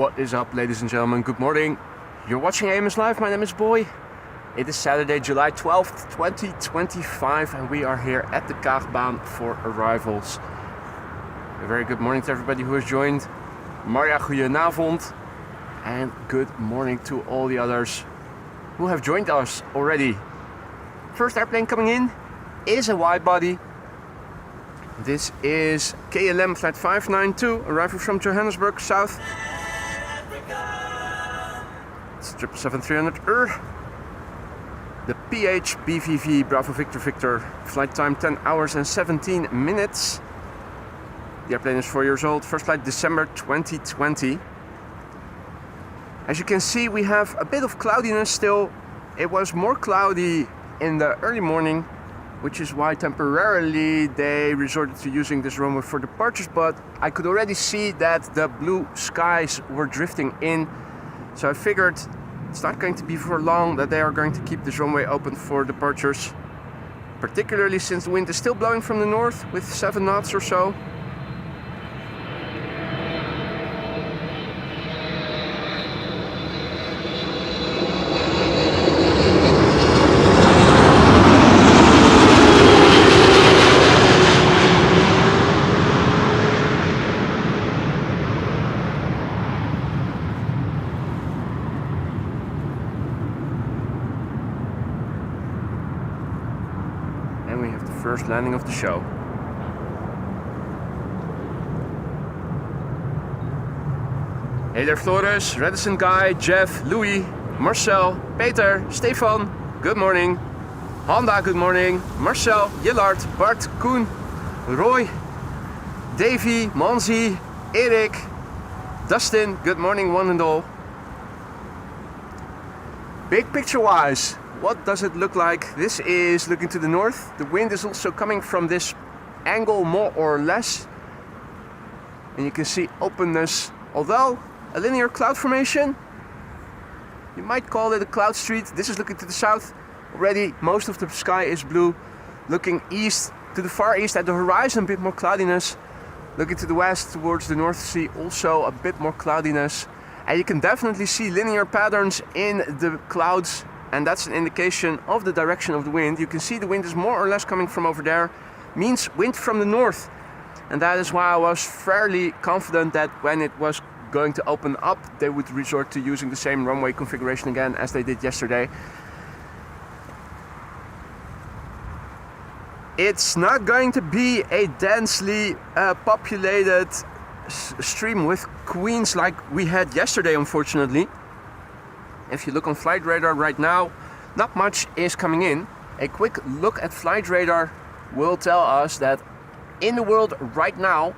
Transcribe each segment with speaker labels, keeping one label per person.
Speaker 1: What is up, ladies and gentlemen? Good morning. You're watching AMS Live. My name is Boy. It is Saturday, July 12th, 2025, and we are here at the Kaagbaan for arrivals. A very good morning to everybody who has joined. Marja, goedenavond. And good morning to all the others who have joined us already. First airplane coming in is a widebody. This is KLM flight 592, arriving from Johannesburg, South. It's 777-300. The PH BVV Bravo Victor Victor, flight time 10 hours and 17 minutes. The airplane is 4 years old, first flight December 2020. As you can see, we have a bit of cloudiness still. It was more cloudy in the early morning, which is why temporarily they resorted to using this runway for departures, but I could already see that the blue skies were drifting in. So I figured it's not going to be for long that they are going to keep this runway open for departures, particularly since the wind is still blowing from the north with 7 knots or so. First landing of the show. Hey there, Flores, Redison Guy, Jeff, Louis, Marcel, Peter, Stefan, good morning. Honda, good morning. Marcel, Jillard, Bart, Koen, Roy, Davy, Monzi, Erik, Dustin, good morning one and all. Big picture wise, what does it look like? This is looking to the north. The wind is also coming from this angle more or less. And you can see openness, although a linear cloud formation. You might call it a cloud street. This is looking to the south. Already most of the sky is blue. Looking east to the far east at the horizon, a bit more cloudiness. Looking to the west towards the North Sea, also a bit more cloudiness. And you can definitely see linear patterns in the clouds. And that's an indication of the direction of the wind. You can see the wind is more or less coming from over there, means wind from the north. And that is why I was fairly confident that when it was going to open up, they would resort to using the same runway configuration again as they did yesterday. It's not going to be a densely populated stream with queens like we had yesterday, unfortunately. If you look on flight radar right now, not much is coming in. A quick look at flight radar will tell us that in the world right now,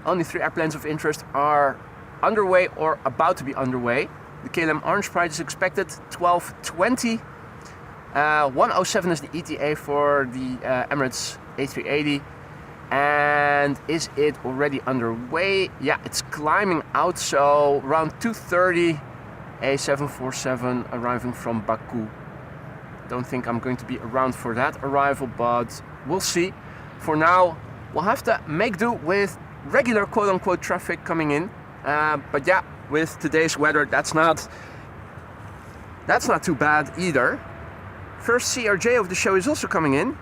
Speaker 1: only 3 airplanes of interest are underway or about to be underway. The KLM Orange Pride is expected 12:20. 107 is the ETA for the Emirates A380. And is it already underway? Yeah, it's climbing out, so around 2:30. A 747 arriving from Baku. Don't think I'm going to be around for that arrival, but we'll see. For now, we'll have to make do with regular quote-unquote traffic coming in. But yeah, with today's weather, that's not too bad either. First CRJ of the show is also coming in.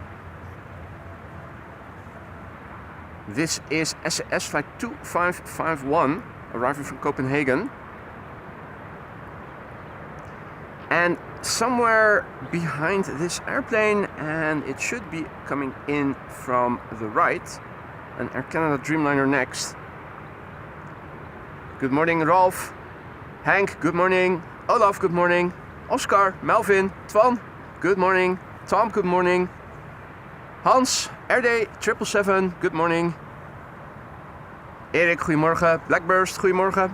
Speaker 1: This is SAS flight 2551, arriving from Copenhagen. And somewhere behind this airplane, and it should be coming in from the right, an Air Canada Dreamliner next. Good morning, Rolf. Hank, good morning. Olaf, good morning. Oscar, Melvin, Twan, good morning. Tom, good morning. Hans, RD 777, good morning. Erik, goedemorgen. Blackburst, goedemorgen.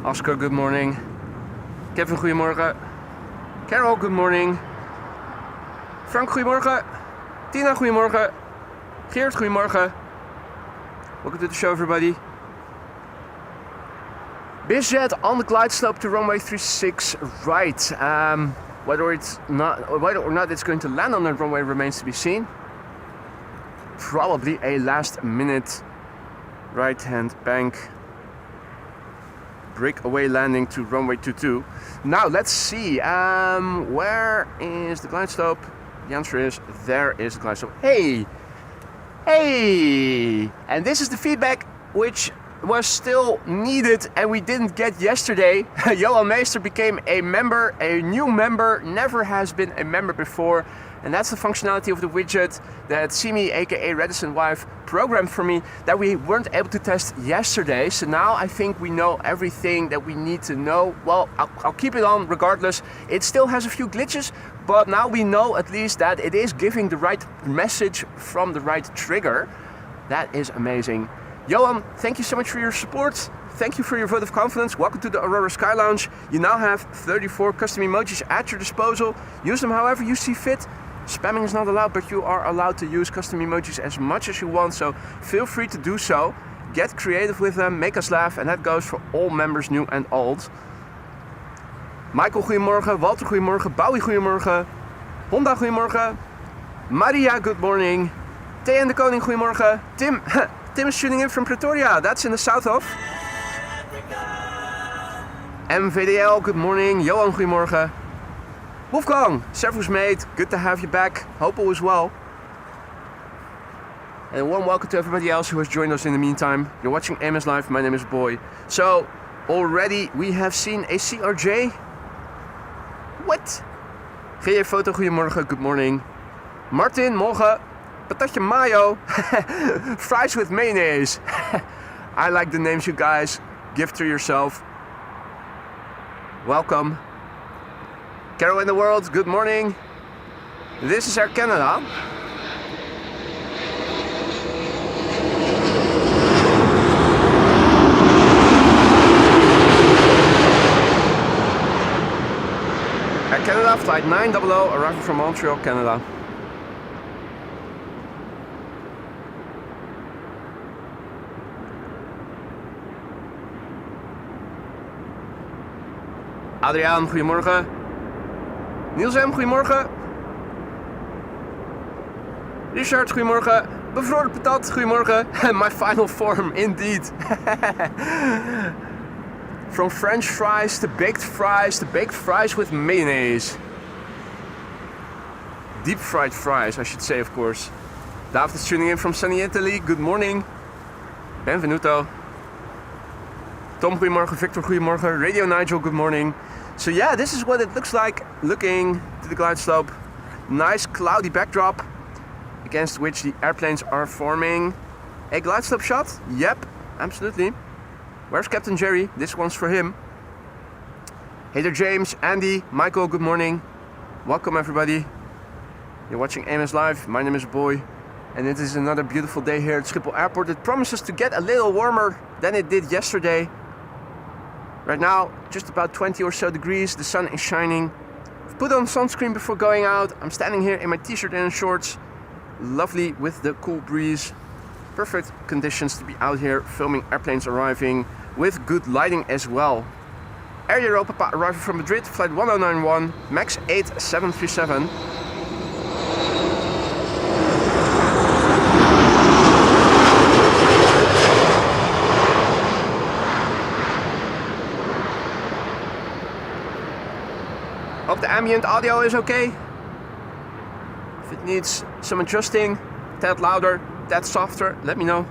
Speaker 1: Oscar, good morning. Kevin, goedemorgen. Carol, good morning. Frank, goedemorgen. Tina, goedemorgen. Geert, goedemorgen. Welcome to the show, everybody. Bizjet on the glide slope to runway 36 right. Whether or not it's going to land on that runway remains to be seen. Probably a last-minute right-hand bank breakaway landing to runway 22. Now let's see. Where is the glide slope? The answer is there is the glide slope. Hey, and this is the feedback which was still needed and we didn't get yesterday. Johan Meester became a member, a new member, never has been a member before, and that's the functionality of the widget that Simi, aka Reticent Wife, programmed for me that we weren't able to test yesterday. So now I think we know everything that we need to know. Well, I'll keep it on regardless. It still has a few glitches, but now we know at least that it is giving the right message from the right trigger. That is amazing. Johan, thank you so much for your support. Thank you for your vote of confidence. Welcome to the Aurora Sky Lounge. You now have 34 custom emojis at your disposal. Use them however you see fit. Spamming is not allowed, but you are allowed to use custom emojis as much as you want, so feel free to do so. Get creative with them, make us laugh, and that goes for all members, new and old. Michael, goedemorgen. Walter, goedemorgen. Bowie, goedemorgen. Honda, goedemorgen. Maria, good morning. TN de Koning, goedemorgen. Tim, Tim is tuning in from Pretoria. That's in the south of MVDL, good morning. Johan, goedemorgen. Wolfgang, Servus mate, good to have you back. Hope all is well. And a warm welcome to everybody else who has joined us in the meantime. You're watching AMS Live, my name is Boy. So, already we have seen a CRJ. What? GJ Foto, goedemorgen, good morning. Martin, morgen. Patatje mayo. Fries with mayonnaise. I like the names you guys give to yourself. Welcome. Carol in the world, good morning. This is Air Canada. Air Canada, flight 900, arriving from Montreal, Canada. Adriaan, goedemorgen. Niels M, goedemorgen. Richard, goedemorgen. Bevroren patat, goedemorgen. My final form, indeed. From French fries to baked fries with mayonnaise. Deep fried fries, I should say, of course. David is tuning in from sunny Italy. Good morning. Benvenuto. Tom, goedemorgen. Victor, goedemorgen. Radio Nigel, good morning. So yeah, this is what it looks like looking to the glide slope. Nice cloudy backdrop against which the airplanes are forming. A glide slope shot? Yep, absolutely. Where's Captain Jerry? This one's for him. Hey there, James, Andy, Michael, good morning. Welcome everybody. You're watching AMS Live. My name is Boy. And it is another beautiful day here at Schiphol Airport. It promises to get a little warmer than it did yesterday. Right now, just about 20 or so degrees, the sun is shining. I've put on sunscreen before going out. I'm standing here in my t-shirt and shorts. Lovely with the cool breeze. Perfect conditions to be out here filming airplanes arriving with good lighting as well. Air Europa arriving from Madrid, flight 1091, max 8737. Hope the ambient audio is okay. If it needs some adjusting, tad louder, tad softer, let me know.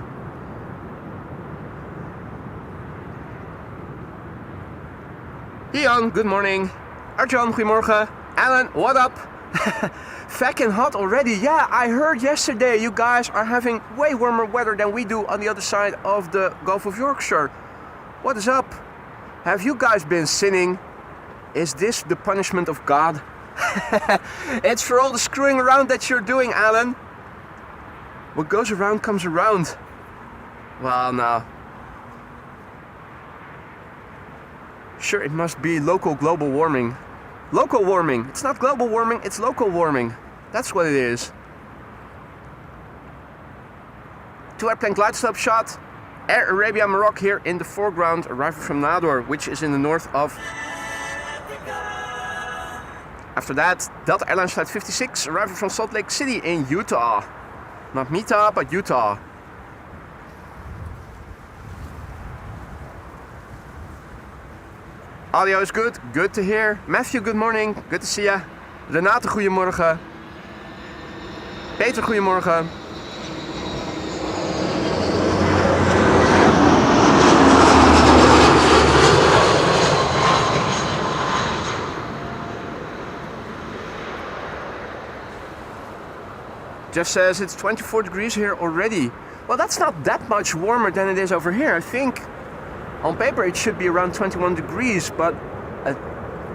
Speaker 1: Ian, good morning. Arjan, goedemorgen. Alan, what up? Fucking hot already. Yeah, I heard yesterday you guys are having way warmer weather than we do on the other side of the Gulf of Yorkshire. What is up? Have you guys been sinning? Is this the punishment of God? It's for all the screwing around that you're doing, Alan. What goes around comes around. Well, no. Sure, it must be local global warming. Local warming. It's not global warming, it's local warming. That's what it is. 2 airplane glide slope shot. Air Arabia Morocco here in the foreground, arriving from Nador, which is in the north of. After that, Delta Airlines Flight 56, arriving from Salt Lake City in Utah. Not Mita, but Utah. Audio is good, good to hear. Matthew, good morning, good to see ya. Renate, goedemorgen. Peter, goedemorgen. Jeff says it's 24 degrees here already. Well, that's not that much warmer than it is over here. I think on paper it should be around 21 degrees, but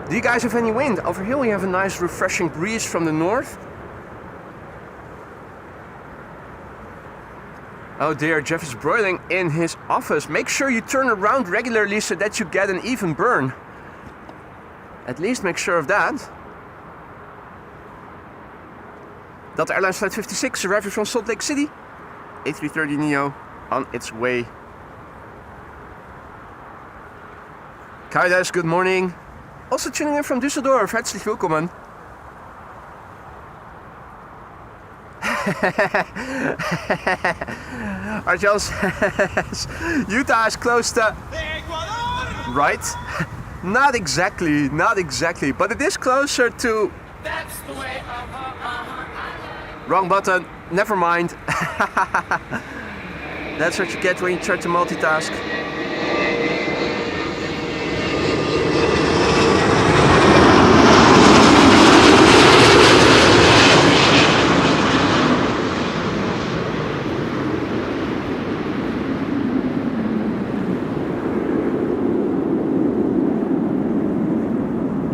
Speaker 1: do you guys have any wind? Over here we have a nice refreshing breeze from the north. Oh dear, Jeff is broiling in his office. Make sure you turn around regularly so that you get an even burn. At least make sure of that. Delta Airlines Flight 56 arriving from Salt Lake City. A330neo on its way. Kaidas, good morning. Also tuning in from Düsseldorf. Herzlich willkommen. Arjel says Utah is close to Ecuador. Right? Not exactly, but it is closer to. That's the way. Wrong button, never mind. That's what you get when you try to multitask.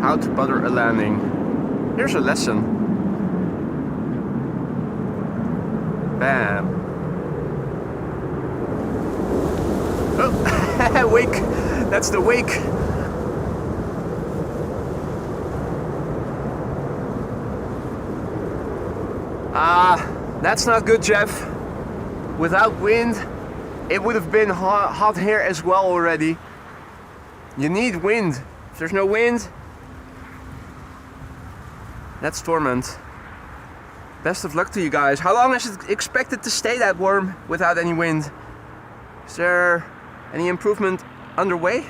Speaker 1: How to butter a landing. Here's a lesson. Bam. Oh, wake. That's the wake. That's not good, Jeff. Without wind, it would have been hot here as well already. You need wind. If there's no wind, that's torment. Best of luck to you guys. How long is it expected to stay that warm without any wind? Is there any improvement underway?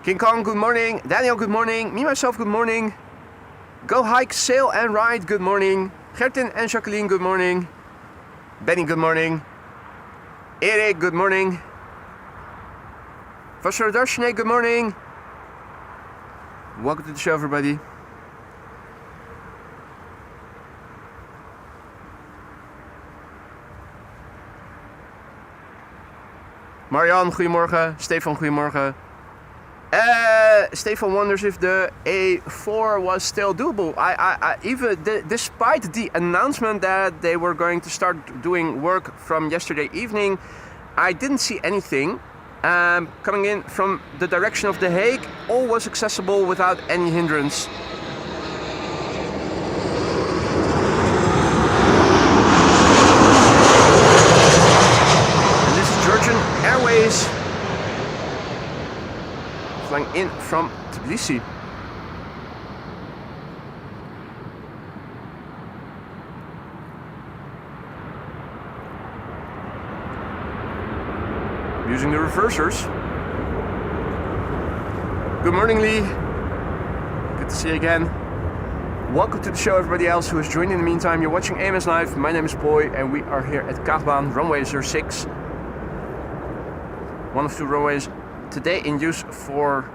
Speaker 1: King Kong, good morning. Daniel, good morning. Me, myself, good morning. Go hike, sail and ride, good morning. Gertin and Jacqueline, good morning. Benny, good morning. Erik, good morning. Vasar Darshane, good morning. Welcome to the show, everybody. Marianne, goedemorgen. Stefan, goedemorgen. Stefan wonders if the A4 was still doable. Despite the announcement that they were going to start doing work from yesterday evening, I didn't see anything. Coming in from the direction of The Hague, all was accessible without any hindrance. And this is Georgian Airways flying in from Tbilisi. Using the reversers. Good morning, Lee. Good to see you again. Welcome to the show, everybody else who has joined in the meantime. You're watching AMS Live. My name is Boy, and we are here at Kaagbaan, runway 06. One of two runways today in use for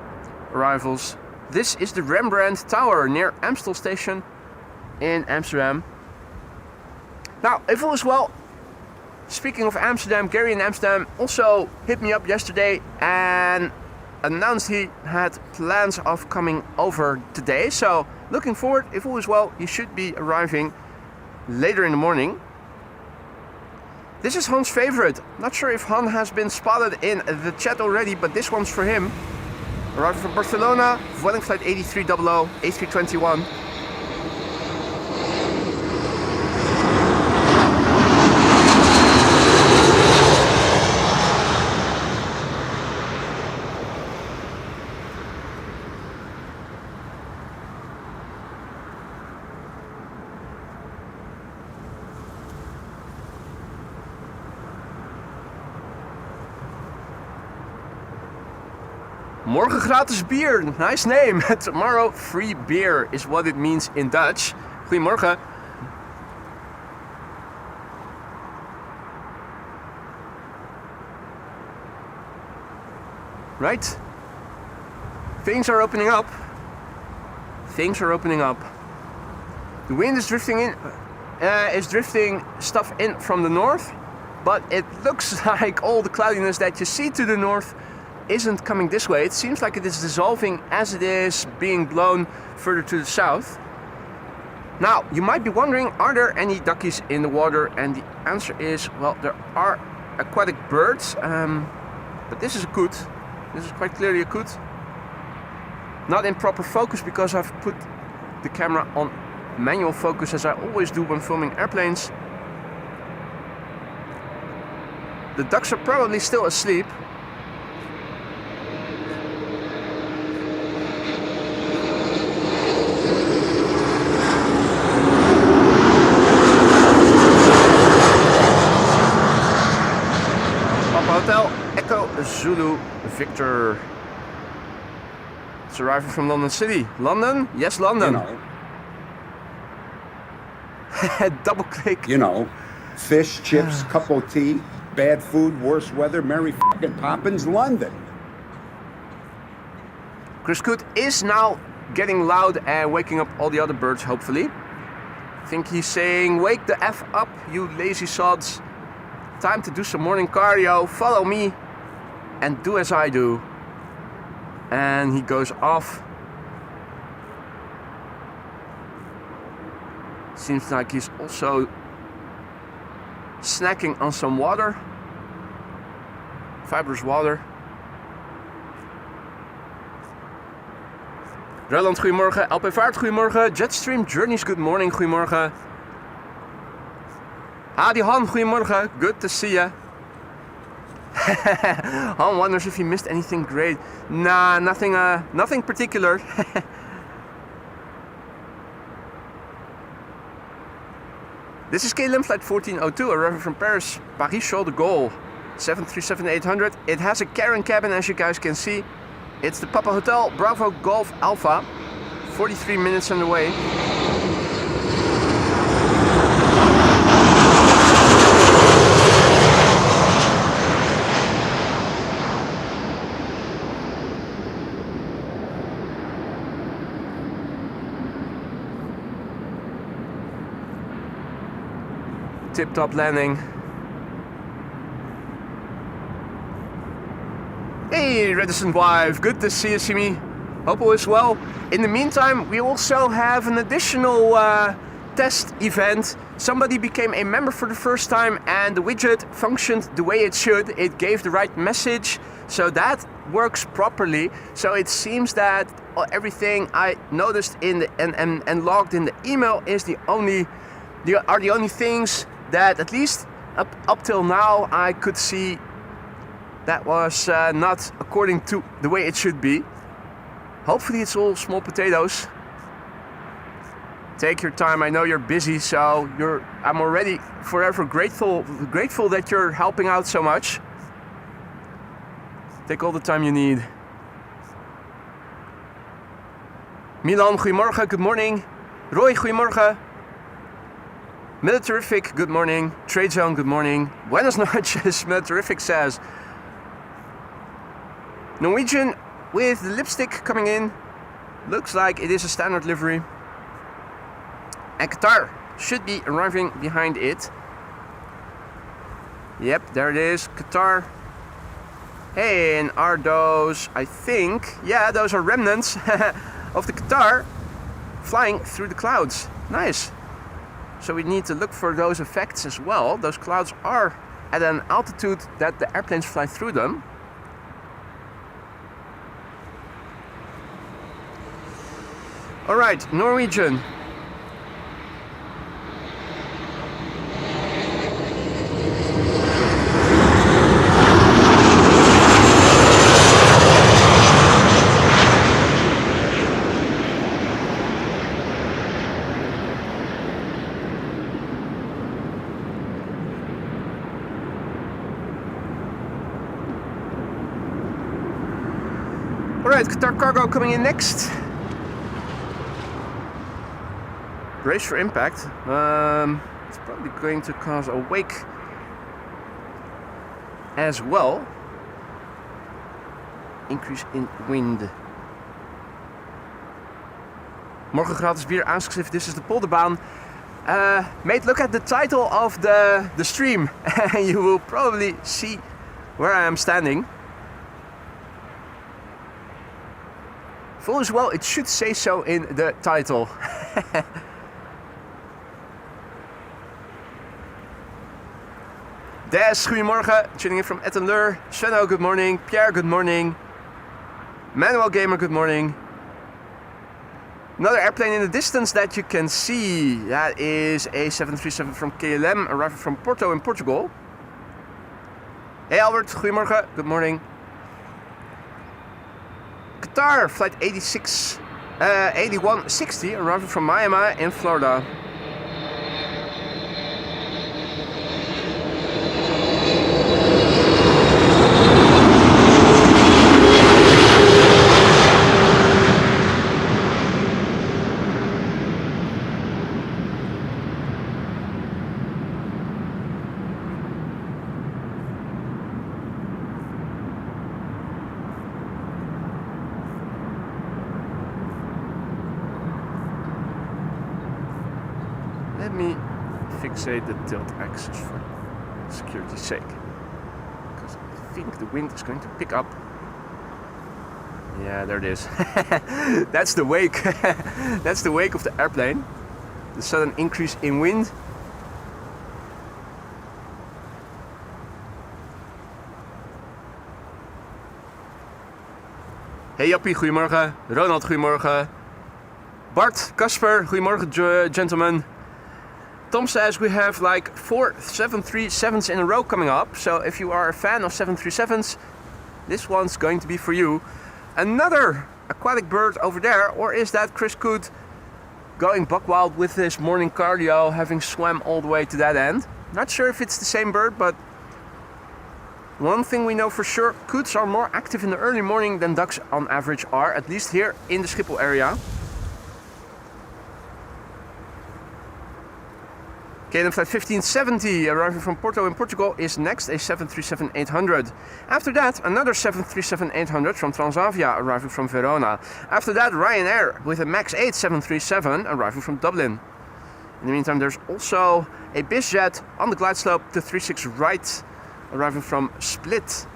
Speaker 1: arrivals. This is the Rembrandt Tower near Amstel Station in Amsterdam. Now, if all is well, speaking of Amsterdam, Gary in Amsterdam also hit me up yesterday and announced he had plans of coming over today. So looking forward, if all is well, he should be arriving later in the morning. This is Han's favorite. Not sure if Han has been spotted in the chat already, but this one's for him. Arriving from Barcelona, Vueling flight 8300, A321. Morgen gratis bier, nice name. Tomorrow free beer is what it means in Dutch. Goedemorgen. Right? Things are opening up. Things are opening up. The wind is drifting stuff in from the north, but it looks like all the cloudiness that you see to the north isn't coming this way. It seems like it is dissolving as it is being blown further to the south. Now, you might be wondering, are there any duckies in the water? And the answer is, well, there are aquatic birds, but this is a coot. This is quite clearly a coot. Not in proper focus because I've put the camera on manual focus as I always do when filming airplanes. The ducks are probably still asleep. Hotel Echo Zulu Victor. It's arriving from London City. London? Yes, London.
Speaker 2: You know.
Speaker 1: Double click.
Speaker 2: You know, fish, chips, cup of tea, bad food, worse weather, Mary fucking Poppins, London.
Speaker 1: Chris Coot is now getting loud and waking up all the other birds, hopefully. I think he's saying, wake the F up, you lazy sods. Time to do some morning cardio, follow me and do as I do. And he goes off. Seems like he's also snacking on some water. Fibrous water. Roland, goedemorgen. LP Vaart, goedemorgen. Jetstream Journeys, good morning, goedemorgen. Adi Han, goedemorgen. Good to see ya. Han wonders if he missed anything great. Nah, nothing particular. This is KLM flight 1402, arriving from Paris, Paris-Charles de Gaulle, 737-800. It has a cabin cabin, as you guys can see. It's the Papa Hotel Bravo Golf Alpha, 43 minutes on the way. Tip-top landing. Hey, reticent wife, good to see you, Simi. Hope all is well. In the meantime, we also have an additional test event. Somebody became a member for the first time and the widget functioned the way it should. It gave the right message, so that works properly. So it seems that everything I noticed in the and logged in the email is the only things that, at least up till now, I could see that was not according to the way it should be. Hopefully it's all small potatoes. Take your time, I know you're busy, so I'm already forever grateful that you're helping out so much. Take all the time you need. Milan, goedemorgen, good morning. Roy, goedemorgen. Militarific, good morning. Trade Zone, good morning. Buenas noches, Militarific says. Norwegian with the lipstick coming in. Looks like it is a standard livery. And Qatar should be arriving behind it. Yep, there it is, Qatar. Hey, and are those, I think, yeah, those are remnants of the Qatar flying through the clouds. Nice. So we need to look for those effects as well. Those clouds are at an altitude that the airplanes fly through them. All right, Norwegian. Alright, Qatar Cargo coming in next. Brace for impact. It's probably going to cause a wake as well. Increase in wind. Morgen gratis beer asks if this is the polderbaan. Mate, look at the title of the stream and you will probably see where I am standing. Full as well, it should say so in the title. Des, goedemorgen. Tuning in from Etten-Leur. Svenno, good morning. Pierre, good morning. Manuel Gamer, good morning. Another airplane in the distance that you can see. That is a 737 from KLM, arriving from Porto in Portugal. Hey Albert, goedemorgen. Good morning. Qatar, flight 8160, arriving from Miami in Florida. Let me fixate the tilt axis for security's sake, because I think the wind is going to pick up. Yeah, there it is. That's the wake. That's the wake of the airplane. The sudden increase in wind. Hey Jappie, goedemorgen. Ronald, goedemorgen. Bart, Casper, goedemorgen gentlemen. Tom says we have like 4 737s in a row coming up, so if you are a fan of 737s, this one's going to be for you. Another aquatic bird over there, or is that Chris Coot going buck wild with his morning cardio, having swam all the way to that end? Not sure if it's the same bird, but one thing we know for sure, Coots are more active in the early morning than ducks on average are, at least here in the Schiphol area. KLM flight 1570 arriving from Porto in Portugal is next, a 737-800. After that, another 737-800 from Transavia arriving from Verona. After that, Ryanair with a MAX 8 737 arriving from Dublin. In the meantime, there's also a bizjet on the glide slope to 36 right arriving from Split.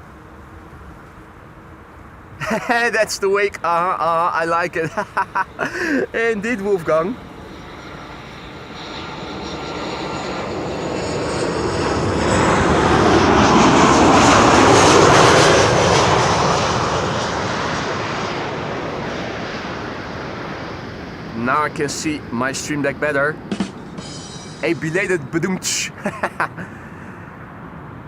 Speaker 1: That's the wake. I like it. Indeed, Wolfgang. Now I can see my stream deck better. A belated badoomtsch.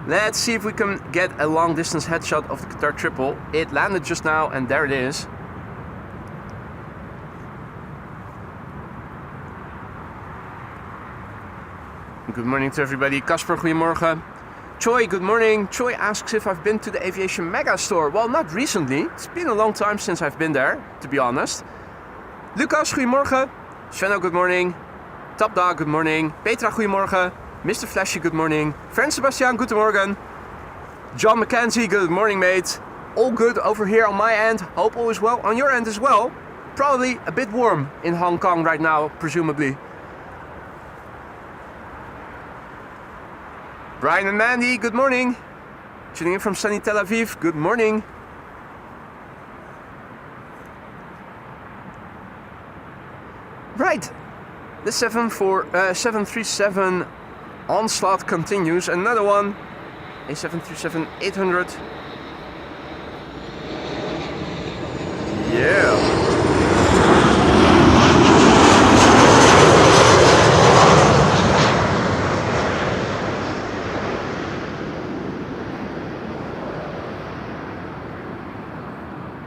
Speaker 1: Let's see if we can get a long distance headshot of the Qatar triple. It landed just now and there it is. Good morning to everybody. Casper, goedemorgen. Choi, good morning. Choi asks if I've been to the Aviation Mega Store. Well, not recently. It's been a long time since I've been there, to be honest. Lucas, goedemorgen. Svenno, good morning. Top Dog, good morning. Petra, goedemorgen. Mr. Flashy, good morning. Friend Sebastian, good morning. John McKenzie, good morning, mate. All good over here on my end. Hope all is well on your end as well. Probably a bit warm in Hong Kong right now, presumably. Brian and Mandy, good morning. Tuning in from sunny Tel Aviv, good morning. Right, the 737 onslaught continues. Another one A737-800. Yeah.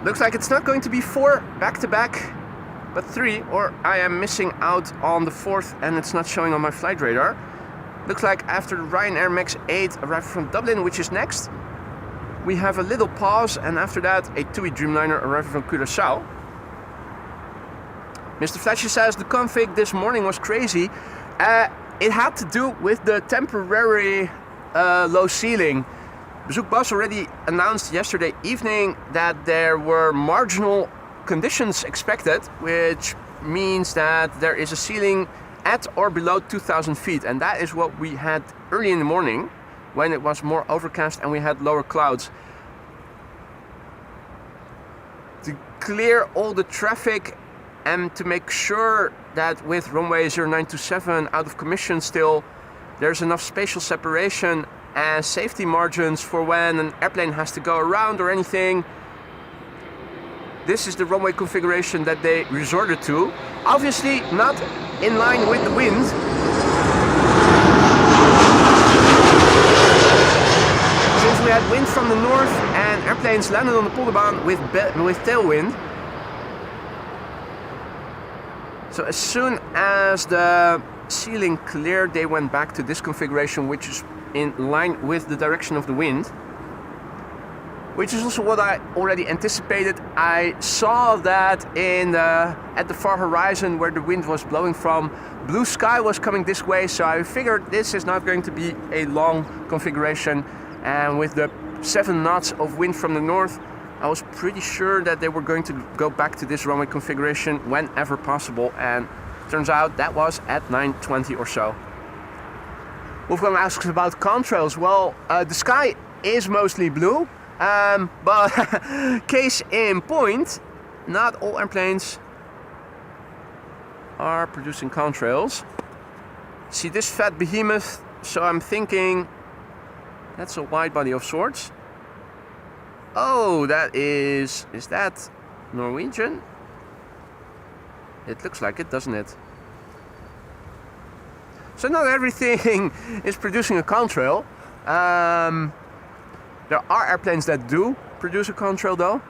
Speaker 1: Looks like it's not going to be 4 back-to-back, but 3, or I am missing out on the 4th and it's not showing on my flight radar. Looks like after the Ryanair MAX 8 arriving from Dublin, which is next, we have a little pause, and after that a TUI Dreamliner arriving from Curaçao. Mr. Flashy says the config this morning was crazy. It had to do with the temporary low ceiling. Bezoekbas already announced yesterday evening that there were marginal conditions expected, which means that there is a ceiling at or below 2,000 feet, and that is what we had early in the morning when it was more overcast and we had lower clouds. To clear all the traffic and to make sure that with runway 0927 out of commission still, there's enough spatial separation and safety margins for when an airplane has to go around or anything. This is the runway configuration that they resorted to. Obviously not in line with the wind. Since we had wind from the north and airplanes landed on the Polderbaan with tailwind. So as soon as the ceiling cleared, they went back to this configuration, which is in line with the direction of the wind, which is also what I already anticipated. I saw that at the far horizon where the wind was blowing from, blue sky was coming this way, so I figured this is not going to be a long configuration, and with the 7 knots of wind from the north, I was pretty sure that they were going to go back to this runway configuration whenever possible, and turns out that was at 9:20 or so. Wolfgang asks about contrails. Well, the sky is mostly blue, but case in point, not all airplanes are producing contrails. See this fat behemoth, so I'm thinking that's a wide body of sorts. Oh, that is that Norwegian? It looks like it, doesn't it? So not everything is producing a contrail. There are airplanes that do produce a contrail though,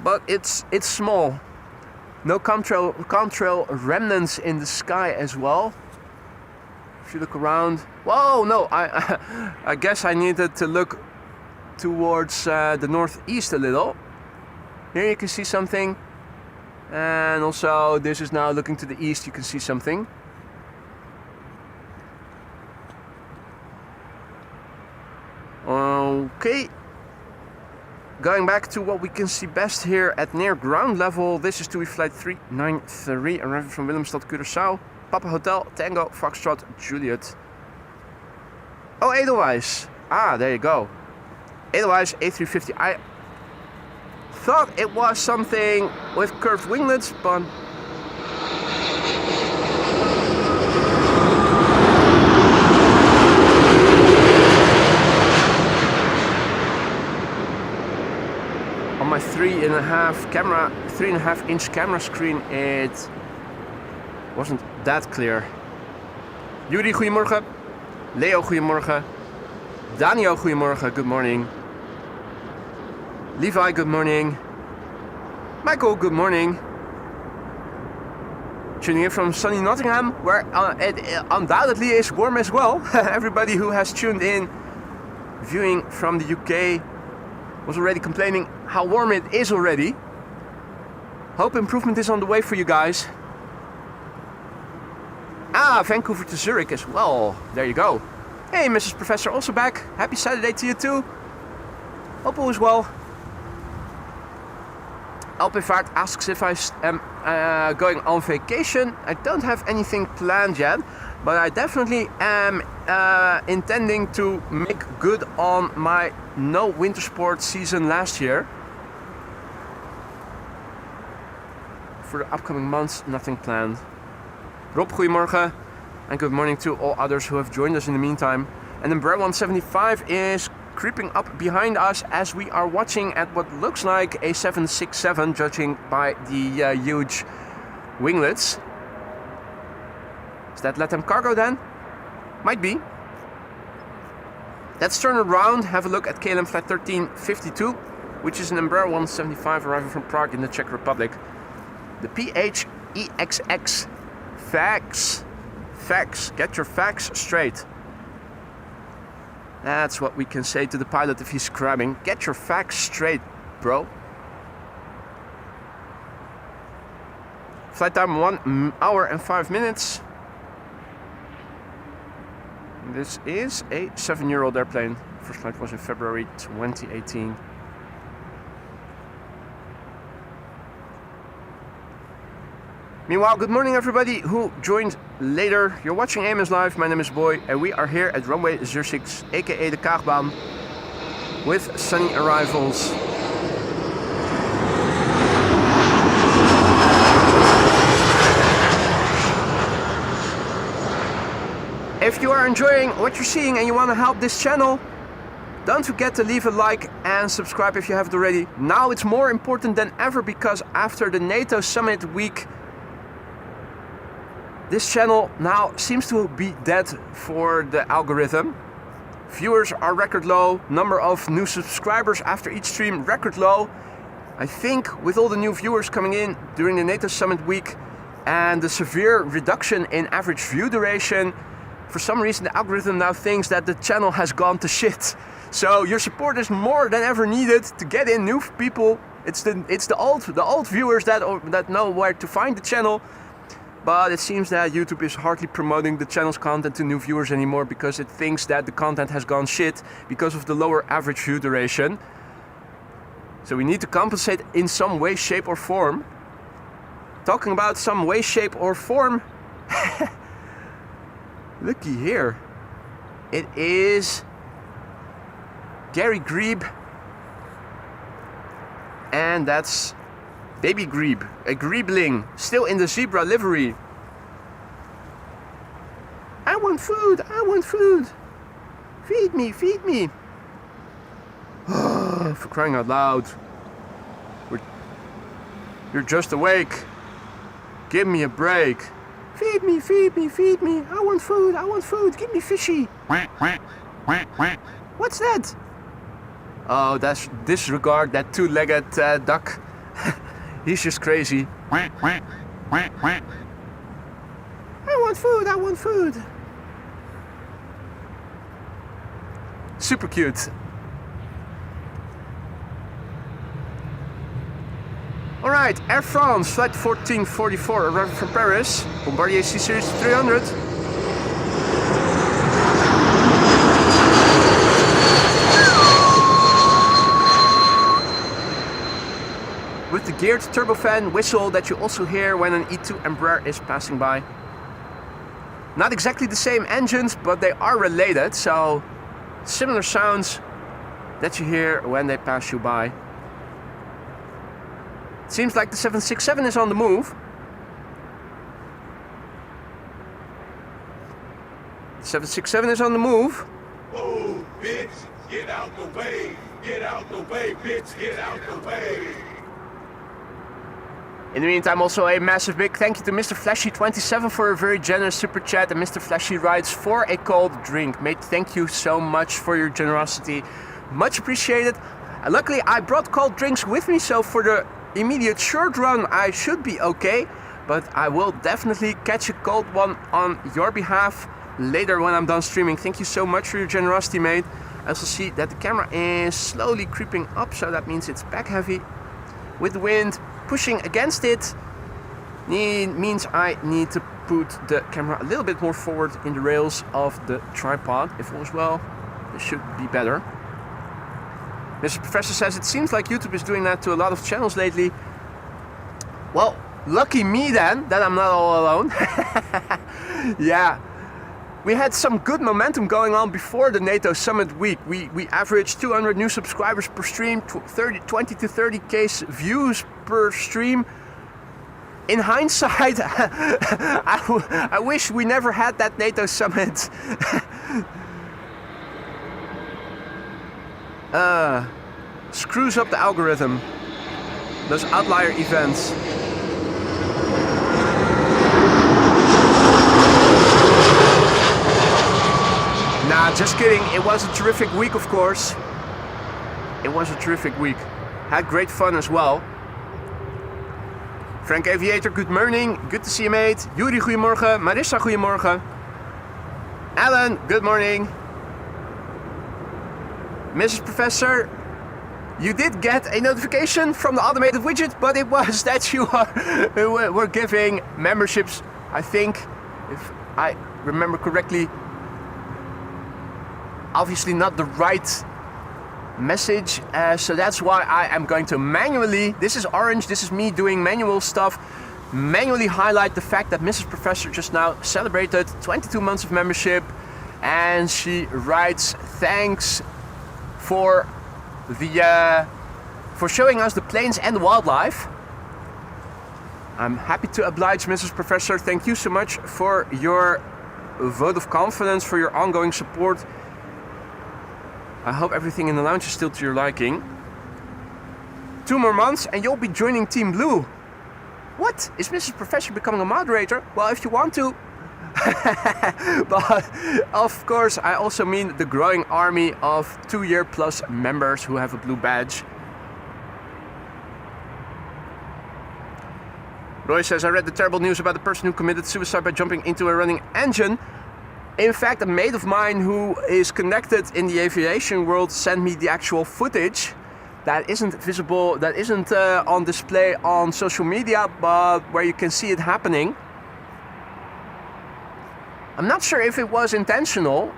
Speaker 1: but it's small. No contrail remnants in the sky as well. If you look around, whoa, no, I guess I needed to look towards the northeast a little. Here you can see something. And also this is now looking to the east, you can see something. Okay. Going back to what we can see best here at near ground level. This is TUI flight 393 arriving from Willemstad, Curaçao. Papa Hotel, Tango, Foxtrot, Juliet. Oh, Edelweiss. Ah, there you go. Edelweiss A350. I thought it was something with curved winglets, but on my 3.5 inch camera screen, it wasn't that clear. Yuri, goedemorgen. Leo, goedemorgen. Daniel, goedemorgen. Good morning. Levi, good morning. Michael, good morning. Tuning in from sunny Nottingham, where it undoubtedly is warm as well. Everybody who has tuned in, viewing from the UK, was already complaining how warm it is already. Hope improvement is on the way for you guys. Ah, Vancouver to Zurich as well. There you go. Hey, Mrs. Professor, also back. Happy Saturday to you too. Hope all is well. Alpefart asks if I am going on vacation. I don't have anything planned yet, but I definitely am intending to make good on my no winter sport season last year. For the upcoming months, nothing planned. Rob, goedemorgen. And good morning to all others who have joined us in the meantime. And Embraer 175 is creeping up behind us as we are watching at what looks like a 767, judging by the huge winglets. Is that LATAM cargo then? Might be. Let's turn around, have a look at KLM flight 1352, which is an Embraer 175 arriving from Prague in the Czech Republic. The PHEXX. Facts. Facts. Get your facts straight. That's what we can say to the pilot if he's crabbing. Get your facts straight, bro. Flight time 1 hour and 5 minutes. This is a 7-year-old airplane. First flight was in February 2018. Meanwhile, good morning everybody who joined later. You're watching AMS Live, my name is Boy, and we are here at runway 06, aka the Kaagbaan, with sunny arrivals. If you are enjoying what you're seeing and you want to help this channel, don't forget to leave a like and subscribe if you haven't already. Now it's more important than ever because after the NATO summit week, this channel now seems to be dead for the algorithm. Viewers are record low, number of new subscribers after each stream record low. I think with all the new viewers coming in during the NATO summit week and the severe reduction in average view duration, for some reason the algorithm now thinks that the channel has gone to shit. So your support is more than ever needed to get in new people. It's the old viewers that know where to find the channel. But it seems that YouTube is hardly promoting the channel's content to new viewers anymore because it thinks that the content has gone shit because of the lower average view duration. So we need to compensate in some way, shape or form. Talking about some way, shape or form. Looky here. It is Gary Grebe. And that's Baby Grebe, a Grebling, still in the zebra livery. I want food, I want food. Feed me, feed me. For crying out loud. You're just awake. Give me a break. Feed me, feed me, feed me. I want food, I want food. Give me fishy. What's that? Oh, that's disregard that two-legged duck. He's just crazy. I want food, I want food. Super cute. Alright, Air France, flight 1444, arriving from Paris. Bombardier C-Series 300. With the geared turbofan whistle that you also hear when an E2 Embraer is passing by. Not exactly the same engines, but they are related, so similar sounds that you hear when they pass you by. It seems like the 767 is on the move. 767 is on the move.
Speaker 3: Oh, bitch, get out the way. Get out the way, bitch, get out the way.
Speaker 1: In the meantime, also a massive big thank you to Mr. Flashy27 for a very generous super chat, and Mr. Flashy Rides for a cold drink. Mate, thank you so much for your generosity. Much appreciated. Luckily, I brought cold drinks with me, so for the immediate short run, I should be okay. But I will definitely catch a cold one on your behalf later when I'm done streaming. Thank you so much for your generosity, mate. I also see that the camera is slowly creeping up, so that means it's back heavy. With the wind pushing against it, means I need to put the camera a little bit more forward in the rails of the tripod. If all is well, this should be better. Mr. Professor says it seems like YouTube is doing that to a lot of channels lately. Well, lucky me then, that I'm not all alone. Yeah. We had some good momentum going on before the NATO summit week. We averaged 200 new subscribers per stream, 20 to 30k views per stream. In hindsight, I wish we never had that NATO summit. screws up the algorithm. Those outlier events. Nah, just kidding. It was a terrific week, of course. It was a terrific week. Had great fun as well. Frank Aviator, good morning. Good to see you, mate. Yuri, goedemorgen. Marissa, goedemorgen. Alan, good morning. Mrs. Professor, you did get a notification from the automated widget, but it was that you were giving memberships, I think, if I remember correctly. Obviously not the right message, so that's why I am going to manually, this is orange, this is me doing manual stuff, manually highlight the fact that Mrs. Professor just now celebrated 22 months of membership, and she writes, thanks for the for showing us the planes and the wildlife. I'm happy to oblige, Mrs. Professor. Thank you so much for your vote of confidence, for your ongoing support. I hope everything in the lounge is still to your liking. 2 more months and you'll be joining Team Blue. What? Is Mrs. Professor becoming a moderator? Well, if you want to. But of course, I also mean the growing army of 2-year-plus members who have a blue badge. Roy says, I read the terrible news about the person who committed suicide by jumping into a running engine. In fact, a mate of mine who is connected in the aviation world sent me the actual footage that isn't visible, that isn't on display on social media, but where you can see it happening. I'm not sure if it was intentional,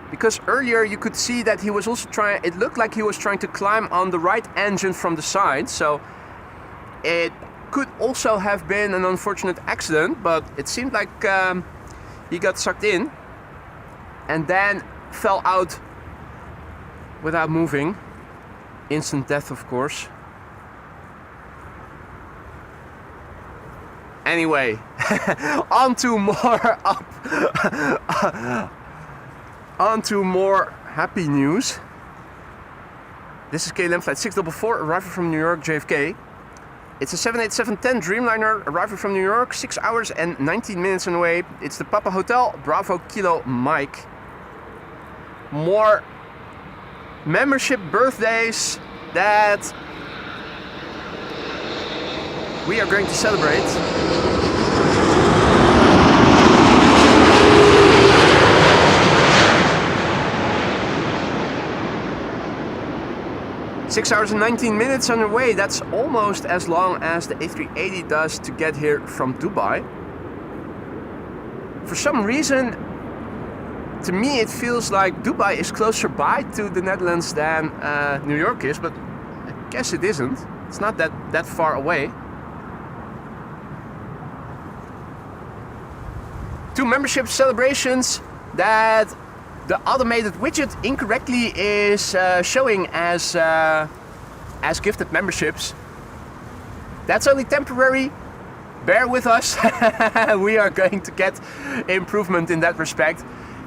Speaker 1: because earlier you could see that he was also trying, it looked like he was trying to climb on the right engine from the side, so it could also have been an unfortunate accident, but it seemed like he got sucked in and then fell out without moving. Instant death, of course. Anyway, on to more happy news. This is KLM flight 644, arrival from New York JFK. It's a 787-10 Dreamliner, arrival from New York, 6 hours and 19 minutes on the way. It's the Papa Hotel, Bravo Kilo Mike. More membership birthdays that we are going to celebrate. Six hours and 19 minutes on the way. That's almost as long as the A380 does to get here from Dubai. For some reason, to me it feels like Dubai is closer by to the Netherlands than New York is, but I guess it isn't. It's not that far away. 2 membership celebrations that the automated widget incorrectly is showing as gifted memberships. That's only temporary. Bear with us. We are going to get improvement in that respect.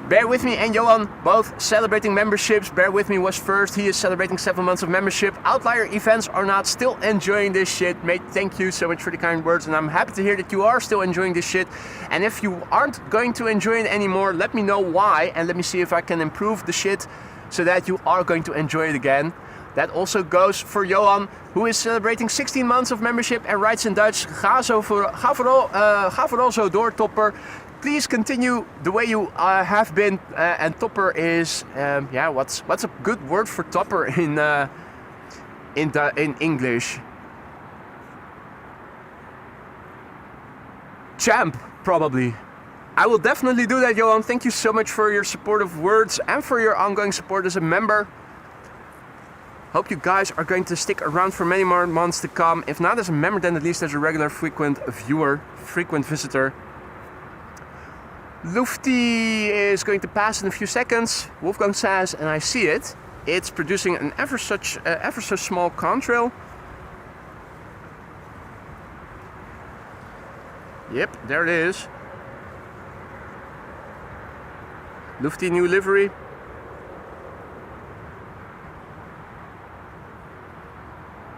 Speaker 1: Bear with me and Johan, both celebrating memberships. Bear with me was first. He is celebrating 7 months of membership. Outlier events are not, still enjoying this shit. Mate, thank you so much for the kind words, and I'm happy to hear that you are still enjoying this shit. And if you aren't going to enjoy it anymore, let me know why, and let me see if I can improve the shit so that you are going to enjoy it again. That also goes for Johan, who is celebrating 16 months of membership and writes in Dutch, ga vooral zo door, topper. Please continue the way you have been, and topper is, yeah, what's a good word for topper in English? Champ, probably. I will definitely do that, Johan. Thank you so much for your supportive words and for your ongoing support as a member. Hope you guys are going to stick around for many more months to come. If not as a member, then at least as a regular frequent viewer, frequent visitor. Lufty is going to pass in a few seconds. Wolfgang says, and I see it, it's producing an ever so small contrail. Yep, there it is. Lufty new livery.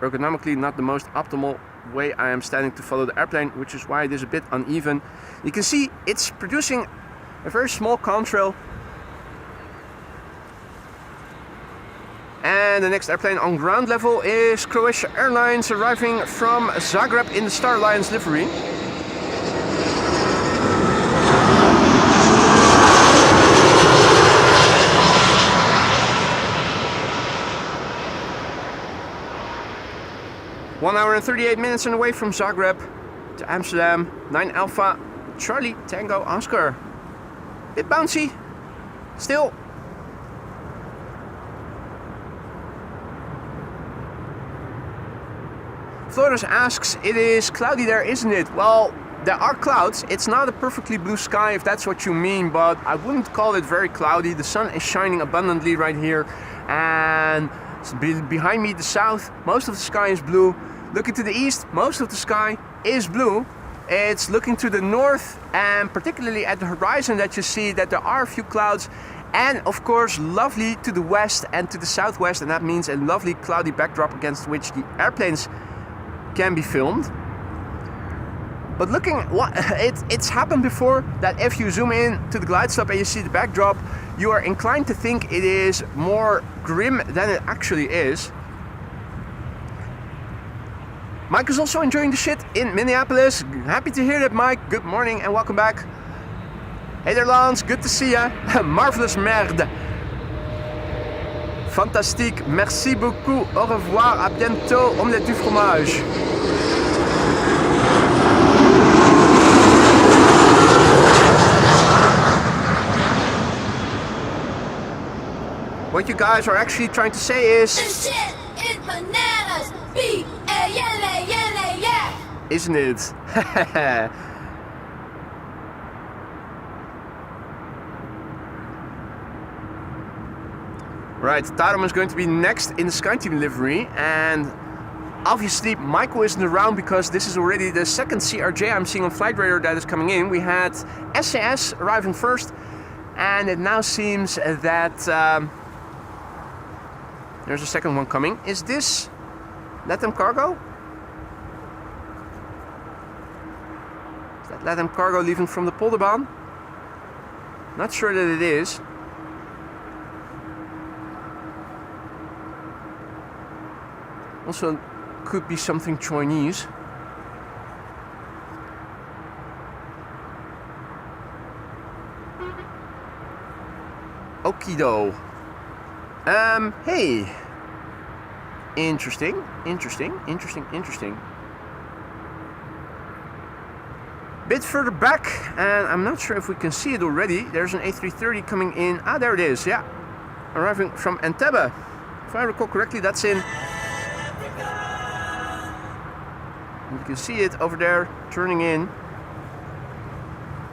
Speaker 1: ergonomically not the most optimal way I am standing to follow the airplane, which is why it is a bit uneven. You can see it's producing a very small contrail. And the next airplane on ground level is Croatia Airlines, arriving from Zagreb in the Star Alliance livery. One hour and 38 minutes and away from Zagreb to Amsterdam. 9 Alpha Charlie Tango Oscar. Bit bouncy, still. Flores asks, it is cloudy there, isn't it? Well, there are clouds. It's not a perfectly blue sky, if that's what you mean, but I wouldn't call it very cloudy. The sun is shining abundantly right here, and behind me, the south, most of the sky is blue. Looking to the east, most of the sky is blue. It's looking to the north, and particularly at the horizon, that you see that there are a few clouds. And of course, lovely to the west and to the southwest, and that means a lovely cloudy backdrop against which the airplanes can be filmed. But looking, it's happened before that if you zoom in to the glide slope and you see the backdrop, you are inclined to think it is more grim than it actually is. Mike is also enjoying the shit in Minneapolis. Happy to hear that, Mike. Good morning and welcome back. Hey there, Lance. Good to see ya. Marvelous merde. Fantastique. Merci beaucoup. Au revoir. À bientôt. Omelette du fromage. What you guys are actually trying to say is...
Speaker 4: This shit is bananas. B-A-N-A-N-A-S.
Speaker 1: Isn't it? Right, Tarum is going to be next in the SkyTeam livery, and obviously Michael isn't around because this is already the second CRJ I'm seeing on Flight Radar that is coming in. We had SAS arriving first, and it now seems that there's a second one coming. Is this LATAM Cargo? Is that LATAM Cargo leaving from the Polderbaan? Not sure that it is. Also could be something Chinese. Okido. Hey. Interesting. Bit further back, and I'm not sure if we can see it already. There's an A330 coming in. Ah, there it is, yeah. Arriving from Entebbe. If I recall correctly, that's in... You can see it over there, turning in.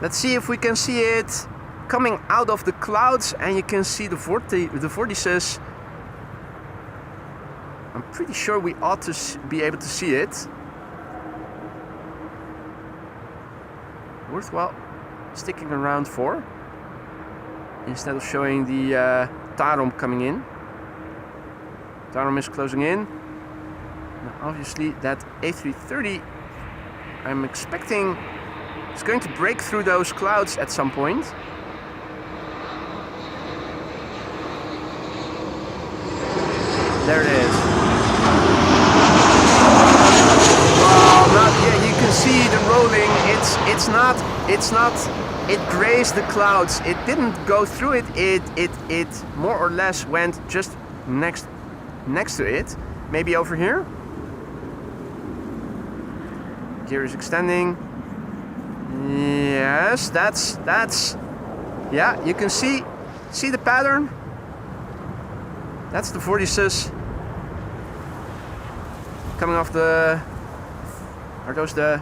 Speaker 1: Let's see if we can see it coming out of the clouds, and you can see the vortices. I'm pretty sure we ought to be able to see it. Worthwhile sticking around for, instead of showing the Tarom coming in. Tarom is closing in. Now obviously that A330, I'm expecting, is going to break through those clouds at some point. There it is. Well, not yet. You can see the rolling. It's not. It grazed the clouds. It didn't go through it. It more or less went just next to it. Maybe over here. Gear is extending. Yes, that's. Yeah, you can see the pattern. That's the vortices coming off the... Are those the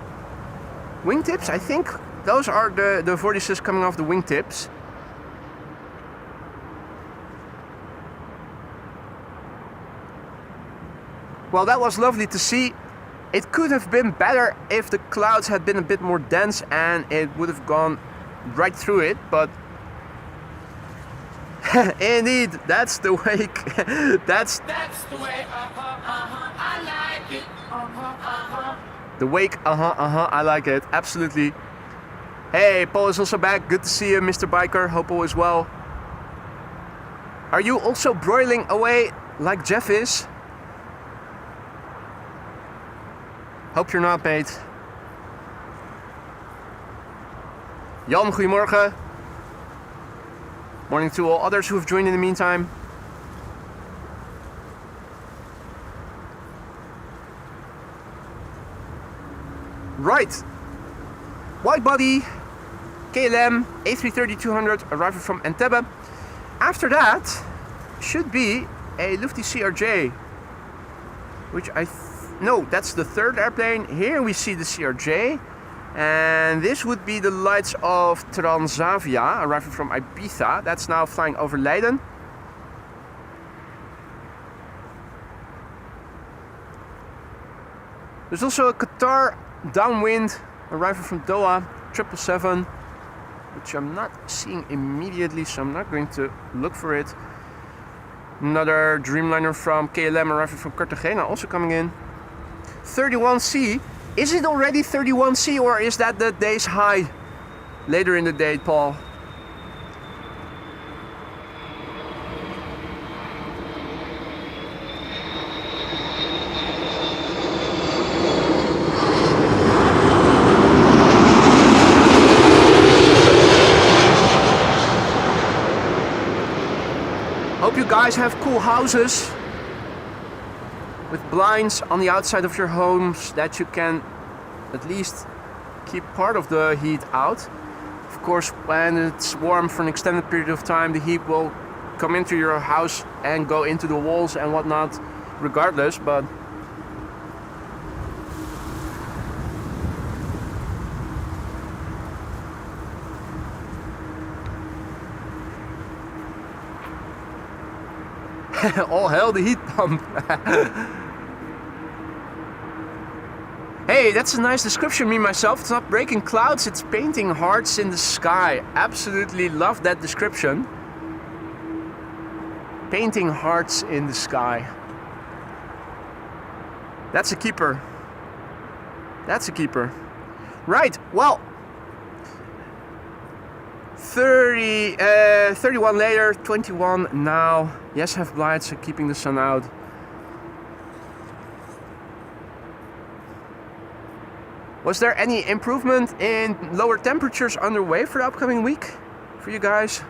Speaker 1: wingtips? I think those are the vortices coming off the wingtips. Well, that was lovely to see. It could have been better if the clouds had been a bit more dense and it would have gone right through it, but indeed, that's the way. That's
Speaker 4: the way. I like
Speaker 1: The wake, I like it, absolutely. Hey, Paul is also back, good to see you, Mr. Biker, hope all is well. Are you also broiling away like Jeff is? Hope you're not, mate. Jan, goedemorgen. Morning to all others who have joined in the meantime. Right. Widebody, KLM, A330-200 arriving from Entebbe. After that should be a Lufty CRJ, which no, that's the third airplane. Here we see the CRJ, and this would be the lights of Transavia arriving from Ibiza. That's now flying over Leiden. There's also a Qatar downwind arriving from Doha, 777, which I'm not seeing immediately, so I'm not going to look for it. Another Dreamliner from KLM arriving from Cartagena, also coming in. 31C. Is it already 31C, or is that the day's high later in the day, Paul? Hope you guys have cool houses with blinds on the outside of your homes that you can at least keep part of the heat out. Of course, when it's warm for an extended period of time, the heat will come into your house and go into the walls and whatnot regardless, but all hell the heat pump. Hey, that's a nice description, me myself. It's not breaking clouds, it's painting hearts in the sky. Absolutely love that description. Painting hearts in the sky. That's a keeper. That's a keeper. Right, well, 31 later, 21 now. Yes, have lights, keeping the sun out. Was there any improvement in lower temperatures underway for the upcoming week for you guys?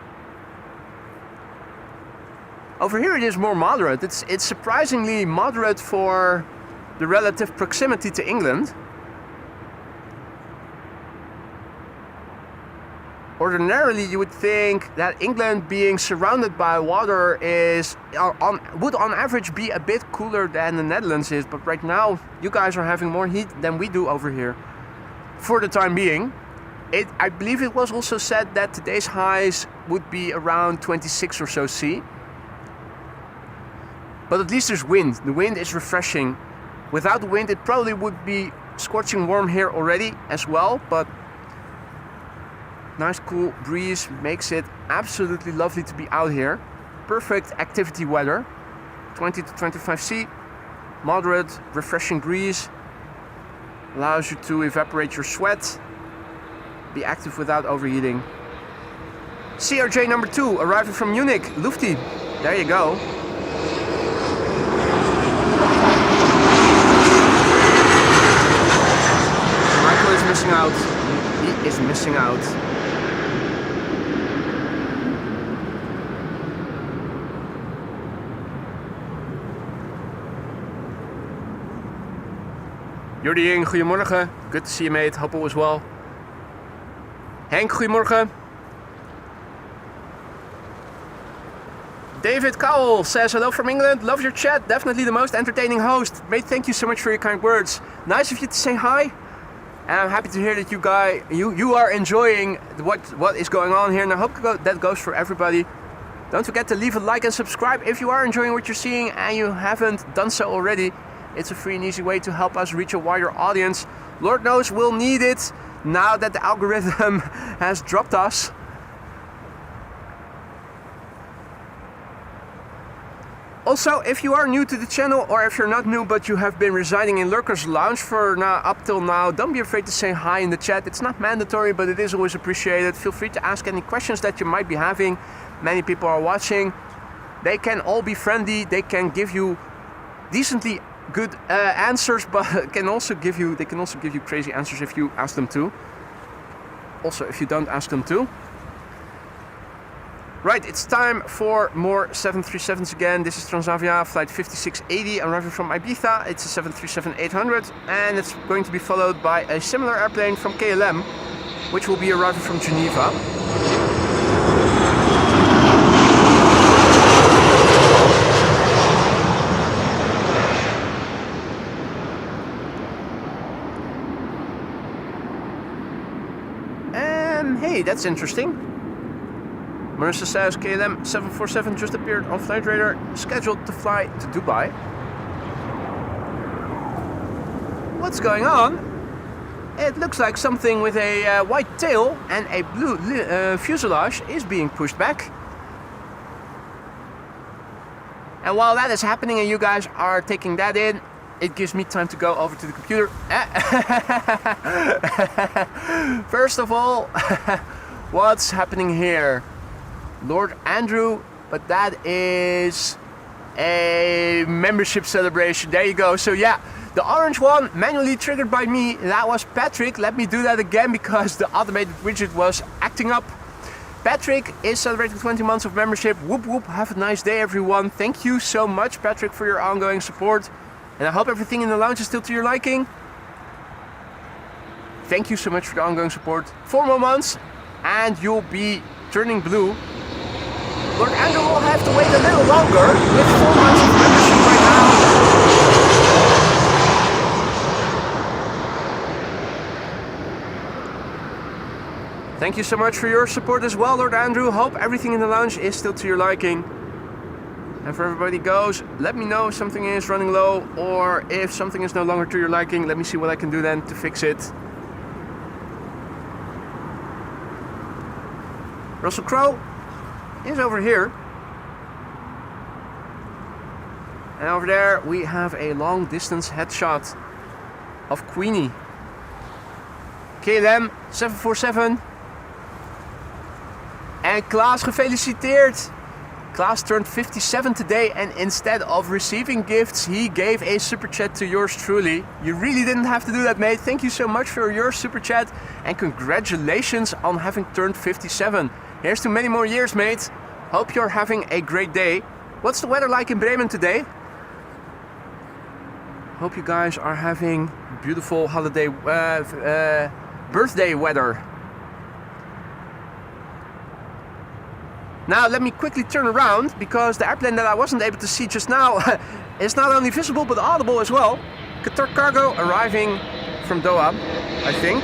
Speaker 1: Over here it is more moderate. It's surprisingly moderate for the relative proximity to England. Ordinarily, you would think that England being surrounded by water would on average be a bit cooler than the Netherlands is, but right now you guys are having more heat than we do over here. For the time being, I believe it was also said that today's highs would be around 26 or so C. But at least there's wind. The wind is refreshing. Without the wind, it probably would be scorching warm here already as well, but nice cool breeze makes it absolutely lovely to be out here. Perfect activity weather. 20 to 25 C. Moderate, refreshing breeze. Allows you to evaporate your sweat. Be active without overheating. CRJ number 2 arriving from Munich. Lufty. There you go. Michael is missing out. He is missing out. Jordi, goedemorgen. Good to see you, mate. Hope all is well. Henk, goedemorgen. David Cowell says, hello from England. Love your chat. Definitely the most entertaining host. Mate, thank you so much for your kind words. Nice of you to say hi. And I'm happy to hear that you are enjoying what is going on here. And I hope that goes for everybody. Don't forget to leave a like and subscribe if you are enjoying what you're seeing and you haven't done so already. It's a free and easy way to help us reach a wider audience. Lord knows we'll need it now that the algorithm has dropped us. Also, if you are new to the channel, or if you're not new but you have been residing in Lurkers Lounge for up till now, don't be afraid to say hi in the chat. It's not mandatory, but it is always appreciated. Feel free to ask any questions that you might be having. Many people are watching. They can all be friendly. They can give you decently good answers, but they can also give you crazy answers if you ask them to. Also, if you don't ask them to. Right, it's time for more 737s again. This is Transavia, flight 5680, arriving from Ibiza. It's a 737-800, and it's going to be followed by a similar airplane from KLM, which will be arriving from Geneva. Hey, that's interesting. Marissa says KLM 747 just appeared on flight radar, scheduled to fly to Dubai. What's going on? It looks like something with a white tail and a blue fuselage is being pushed back. And while that is happening and you guys are taking that in, it gives me time to go over to the computer. First of all, what's happening here? Lord Andrew, but that is a membership celebration. There you go. So yeah, the orange one manually triggered by me. That was Patrick. Let me do that again because the automated widget was acting up. Patrick is celebrating 20 months of membership. Whoop whoop. Have a nice day, everyone. Thank you so much, Patrick, for your ongoing support. And I hope everything in the lounge is still to your liking. Thank you so much for the ongoing support. 4 more months and you'll be turning blue. Lord Andrew will have to wait a little longer with 4 months of membership right now. Thank you so much for your support as well, Lord Andrew. Hope everything in the lounge is still to your liking. And for everybody goes, let me know if something is running low or if something is no longer to your liking. Let me see what I can do then to fix it. Russell Crowe is over here. And over there we have a long distance headshot of Queenie. KLM 747. En Klaas, gefeliciteerd! Klaas turned 57 today, and instead of receiving gifts, he gave a super chat to yours truly. You really didn't have to do that, mate. Thank you so much for your super chat, and congratulations on having turned 57. Here's to many more years, mate. Hope you're having a great day. What's the weather like in Bremen today? Hope you guys are having beautiful holiday, birthday weather. Now let me quickly turn around because the airplane that I wasn't able to see just now is not only visible but audible as well. Qatar cargo arriving from Doha, I think.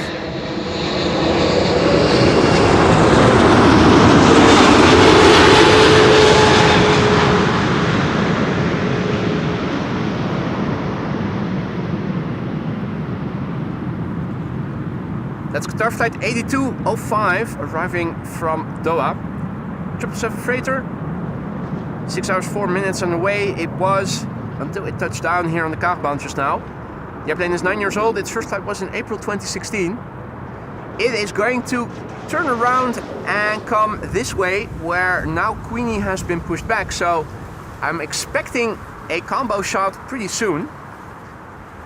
Speaker 1: That's Qatar flight 8205 arriving from Doha. 777 freighter, 6 hours 4 minutes on the way it was until it touched down here on the Kaagbaan just now. The airplane is 9 years old. Its first flight was in April 2016. It is going to turn around and come this way where now Queenie has been pushed back. So I'm expecting a combo shot pretty soon.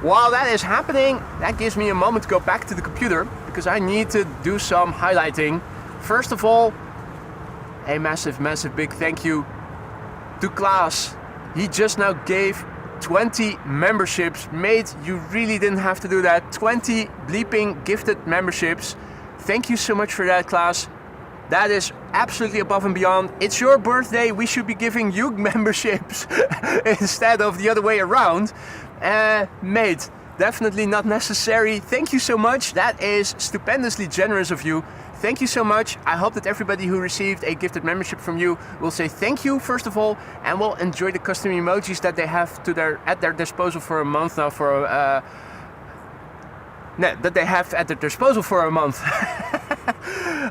Speaker 1: While that is happening, that gives me a moment to go back to the computer because I need to do some highlighting. First of all, a massive big thank you to Klaas. He just now gave 20 memberships. Mate, you really didn't have to do that. 20 bleeping gifted memberships. Thank you so much for that, Klaas. That is absolutely above and beyond. It's your birthday. We should be giving you memberships instead of the other way around. Mate, definitely not necessary. Thank you so much. That is stupendously generous of you. Thank you so much. I hope that everybody who received a gifted membership from you will say thank you first of all, and will enjoy the custom emojis that they have at their disposal for a month now.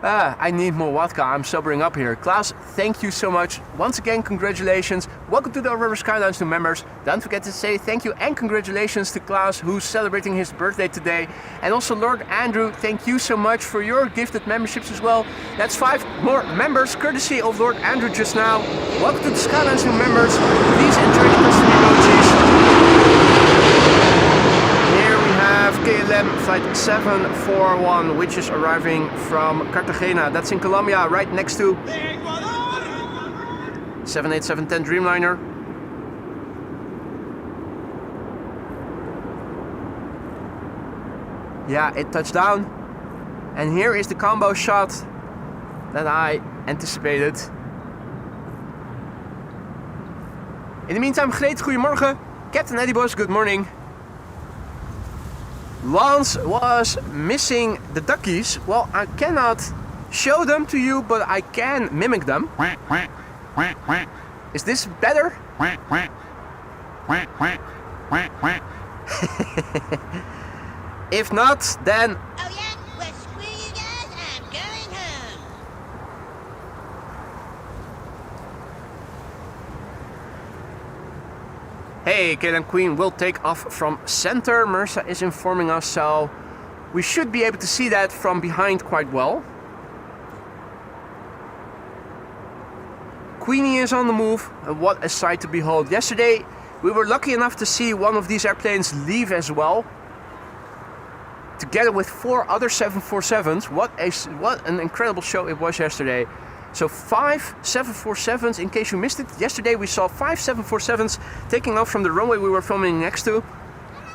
Speaker 1: I need more vodka, I'm sobering up here. Klaus, thank you so much. Once again, congratulations. Welcome to the River Skylines new members. Don't forget to say thank you and congratulations to Klaus, who's celebrating his birthday today. And also Lord Andrew, thank you so much for your gifted memberships as well. That's 5 more members, courtesy of Lord Andrew just now. Welcome to the Skylines new members. Please enjoy the custom emojis. KLM flight 741, which is arriving from Cartagena. That's in Colombia, right next to 787-10 Dreamliner. Yeah, it touched down. And here is the combo shot that I anticipated. In the meantime, Greet, goedemorgen. Captain Eddie Boss, good morning. Lance was missing the duckies. Well, I cannot show them to you, but I can mimic them. Is this better? If not, then...
Speaker 4: Oh yeah? Well, screw you guys, I'm going home.
Speaker 1: Hey, KLM Queen will take off from center, Mersa is informing us, so we should be able to see that from behind quite well. Queenie is on the move, and what a sight to behold. Yesterday, we were lucky enough to see one of these airplanes leave as well, together with 4 other 747s. What an incredible show it was yesterday. So 5 747s, in case you missed it. Yesterday we saw 5 747s taking off from the runway we were filming next to.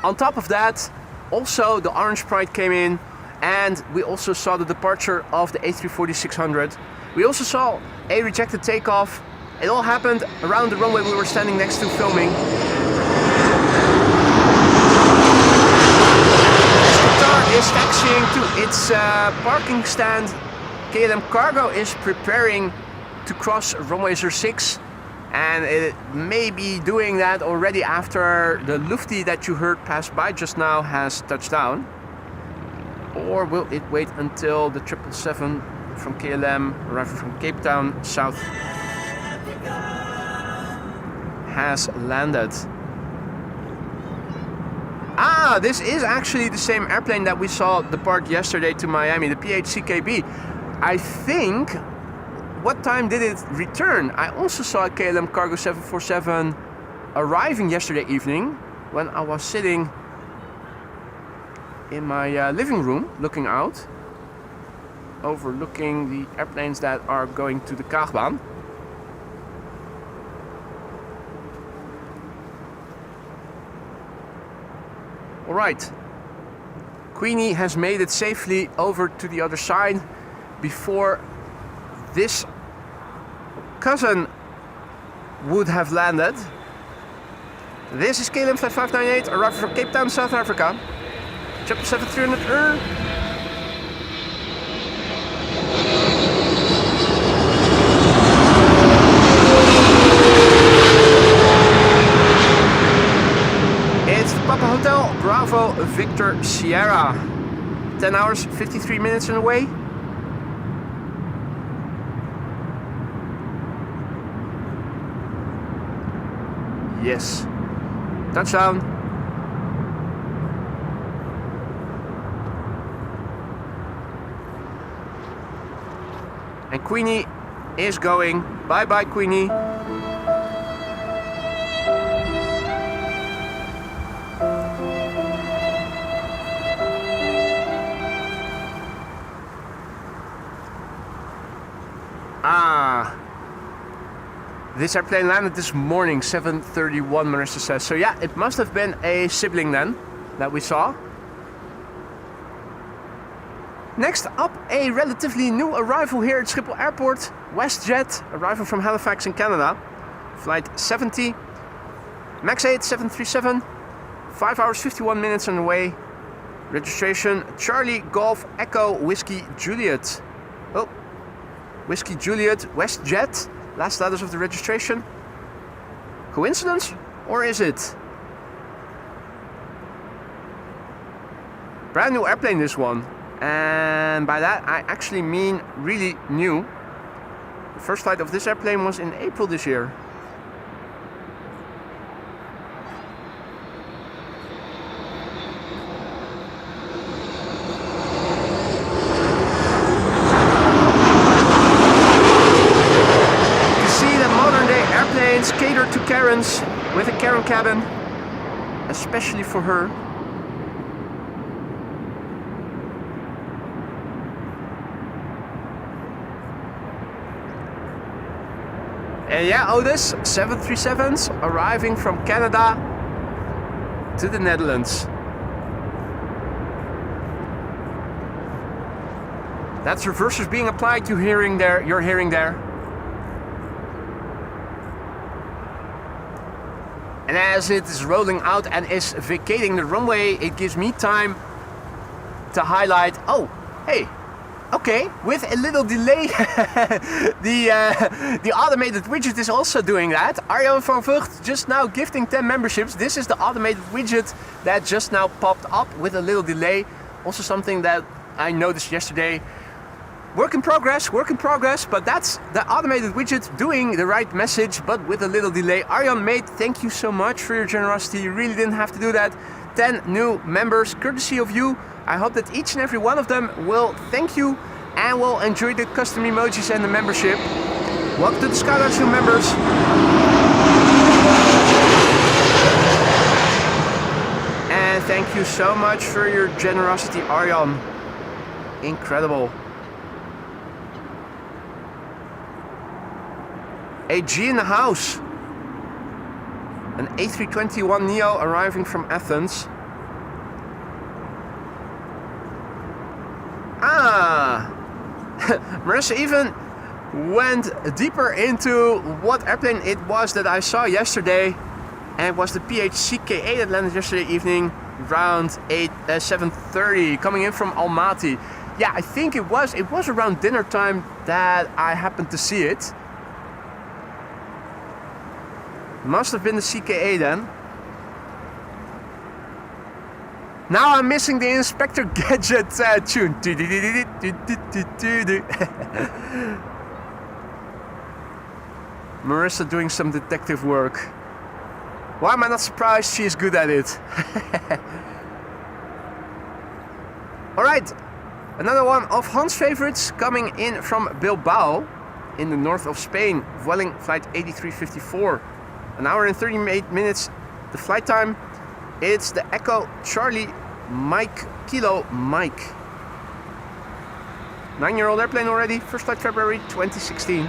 Speaker 1: On top of that, also the Orange Pride came in, and we also saw the departure of the A340-600. We also saw a rejected takeoff. It all happened around the runway we were standing next to filming. Qatar is taxiing to its parking stand. KLM Cargo is preparing to cross runway 06, and it may be doing that already after the Lufty that you heard pass by just now has touched down. Or will it wait until the 777 from KLM arriving from Cape Town South has landed? Ah, this is actually the same airplane that we saw depart yesterday to Miami, the PHCKB. I think, what time did it return? I also saw a KLM Cargo 747 arriving yesterday evening when I was sitting in my living room looking out, overlooking the airplanes that are going to the Kaagbaan. Alright, Queenie has made it safely over to the other side before this cousin would have landed. This is KLM Flight 598, arriving from Cape Town, South Africa. 777-300 It's the Papa Hotel, Bravo, Victor, Sierra. 10 hours, 53 minutes in the way. Yes. Touchdown. And Queenie is going. Bye bye, Queenie. This airplane landed this morning, 7:31, Marissa says. So yeah, it must have been a sibling then that we saw. Next up, a relatively new arrival here at Schiphol Airport. WestJet, arriving from Halifax in Canada. Flight 70. Max 8, 737. 5 hours, 51 minutes on the way. Registration, Charlie Golf Echo Whiskey Juliet. Oh, Whiskey Juliet, WestJet. Last letters of the registration. Coincidence? Or is it? Brand new airplane, this one. And by that I actually mean really new. The first flight of this airplane was in April this year. Catered to Karens with a Karen cabin, especially for her. And yeah, Otis, 737s arriving from Canada to the Netherlands. That's reversers being applied to hearing there. You're hearing there. And as it is rolling out and is vacating the runway, it gives me time to highlight, oh, hey, okay, with a little delay, the automated widget is also doing that. Arjan van Vught just now gifting 10 memberships. This is the automated widget that just now popped up with a little delay. Also something that I noticed yesterday. Work in progress, but that's the automated widget doing the right message, but with a little delay. Arjan, mate, thank you so much for your generosity. You really didn't have to do that. 10 new members, courtesy of you. I hope that each and every one of them will thank you and will enjoy the custom emojis and the membership. Welcome to the Skylarks, new members. And thank you so much for your generosity, Arjan. Incredible. AG in the house. An A321neo arriving from Athens. Ah! Marissa even went deeper into what airplane it was that I saw yesterday. And it was the PHCK8 that landed yesterday evening around 7:30 coming in from Almaty. Yeah, I think it was around dinner time that I happened to see it. Must have been the CKA then. Now I'm missing the Inspector Gadget tune. Marissa doing some detective work. Why am I not surprised? She is good at it. Alright, another one of Hans' favorites coming in from Bilbao in the north of Spain. Vueling flight 8354. An hour and 38 minutes, the flight time. It's the Echo Charlie Mike Kilo Mike. 9-year-old airplane already, first flight February 2016.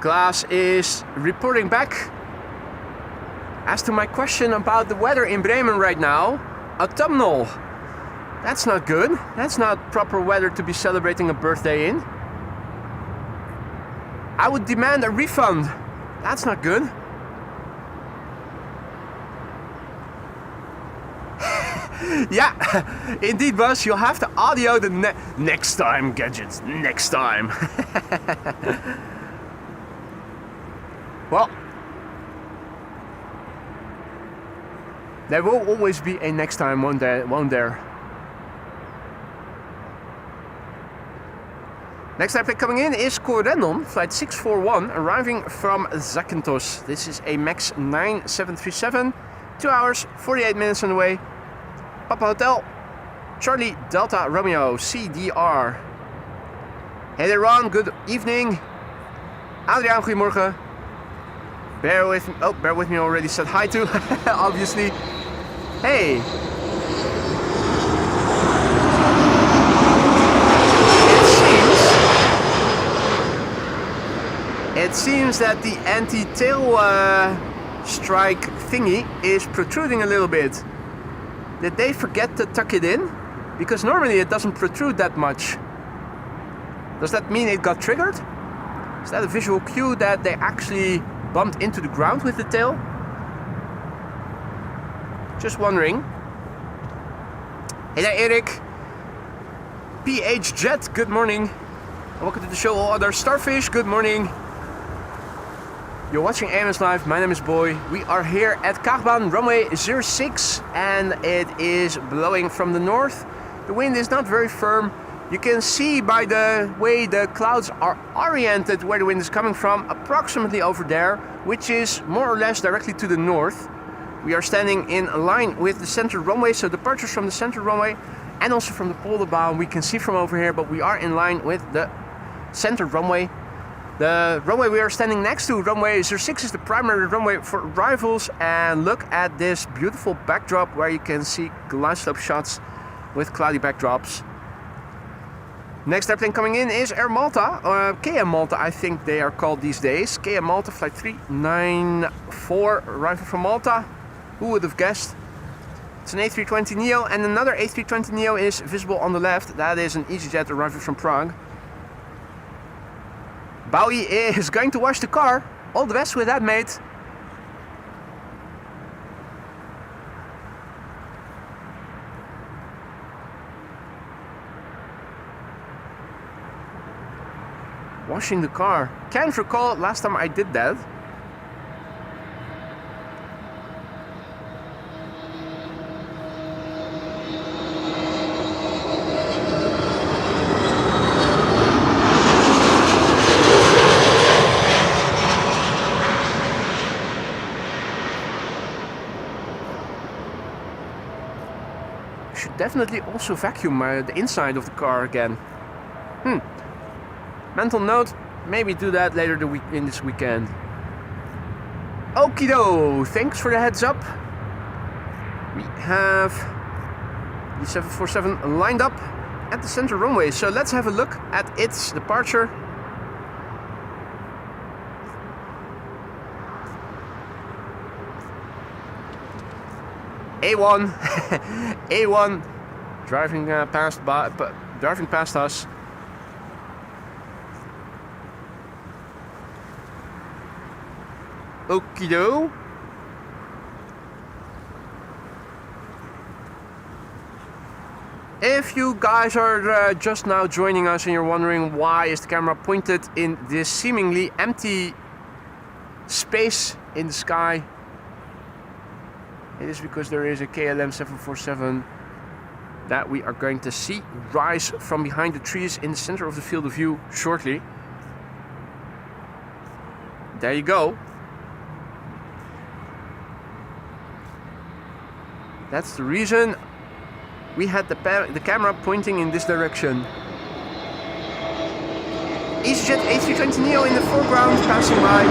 Speaker 1: Glass is reporting back. As to my question about the weather in Bremen right now, autumnal. That's not good. That's not proper weather to be celebrating a birthday in. I would demand a refund. That's not good. Yeah, indeed, Buzz. You'll have to audio the next time, gadgets. Next time. Well, there will always be a next time, won't there? Next airplane coming in is Corendon, flight 641, arriving from Zakynthos. This is a MAX 9 737, 2 hours, 48 minutes on the way. Papa Hotel, Charlie Delta Romeo, CDR. Hey there, Ron, good evening. Adriaan, goedemorgen. Bear with me, already said hi to, obviously. Hey. It seems that the anti-tail strike thingy is protruding a little bit. Did they forget to tuck it in? Because normally it doesn't protrude that much. Does that mean it got triggered? Is that a visual cue that they actually bumped into the ground with the tail? Just wondering. Hey there, Erik. PH Jet, good morning. Welcome to the show, all other starfish, good morning. You're watching AMS Live, my name is Boy. We are here at Kaagbaan, runway 06, and it is blowing from the north. The wind is not very firm. You can see by the way the clouds are oriented where the wind is coming from, approximately over there, which is more or less directly to the north. We are standing in line with the center runway, so departures from the center runway and also from the polderbaan we can see from over here, but we are in line with the center runway. The runway we are standing next to, runway 06, is the primary runway for arrivals, and look at this beautiful backdrop where you can see glide slope shots with cloudy backdrops. Next airplane coming in is Air Malta, KM Malta I think they are called these days. KM Malta flight 394, arrival from Malta. Who would have guessed? It's an A320neo, and another A320neo is visible on the left. That is an EasyJet arriving from Prague. Bowie is going to wash the car. All the best with that, mate. Washing the car. Can't recall last time I did that. Should definitely also vacuum the inside of the car again. Mental note, maybe do that later in this weekend. Okido, thanks for the heads up. We have the 747 lined up at the center runway, so let's have a look at its departure. A1, A1, driving past us. Okido. If you guys are just now joining us and you're wondering why is the camera pointed in this seemingly empty space in the sky, it is because there is a KLM 747 that we are going to see rise from behind the trees in the center of the field of view shortly. There you go. That's the reason we had the camera pointing in this direction. EasyJet A320neo in the foreground passing by.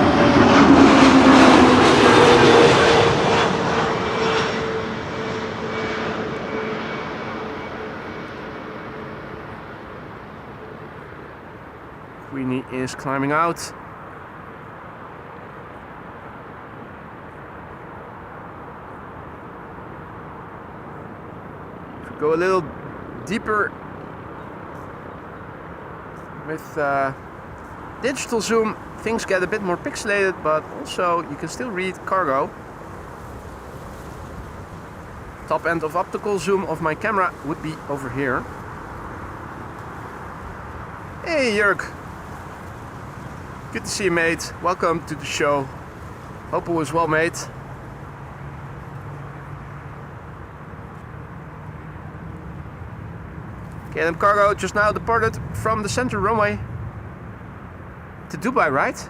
Speaker 1: Queenie is climbing out. Go a little deeper with digital zoom. Things get a bit more pixelated, but also you can still read cargo. Top end of optical zoom of my camera would be over here. Hey Jörg, good to see you, mate. Welcome to the show. Hope all is well, mate. KLM cargo just now departed from the center runway to Dubai, right?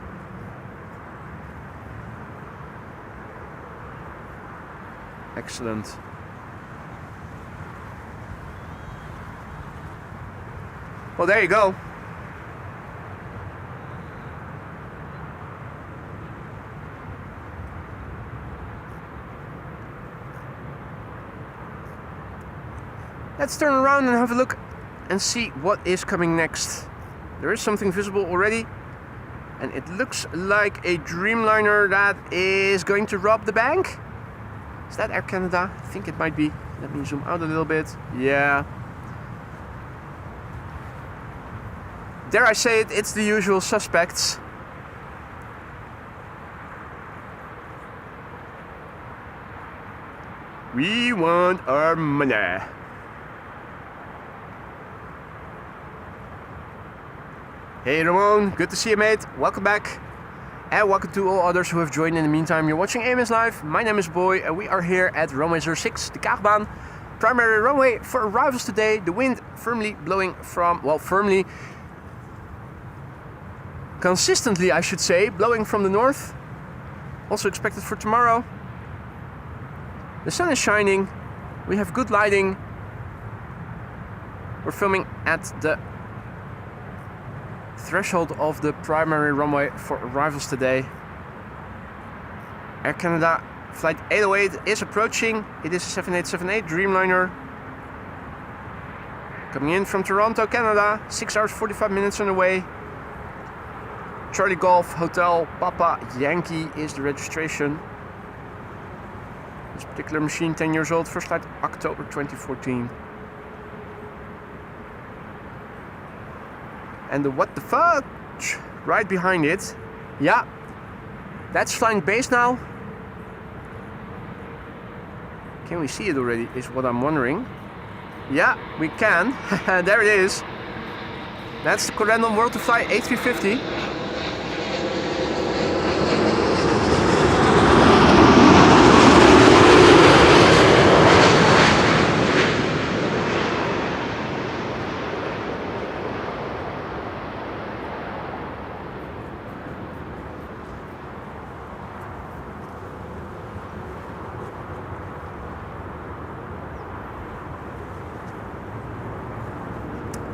Speaker 1: Excellent. Well, there you go. Let's turn around and have a look and see what is coming next. There is something visible already, and it looks like a Dreamliner that is going to rob the bank. Is that Air Canada? I think it might be. Let me zoom out a little bit. Yeah. Dare I say it, it's the usual suspects. We want our money. Hey Ramon, good to see you mate, welcome back. And welcome to all others who have joined in the meantime. You're watching AMS Live, my name is Boy and we are here at runway 06, the Kaagbaan. Primary runway for arrivals today. The wind firmly blowing from, well firmly, consistently I should say, blowing from the north. Also expected for tomorrow. The sun is shining, we have good lighting. We're filming at the threshold of the primary runway for arrivals today. Air Canada flight 808 is approaching. It is a 7878 Dreamliner. Coming in from Toronto, Canada. 6 hours 45 minutes on the way. Charlie Golf Hotel Papa Yankee is the registration. This particular machine 10 years old. First flight October 2014. And the what the fuck right behind it, yeah, that's flying base now. Can we see it already is what I'm wondering. Yeah, we can. There it is. That's the Corendon World to Fly A350.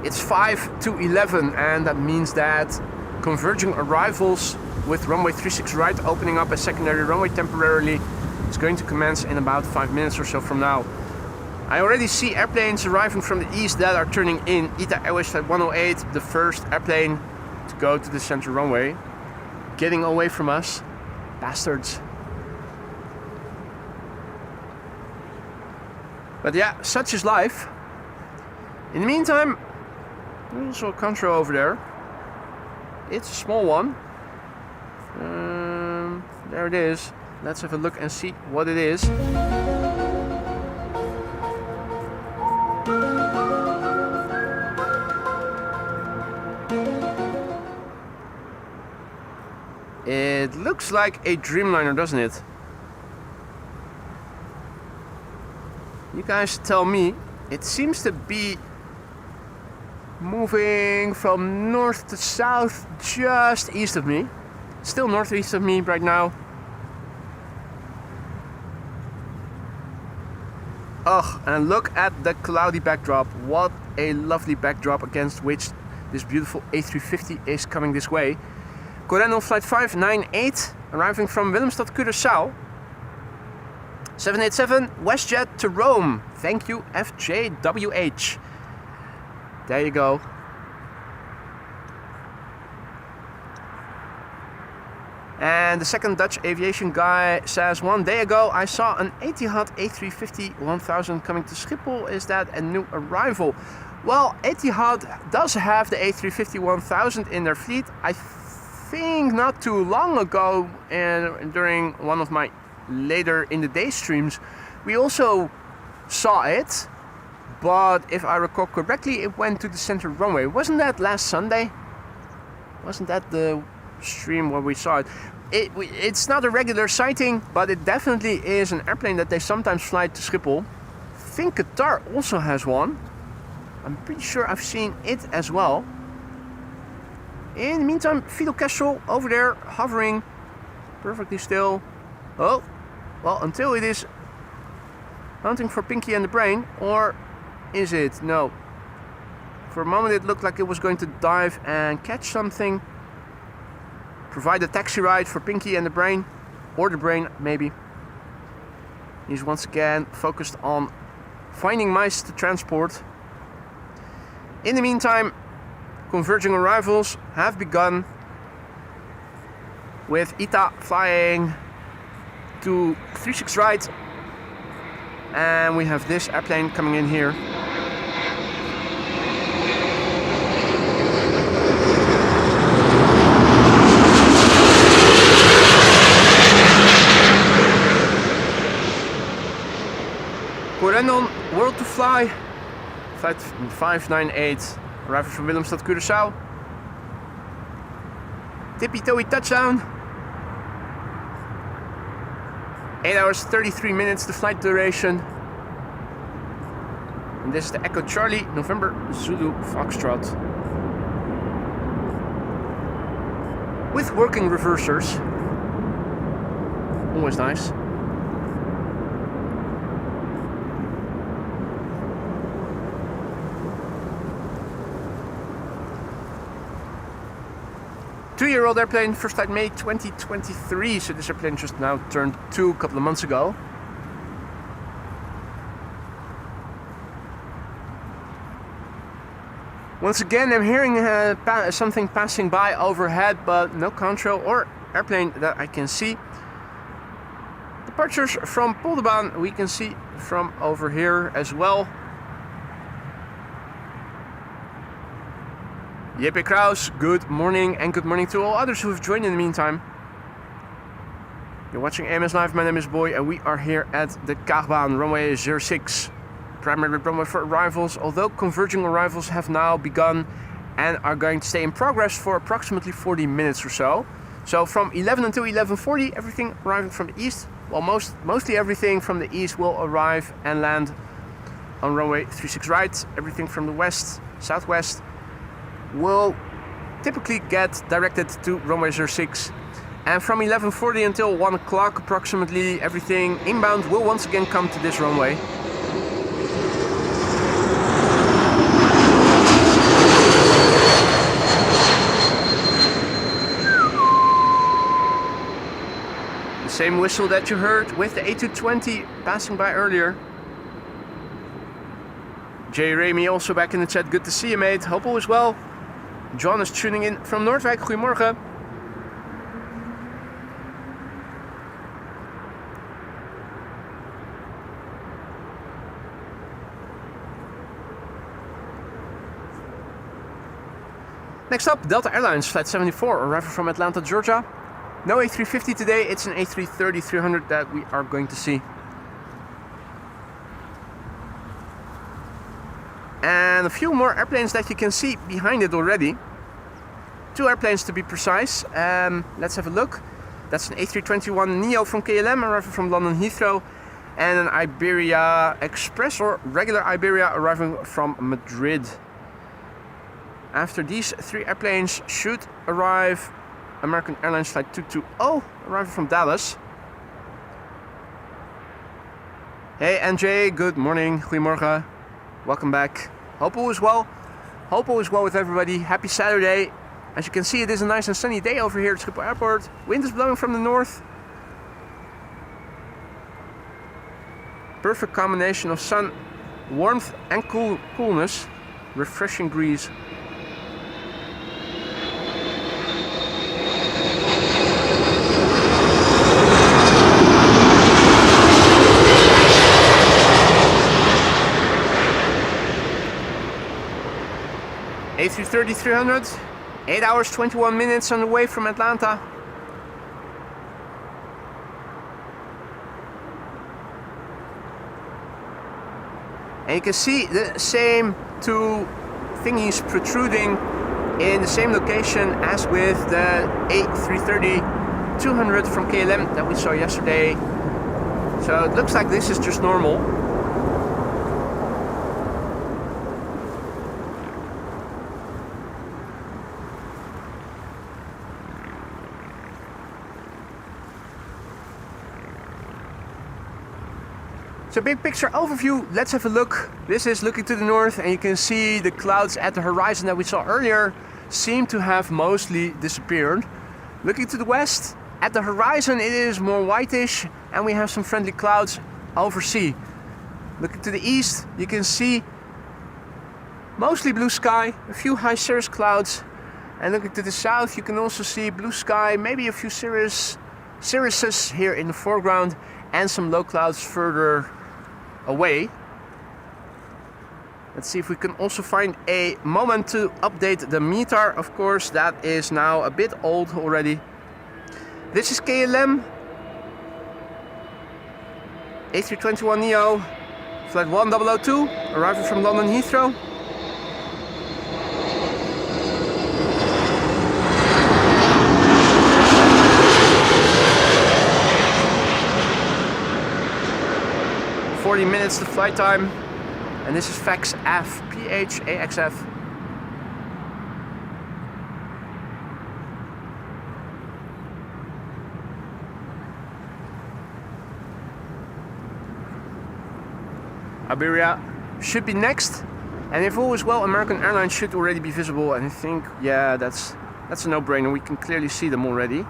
Speaker 1: It's 5 to 11 and that means that converging arrivals with runway 36 right opening up a secondary runway temporarily is going to commence in about 5 minutes or so from now. I already see airplanes arriving from the east that are turning in. ITA Airways Flight 108, the first airplane to go to the center runway. Getting away from us, bastards. But yeah, such is life. In the meantime, there's also a control over there. It's a small one. There it is. Let's have a look and see what it is. It looks like a Dreamliner, doesn't it? You guys tell me. It seems to be moving from north to south just east of me. Still northeast of me right now. Ugh, and look at the cloudy backdrop. What a lovely backdrop against which this beautiful A350 is coming this way. Corendon flight 598 arriving from Willemstad, Curaçao. 787 WestJet to Rome. Thank you FJWH. There you go. And the second Dutch aviation guy says, one day ago I saw an Etihad A350 1000 coming to Schiphol. Is that a new arrival? Well, Etihad does have the A350 1000 in their fleet. I think not too long ago, and during one of my later in the day streams, we also saw it. But if I recall correctly, it went to the center runway. Wasn't that last Sunday? Wasn't that the stream where we saw it? It's not a regular sighting, but it definitely is an airplane that they sometimes fly to Schiphol. I think Qatar also has one. I'm pretty sure I've seen it as well. In the meantime, Fidel Castro over there hovering perfectly still. Oh, well, until it is hunting for Pinky and the Brain, or is it? No. For a moment it looked like it was going to dive and catch something. Provide a taxi ride for Pinky and the Brain. Or the Brain, maybe. He's once again focused on finding mice to transport. In the meantime, converging arrivals have begun. With ITA flying to 36 right. And we have this airplane coming in here. Corendon World to Fly, flight 598, arriving from Willemstad, Curaçao. tippy-toey touchdown. 8 hours 33 minutes the flight duration. And this is the Echo Charlie November Zulu Foxtrot. With working reversers. Always nice. Two-year-old airplane, first flight May 2023, so this airplane just now turned 2 a couple of months ago. Once again, I'm hearing something passing by overhead, but no control or airplane that I can see. Departures from Kaagbaan we can see from over here as well. Jeppe Kraus, good morning, and good morning to all others who have joined in the meantime. You're watching AMS Live, my name is Boy, and we are here at the Kaagbaan runway 06. Primary runway for arrivals, although converging arrivals have now begun and are going to stay in progress for approximately 40 minutes or so. So from 11 until 11:40, everything arriving from the east, while mostly everything from the east will arrive and land on runway 36 right. Everything from the west, southwest, will typically get directed to runway 06. And from 11:40 until 1 o'clock approximately, everything inbound will once again come to this runway. The same whistle that you heard with the A220 passing by earlier. Jay Ramy also back in the chat, good to see you mate, hope all is well. John is tuning in from Noordwijk, goedemorgen. Next up, Delta Airlines, flight 74, arriving from Atlanta, Georgia. No A350 today, it's an A330-300 that we are going to see. And a few more airplanes that you can see behind it already. 2 airplanes to be precise. Let's have a look. That's an A321neo from KLM arriving from London Heathrow. And an Iberia Express or regular Iberia arriving from Madrid. After these 3 airplanes should arrive American Airlines flight 220 arriving from Dallas. Hey NJ, good morning, goedemorgen. Welcome back. Hope all is well. Hope all is well with everybody. Happy Saturday. As you can see, it is a nice and sunny day over here at Schiphol Airport. Wind is blowing from the north. Perfect combination of sun, warmth and coolness. Refreshing breeze. A330-300, 8 hours 21 minutes on the way from Atlanta. And you can see the same 2 thingies protruding in the same location as with the A330-200 from KLM that we saw yesterday. So it looks like this is just normal. So big picture overview, let's have a look. This is looking to the north and you can see the clouds at the horizon that we saw earlier seem to have mostly disappeared. Looking to the west, at the horizon it is more whitish and we have some friendly clouds over sea. Looking to the east, you can see mostly blue sky, a few high cirrus clouds. And looking to the south, you can also see blue sky, maybe a few cirruses here in the foreground and some low clouds further away. Let's see if we can also find a moment to update the METAR. Of course, that is now a bit old already. This is KLM A321neo flight 1002 arriving from London Heathrow. 40 minutes the flight time. And this is PHAXF, PHAXF. Iberia should be next, and if all is well, American Airlines should already be visible. And I think, yeah, that's a no-brainer. We can clearly see them already.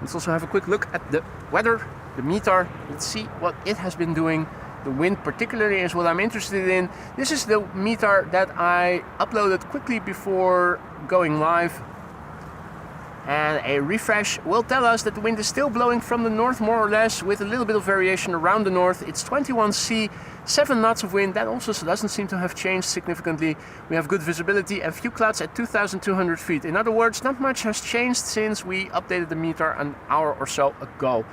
Speaker 1: Let's also have a quick look at the weather, the METAR. Let's see what it has been doing. The wind particularly is what I'm interested in. This is the METAR that I uploaded quickly before going live. And a refresh will tell us that the wind is still blowing from the north more or less, with a little bit of variation around the north. It's 21C, 7 knots of wind. That also doesn't seem to have changed significantly. We have good visibility and few clouds at 2,200 feet. In other words, not much has changed since we updated the METAR an hour or so ago.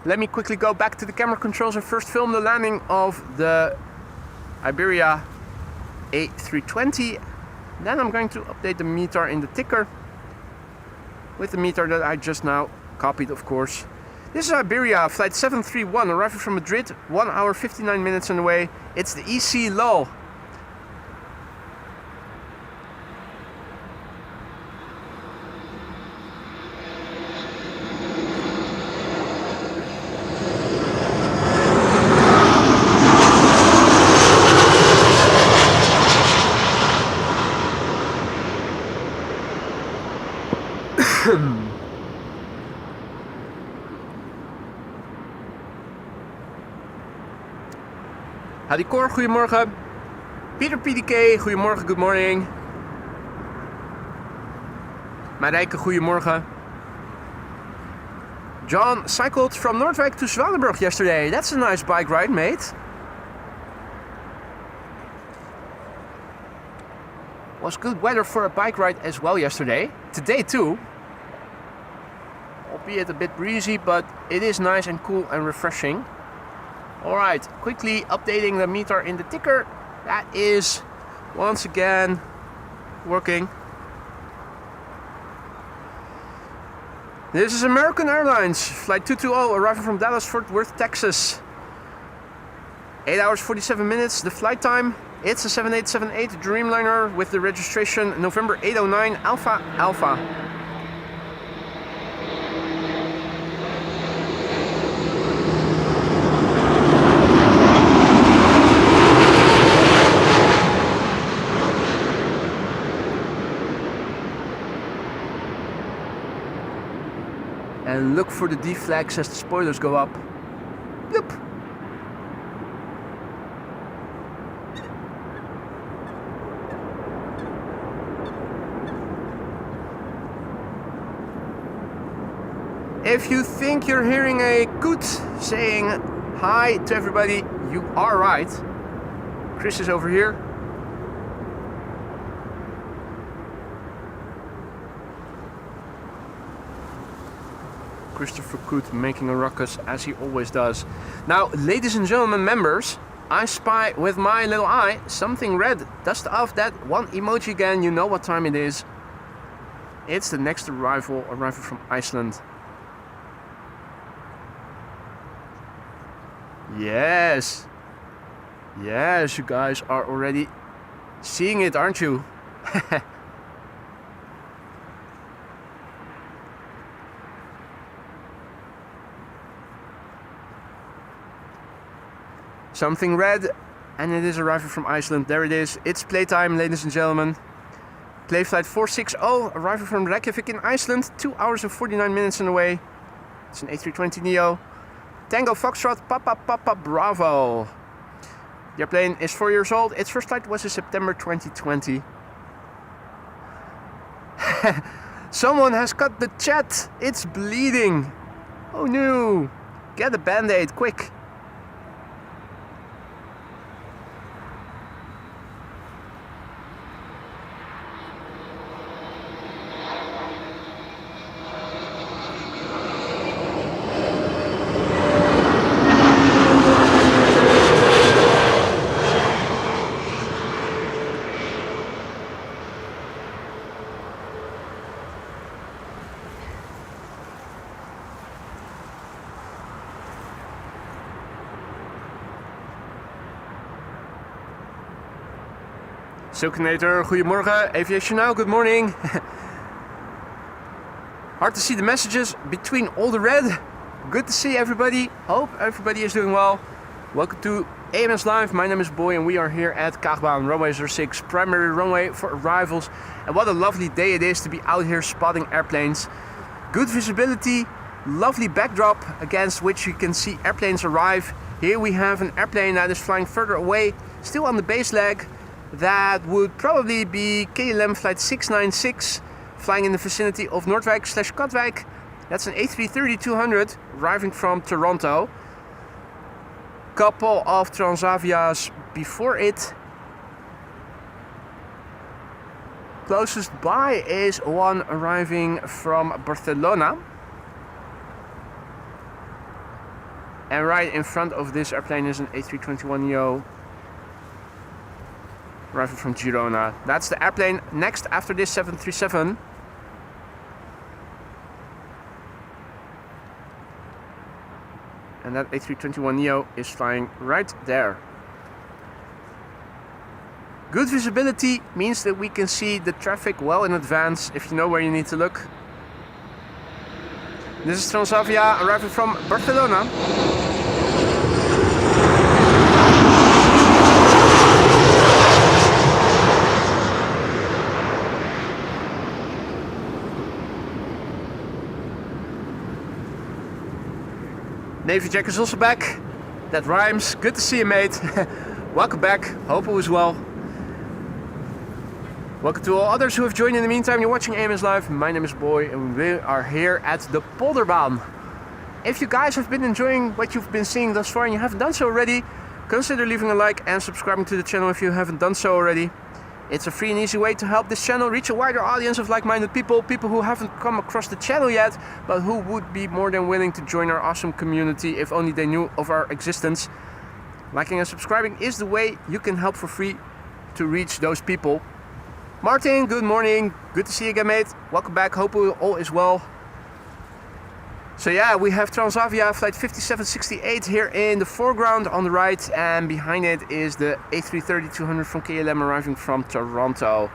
Speaker 1: Let me quickly go back to the camera controls and first film the landing of the Iberia A320. Then I'm going to update the METAR in the ticker with the METAR that I just now copied, of course. This is Iberia, flight 731, arriving from Madrid, 1 hour 59 minutes on the way. It's the EC lull. Hadikor, goedemorgen. Pieter PDK, goedemorgen, good morning. Marijke, goedemorgen. John cycled from Noordwijk to Zwanenburg yesterday. That's a nice bike ride, mate. Was good weather for a bike ride as well yesterday. Today too. Albeit a bit breezy, but it is nice and cool and refreshing. Alright, quickly updating the METAR in the ticker. That is once again working. This is American Airlines, flight 220, arriving from Dallas, Fort Worth, Texas. 8 hours 47 minutes, the flight time. It's a 7878 Dreamliner with the registration November 809 Alpha Alpha. And look for the D flags as the spoilers go up. Bloop. If you think you're hearing a coot saying hi to everybody, you are right. Chris is over here. Christopher Coot making a ruckus as he always does. Now, ladies and gentlemen, members, I spy with my little eye something red. Dust off that one emoji again. You know what time it is. It's the next arrival from Iceland. Yes. Yes, you guys are already seeing it, aren't you? Something red, and it is arriving from Iceland. There it is. It's playtime, ladies and gentlemen. Play flight 460, arriving from Reykjavik in Iceland. 2 hours and 49 minutes on the way. It's an A320neo. Tango Foxtrot, Papa Papa Bravo. The airplane is 4 years old. Its first flight was in September 2020. Someone has cut the chat. It's bleeding. Oh no. Get a band-aid, quick. Silkinator, goedemorgen. Aviation now, good morning. Hard to see the messages between all the red. Good to see everybody. Hope everybody is doing well. Welcome to AMS Live. My name is Boy and we are here at Kaagbaan, runway 06, primary runway for arrivals. And what a lovely day it is to be out here spotting airplanes. Good visibility, lovely backdrop against which you can see airplanes arrive. Here we have an airplane that is flying further away, still on the base leg. That would probably be KLM flight 696, flying in the vicinity of Noordwijk/Katwijk. That's an A330-200 arriving from Toronto. Couple of Transavia's before it. Closest by is one arriving from Barcelona. And right in front of this airplane is an A321neo arriving from Girona. That's the airplane next after this 737. And that A321neo is flying right there. Good visibility means that we can see the traffic well in advance if you know where you need to look. This is Transavia arriving from Barcelona. Navy Jack is also back. That rhymes. Good to see you, mate. Welcome back. Hope all is well. Welcome to all others who have joined in the meantime. You're watching AMS Live. My name is Boy and we are here at the Polderbaan. If you guys have been enjoying what you've been seeing thus far and you haven't done so already, consider leaving a like and subscribing to the channel if you haven't done so already. It's a free and easy way to help this channel reach a wider audience of like-minded people, people who haven't come across the channel yet, but who would be more than willing to join our awesome community if only they knew of our existence. Liking and subscribing is the way you can help for free to reach those people. Martin, good morning. Good to see you again, mate. Welcome back. Hope all is well. So yeah, we have Transavia flight 5768 here in the foreground on the right, and behind it is the A330-200 from KLM arriving from Toronto.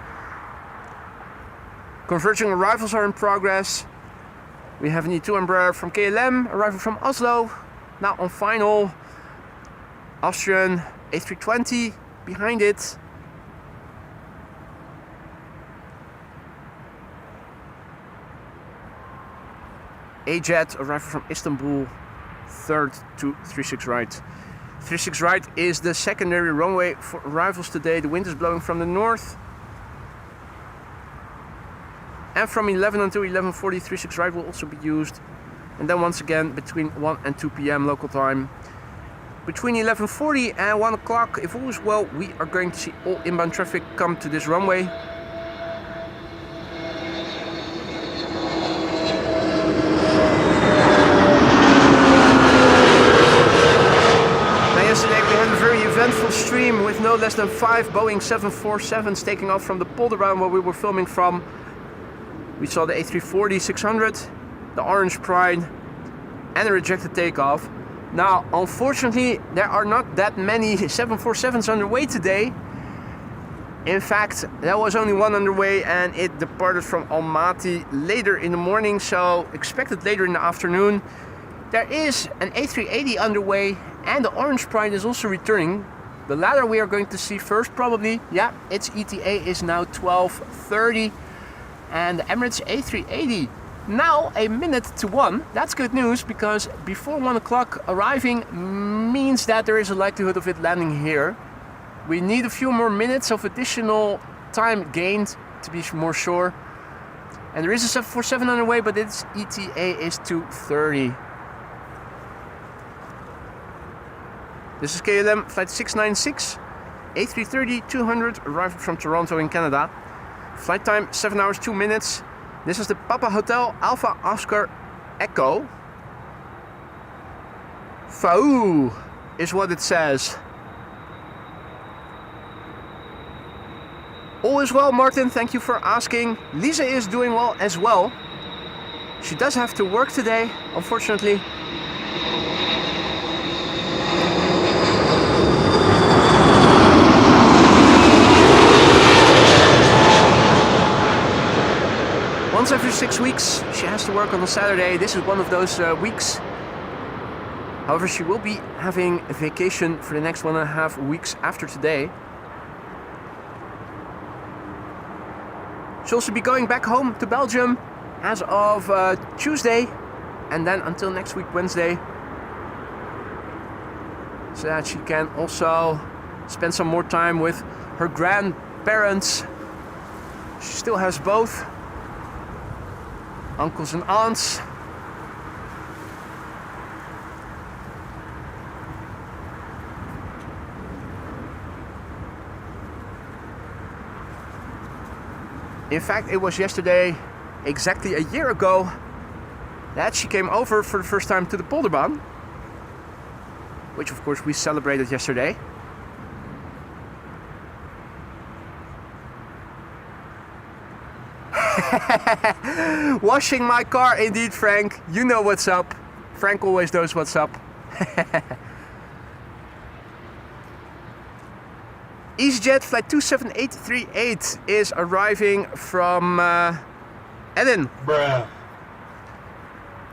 Speaker 1: Converging arrivals are in progress. We have an E2 Embraer from KLM arriving from Oslo, now on final. Austrian A320 behind it. A jet arriving from Istanbul, third to 36 right. 36 right is the secondary runway for arrivals today. The wind is blowing from the north. And from 11 until 11:40, 36 right will also be used. And then once again between 1 and 2 p.m. local time. Between 11:40 and 1 o'clock, if all is well, we are going to see all inbound traffic come to this runway. Eventful stream with no less than 5 Boeing 747s taking off from the Polderbaan where we were filming from. We saw the A340-600, the Orange Pride, and a rejected takeoff. Now, unfortunately, there are not that many 747s underway today. In fact, there was only one underway and it departed from Almaty later in the morning, so expected later in the afternoon. There is an A380 underway and the Orange Pride is also returning. The latter we are going to see first probably. Yeah, its ETA is now 12:30. And the Emirates A380 now a minute to 1. That's good news because before 1 o'clock arriving means that there is a likelihood of it landing here. We need a few more minutes of additional time gained to be more sure. And there is a 747 underway, but its ETA is 2:30. This is KLM flight 696, A330-200 arriving from Toronto in Canada. Flight time 7 hours 2 minutes. This is the Papa Hotel Alpha Oscar Echo. FAU is what it says. All is well, Martin, thank you for asking. Lisa is doing well as well. She does have to work today, unfortunately. Once every 6 weeks, she has to work on a Saturday. This is one of those weeks. However, she will be having a vacation for the next 1.5 weeks after today. She'll also be going back home to Belgium as of Tuesday, and then until next week, Wednesday. So that she can also spend some more time with her grandparents. She still has both uncles and aunts. In fact, it was yesterday, exactly a year ago, that she came over for the first time to the Polderbaan, which of course we celebrated yesterday. Washing my car, indeed, Frank. You know what's up. Frank always knows what's up. EasyJet flight 27838 is arriving from Edinburgh.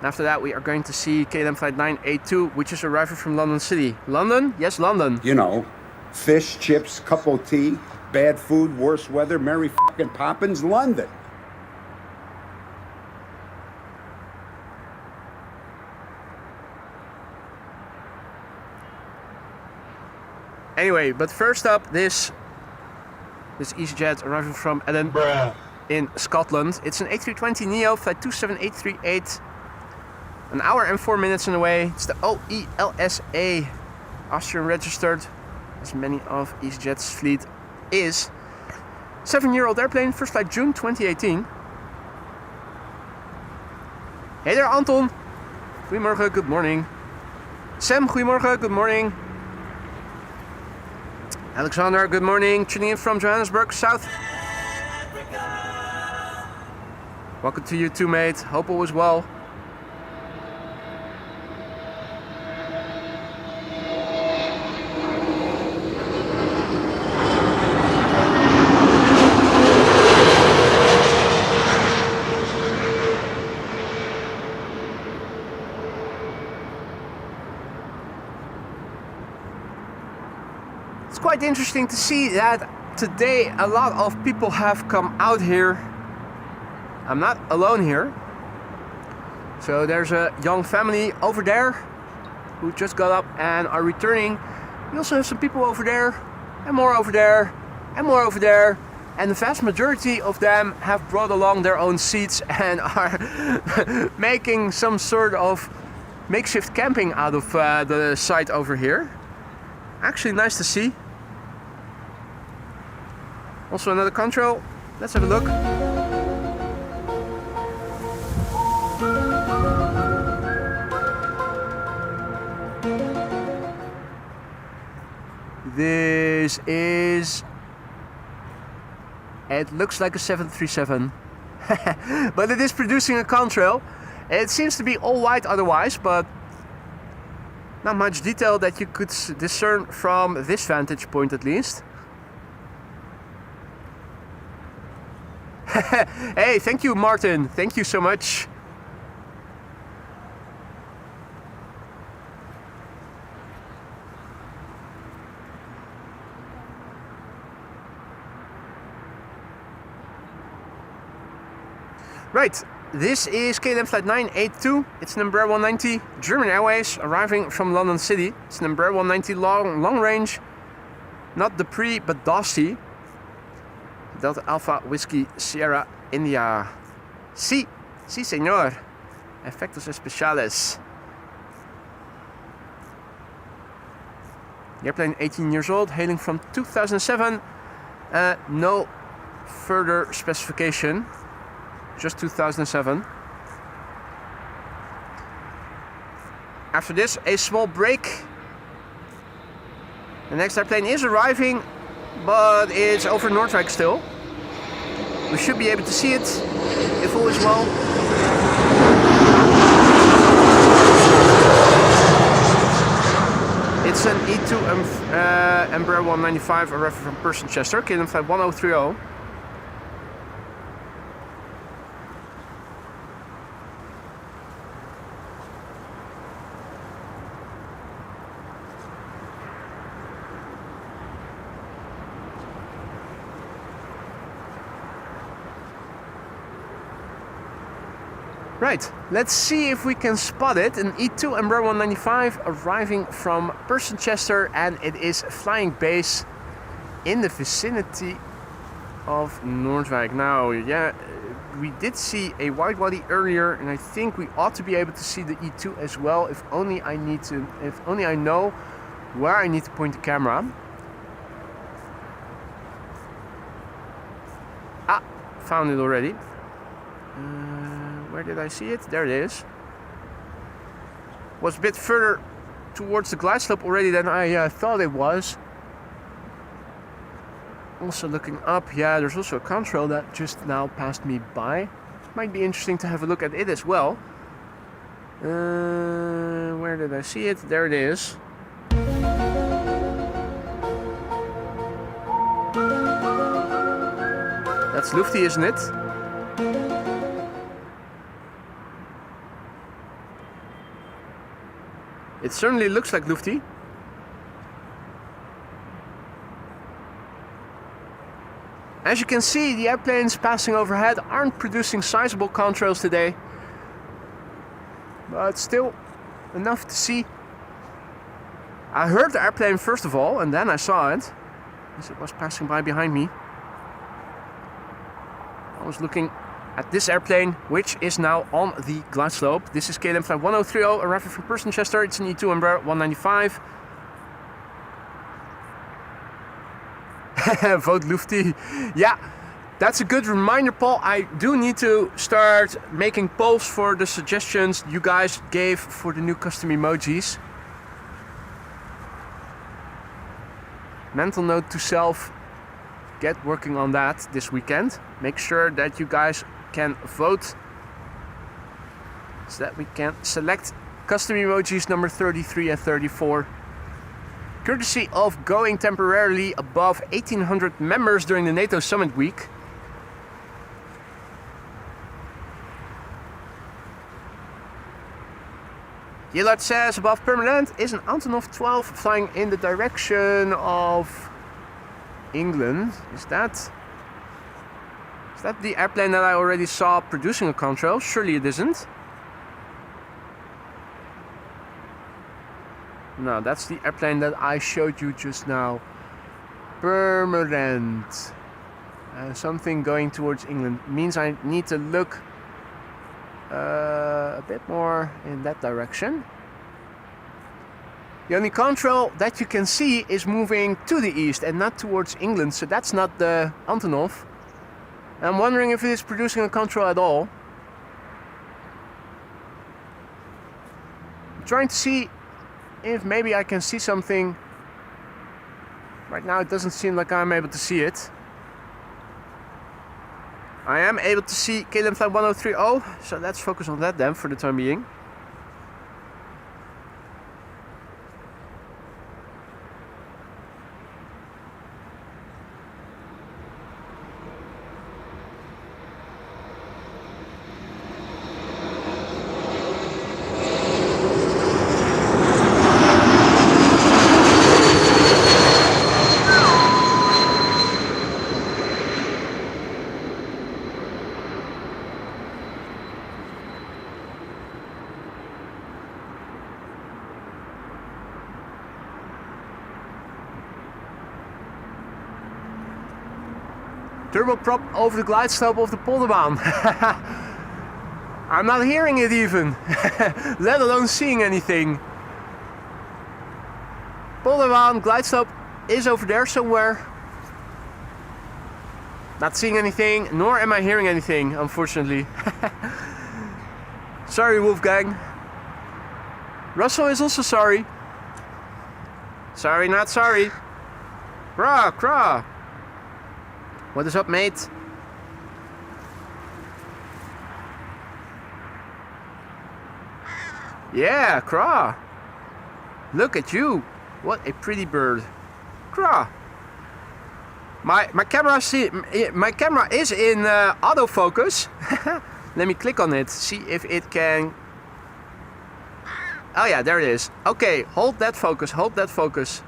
Speaker 1: After that, we are going to see KLM flight 982, which is arriving from London City. London? Yes, London.
Speaker 2: You know, fish, chips, cup of tea, bad food, worse weather, Mary fucking Poppins, London.
Speaker 1: Anyway, but first up, this EasyJet arriving from Edinburgh in Scotland. It's an A320neo flight 27838. An hour and 4 minutes on the way. It's the OELSA, Austrian registered, as many of EasyJet's fleet is. 7-year-old airplane, first flight June 2018. Hey there, Anton. Goedemorgen, good morning. Sam, goedemorgen, good morning. Alexander, good morning. Tuning in from Johannesburg, South Africa. Welcome to you too, mate. Hope all is well. It's quite interesting to see that today a lot of people have come out here. I'm not alone here. So there's a young family over there who just got up and are returning. We also have some people over there, and more over there, and more over there. And the vast majority of them have brought along their own seats and are making some sort of makeshift camping out of the site over here. Actually nice to see. Also another control. Let's have a look. This is... It looks like a 737. But it is producing a contrail. It seems to be all white otherwise, but not much detail that you could discern from this vantage point at least. Hey, thank you, Martin. Thank you so much. Right, this is KLM flight 982. It's an Embraer 190, German Airways, arriving from London City. It's an Embraer 190 long range, not the Pre, but DOST. Delta Alpha Whiskey Sierra India. Sí, sí señor. Efectos especiales. The airplane 18 years old, hailing from 2007. No further specification. Just 2007. After this, a small break. The next airplane is arriving, but it's over Noordwijk still. We should be able to see it if all is well. It's an E2 Embraer 195 arriving from Person Chester, KLM flight 1030. Right, let's see if we can spot it. An E2 Embraer 195 arriving from Chester, and it is flying base in the vicinity of Noordwijk. Now, yeah, we did see a wide body earlier, and I think we ought to be able to see the E2 as well. If only I know where I need to point the camera. Ah, found it already. Where did I see it? There it is. Was a bit further towards the glide slope already than I thought it was. Also looking up, yeah, there's also a contrail that just now passed me by. Might be interesting to have a look at it as well. Where did I see it? There it is. That's Lufty, isn't it? It certainly looks like Lufty. As you can see, the airplanes passing overhead aren't producing sizable contrails today. But still enough to see. I heard the airplane first of all, and then I saw it as it was passing by behind me. I was looking at this airplane, which is now on the glide slope. This is KLM flight 1030, arriving from Chester. It's an E2 Embraer 195. Vote Lufty. Yeah, that's a good reminder, Paul. I do need to start making polls for the suggestions you guys gave for the new custom emojis. Mental note to self, get working on that this weekend. Make sure that you guys can vote so that we can select custom emojis number 33 and 34. Courtesy of going temporarily above 1800 members during the NATO Summit Week. Gillard says above permanent is an Antonov 12 flying in the direction of England. Is that the airplane that I already saw producing a contrail? Surely it isn't. No, that's the airplane that I showed you just now. Permanent. Something going towards England means I need to look a bit more in that direction. The only contrail that you can see is moving to the east and not towards England, so that's not the Antonov. I'm wondering if it is producing a contrail at all. I'm trying to see if maybe I can see something. Right now it doesn't seem like I'm able to see it. I am able to see KLM flight 1030, so let's focus on that then for the time being. Turboprop over the glide slope of the Polderbaan. I'm not hearing it even, let alone seeing anything. Polderbaan glide slope is over there somewhere. Not seeing anything, nor am I hearing anything, unfortunately. Sorry, Wolfgang. Russell is also sorry. Sorry, not sorry. Craw, craw. What is up, mate? Yeah, Craw. Look at you. What a pretty bird. Craw. My camera is in autofocus. Let me click on it, see if it can. Oh yeah, there it is. Okay, hold that focus, hold that focus.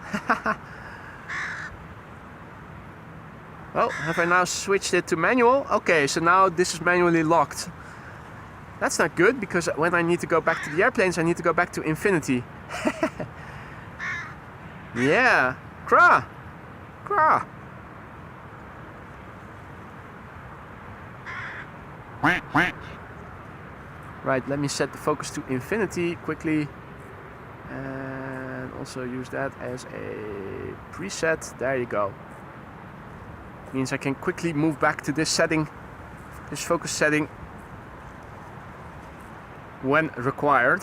Speaker 1: Oh, have I now switched it to manual? Okay, so now this is manually locked. That's not good, because when I need to go back to the airplanes, I need to go back to infinity. Yeah, craw, craw. Right, let me set the focus to infinity quickly. And also use that as a preset. There you go. Means I can quickly move back to this setting, this focus setting, when required.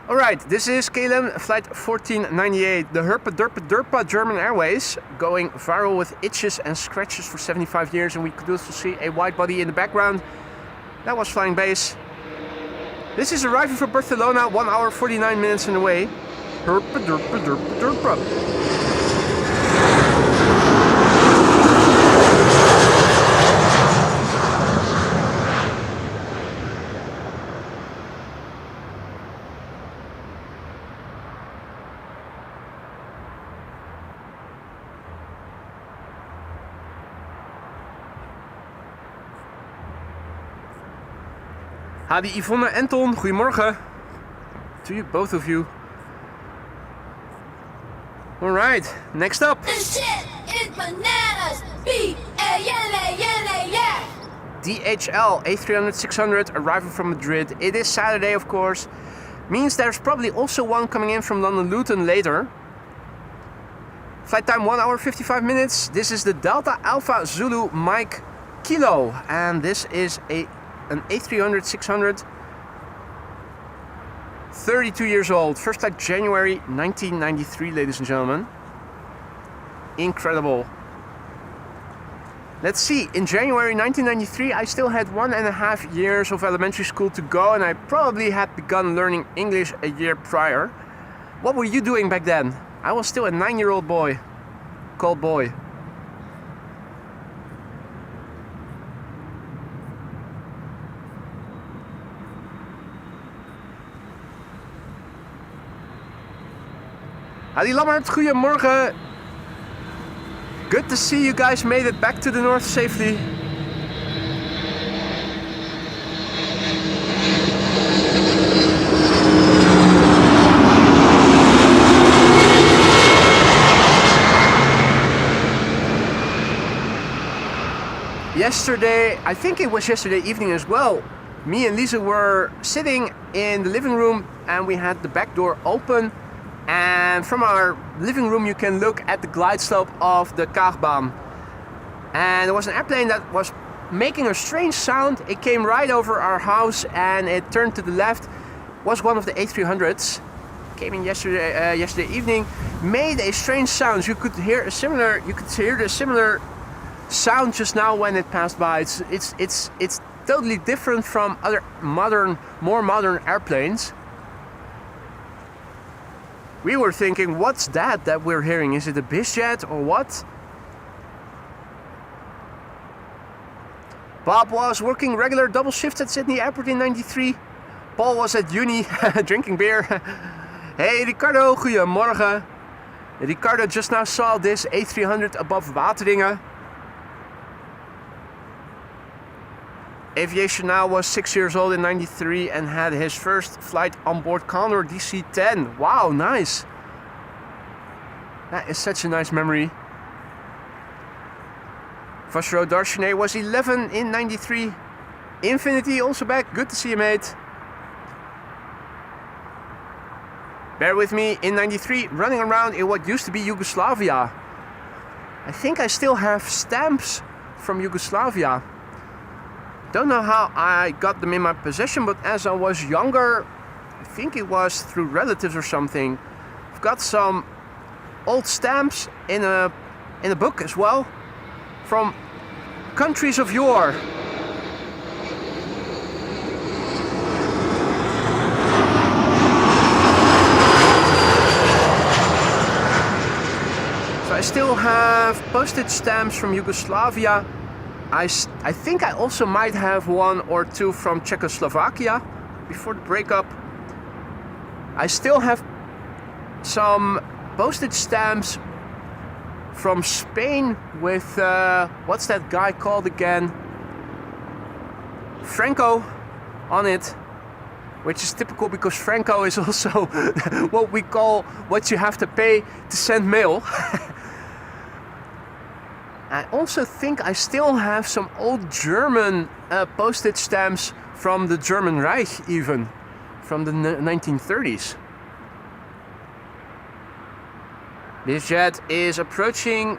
Speaker 1: Alright, this is KLM flight 1498, the Herpa Derpa Derpa German Airways, going viral with itches and scratches for 75 years, and we could also see a widebody in the background. That was flying base. This is arriving from Barcelona, 1 hour 49 minutes on the way. Herpa Derpa Derpa Derpa. Hadi Yvonne Anton, goedemorgen. To you, both of you. Alright, next up.
Speaker 5: This shit is bananas. B-A-N-A-N-A-S.
Speaker 1: DHL A300-600 arriving from Madrid. It is Saturday, of course. Means there's probably also one coming in from London Luton later. Flight time 1 hour 55 minutes. This is the Delta Alpha Zulu Mike Kilo. And this is an A300-600, 32 years old. First flight January 1993, ladies and gentlemen. Incredible. Let's see, in January 1993 I still had 1.5 years of elementary school to go, and I probably had begun learning English a year prior. What were you doing back then? I was still a 9-year-old boy, called Boy. Adi Lammert, goedemorgen. Good to see you guys made it back to the north safely. Yesterday, I think it was yesterday evening as well, me and Lisa were sitting in the living room and we had the back door open. And from our living room you can look at the glide slope of the Kaagbaan. And there was an airplane that was making a strange sound. It came right over our house and it turned to the left. It was one of the A300s. Came in yesterday evening. Made a strange sound. You could hear the similar sound just now when it passed by. It's totally different from other more modern airplanes. We were thinking, what's that we're hearing? Is it a bizjet or what? Bob was working regular double shifts at Sydney Airport in '93. Paul was at uni drinking beer. Hey Ricardo, goedemorgen. Ricardo just now saw this A300 above Wateringen. Aviation now was 6 years old in '93 and had his first flight on board Condor DC-10. Wow, nice. That is such a nice memory. Vashro Darshane was 11 in '93. Infinity also back. Good to see you, mate. Bear with me, in '93, running around in what used to be Yugoslavia. I think I still have stamps from Yugoslavia. Don't know how I got them in my possession, but as I was younger, I think it was through relatives or something. I've got some old stamps in a book as well, from countries of yore. So I still have postage stamps from Yugoslavia. I think I also might have 1 or 2 from Czechoslovakia before the breakup. I still have some postage stamps from Spain with, what's that guy called again? Franco on it, which is typical because Franco is also what we call what you have to pay to send mail. I also think I still have some old German postage stamps from the German Reich, even from the 1930s. This jet is approaching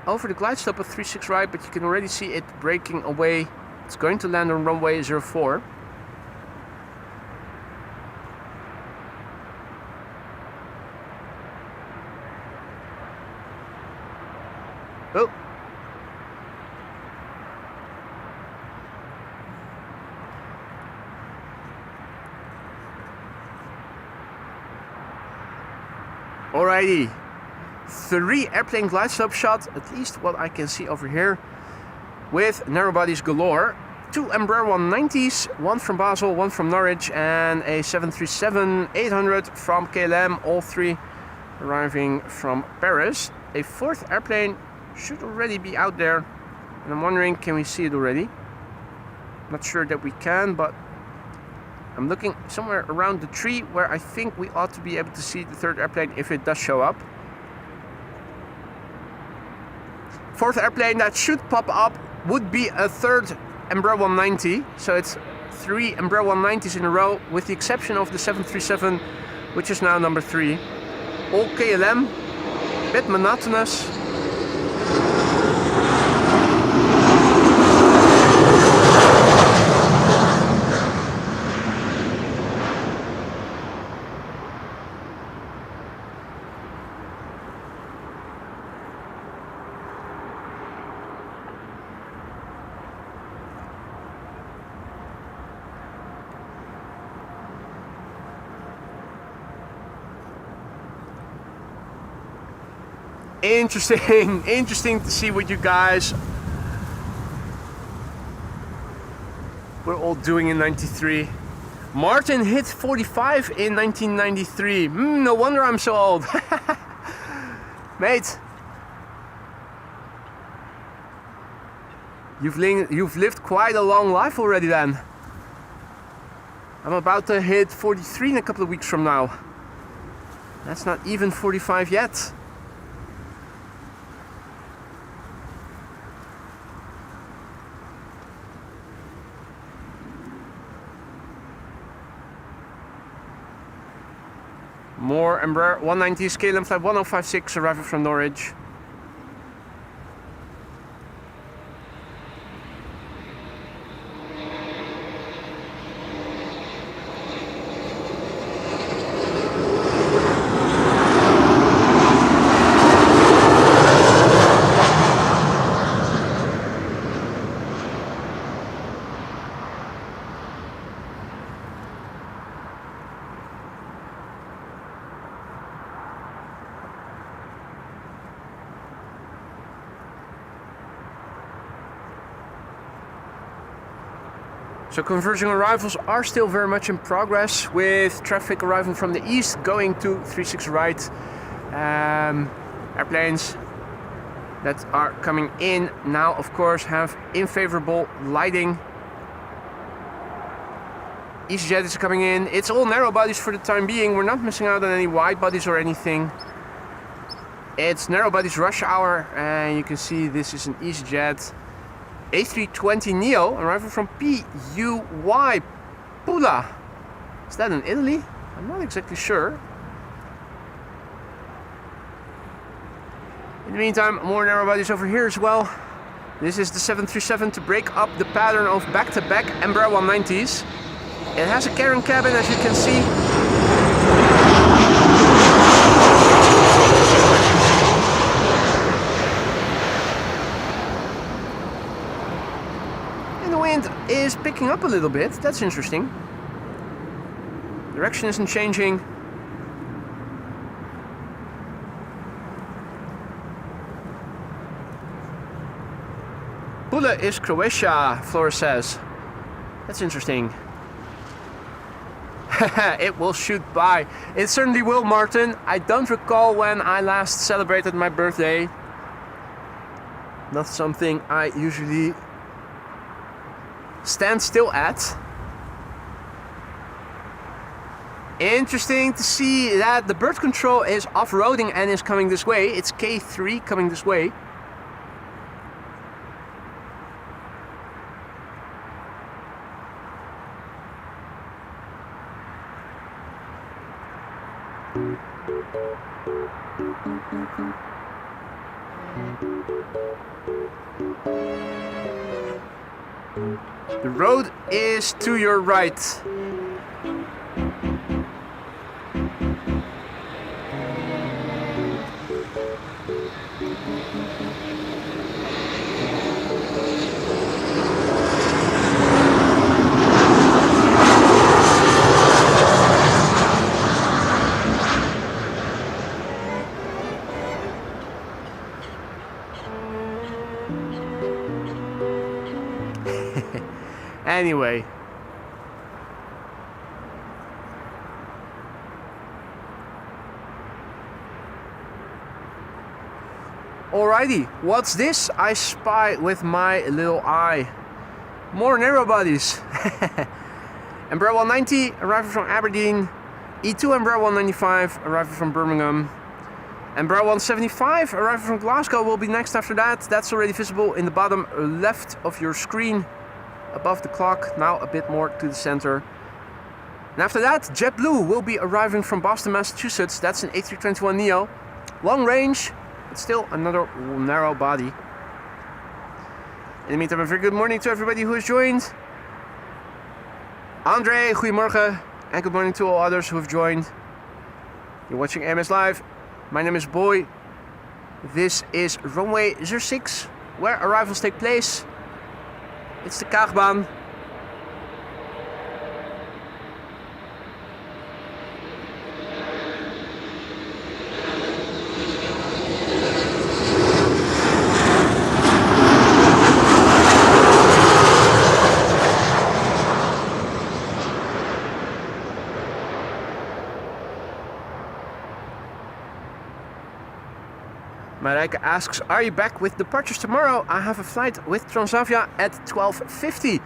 Speaker 1: over the glide slope of 36 right, but you can already see it breaking away. It's going to land on runway 04. Oh. Alrighty. 3 airplane glide slope shot, at least what I can see over here, with narrow bodies galore. 2 Embraer 190s, 1 from Basel, 1 from Norwich, and a 737-800 from KLM, all 3 arriving from Paris. A 4th airplane should already be out there, and I'm wondering, can we see it already? Not sure that we can, but I'm looking somewhere around the tree where I think we ought to be able to see the 3rd airplane if it does show up. 4th airplane that should pop up would be a 3rd Embraer 190, so it's 3 Embraer 190s in a row, with the exception of the 737, which is now number 3. All KLM, bit monotonous. Interesting to see what you guys were all doing in 93. Martin hit 45 in 1993. No wonder I'm so old. Mate, you've lived quite a long life already then. I'm about to hit 43 in a couple of weeks from now. That's not even 45 yet. More Embraer 190s, KLM flight 1056 arriving from Norwich. So converging arrivals are still very much in progress, with traffic arriving from the east going to 36 right. Airplanes that are coming in now, of course, have unfavorable lighting. EasyJet is coming in. It's all narrow bodies for the time being. We're not missing out on any wide bodies or anything. It's narrow bodies rush hour, and you can see this is an EasyJet A320 Neo arriving from PUY Pula. Is that in Italy? I'm not exactly sure. In the meantime, more narrow bodies over here as well. This is the 737 to break up the pattern of back-to-back Embraer 190s. It has a carrying cabin, as you can see. Is picking up a little bit. That's interesting. Direction isn't changing. Pula is Croatia, Flora says. That's interesting. It will shoot by. It certainly will, Martin. I don't recall when I last celebrated my birthday. Not something I usually stand still at. Interesting to see that the bird control is off-roading and is coming this way. It's K3 coming this way. The road is to your right. Anyway. Alrighty, what's this? I spy with my little eye. More narrow bodies. Embraer 190 arriving from Aberdeen. E2 Embraer 195 arriving from Birmingham. Embraer 175 arriving from Glasgow will be next after that. That's already visible in the bottom left of your screen. Above the clock, now a bit more to the center. And after that, JetBlue will be arriving from Boston, Massachusetts. That's an A321neo. Long range, but still another narrow body. In the meantime, a very good morning to everybody who has joined. Andre, goedemorgen. And good morning to all others who have joined. You're watching AMS Live. My name is Boy. This is Runway 06, where arrivals take place. It's the Kaagbaan. Marijke asks, are you back with departures tomorrow? I have a flight with Transavia at 12:50.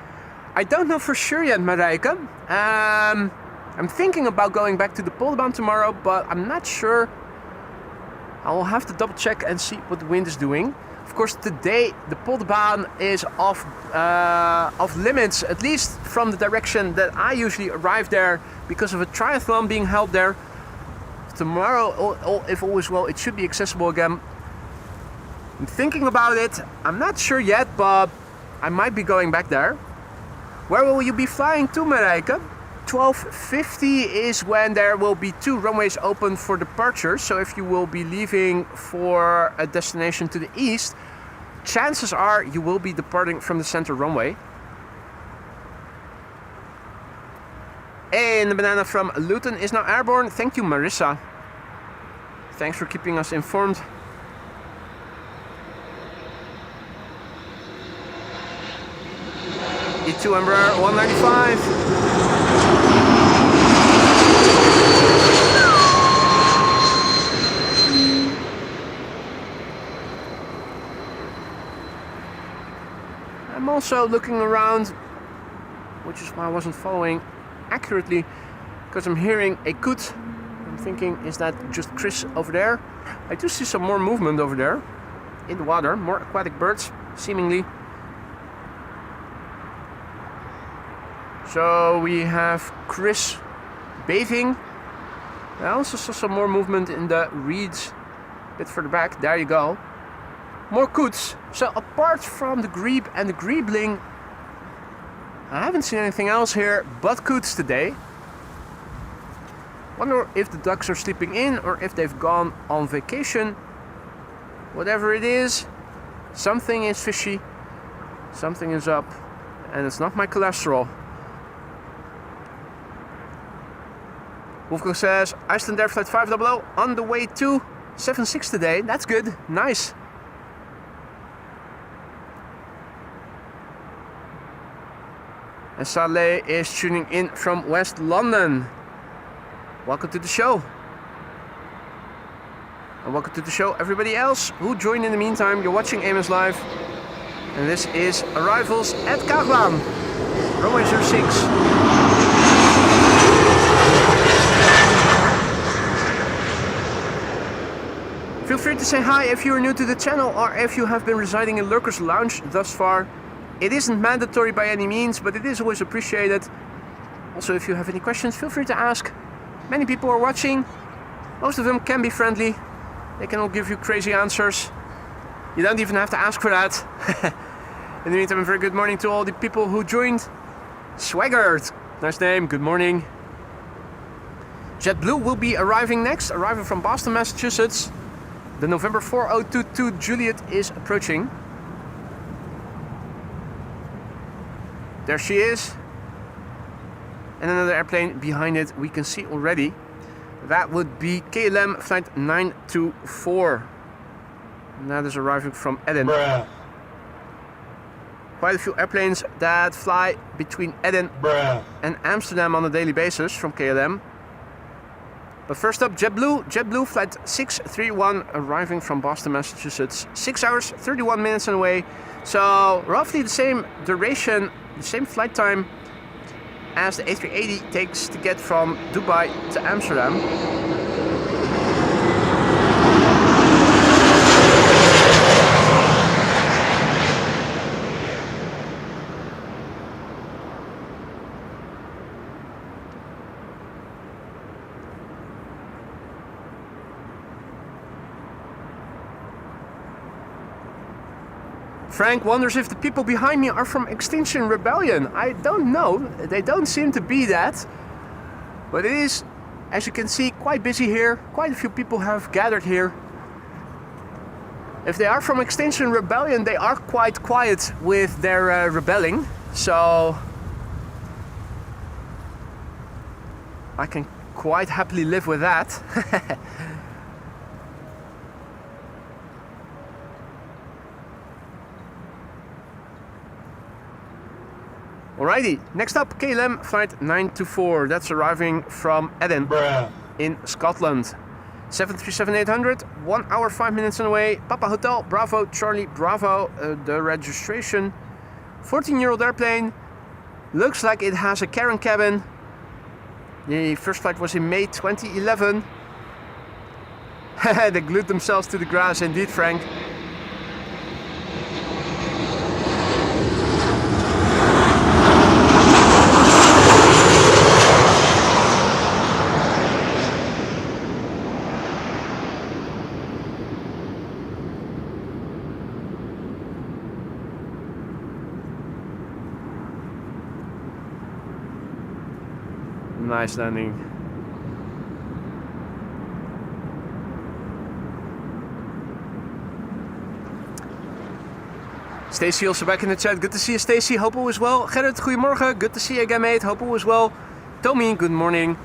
Speaker 1: I don't know for sure yet, Marijke. I'm thinking about going back to the Polderbaan tomorrow, but I'm not sure. I will have to double check and see what the wind is doing. Of course, today the Polderbaan is off limits, at least from the direction that I usually arrive there because of a triathlon being held there. Tomorrow, if all is well, it should be accessible again. I'm thinking about it. I'm not sure yet, but I might be going back there. Where will you be flying to, Marijke? 12:50 is when there will be 2 runways open for departure. So if you will be leaving for a destination to the east, chances are you will be departing from the center runway. And the banana from Luton is now airborne. Thank you, Marissa. Thanks for keeping us informed. E2 Embraer 195. I'm also looking around, which is why I wasn't following accurately, because I'm hearing a coot. I'm thinking, is that just Chris over there? I do see some more movement over there in the water, more aquatic birds, seemingly. So we have Chris bathing. I also saw some more movement in the reeds a bit further back. There you go. More coots. So apart from the grebe and the greebling, I haven't seen anything else here but coots today. Wonder if the ducks are sleeping in or if they've gone on vacation. Whatever it is, something is fishy, something is up, and it's not my cholesterol. Wolfgang says, Icelandair flight 500 on the way to 76 today. That's good, nice. And Saleh is tuning in from West London. welcome to the show. And welcome to the show everybody else who joined in the meantime. You're watching AMS Live. And this is arrivals at Kaagbaan. Runway 06. Feel free to say hi if you are new to the channel or if you have been residing in Lurkers Lounge thus far. It isn't mandatory by any means, but it is always appreciated. Also, if you have any questions, feel free to ask. Many people are watching. Most of them can be friendly. They can all give you crazy answers. You don't even have to ask for that. In the meantime, a very good morning to all the people who joined. Swaggart, nice name, good morning. JetBlue will be arriving next, arriving from Boston, Massachusetts. The November 4022 Juliet is approaching. There she is. And another airplane behind it we can see already. That would be KLM flight 924. And that is arriving from Eden. Quite a few airplanes that fly between Eden and Amsterdam on a daily basis from KLM. But first up, JetBlue flight 631 arriving from Boston, Massachusetts. 6 hours, 31 minutes away. So roughly the same duration, the same flight time as the A380 takes to get from Dubai to Amsterdam. Frank wonders if the people behind me are from Extinction Rebellion. I don't know, they don't seem to be that. But it is, as you can see, quite busy here. Quite a few people have gathered here. If they are from Extinction Rebellion, they are quite quiet with their rebelling. So I can quite happily live with that. Alrighty, next up KLM flight 924. That's arriving from Edinburgh in Scotland. 737-800, 1 hour 5 minutes away. Papa Hotel Bravo Charlie Bravo, the registration. 14-year-old airplane. Looks like it has a Karen cabin. The first flight was in May 2011. They glued themselves to the grass indeed, Frank. Nice landing. Stacy also back in the chat. Good to see you, Stacy. Hope all is well. Gerrit, goedemorgen. Good to see you again, mate. Hope all is well. Tommy, good morning.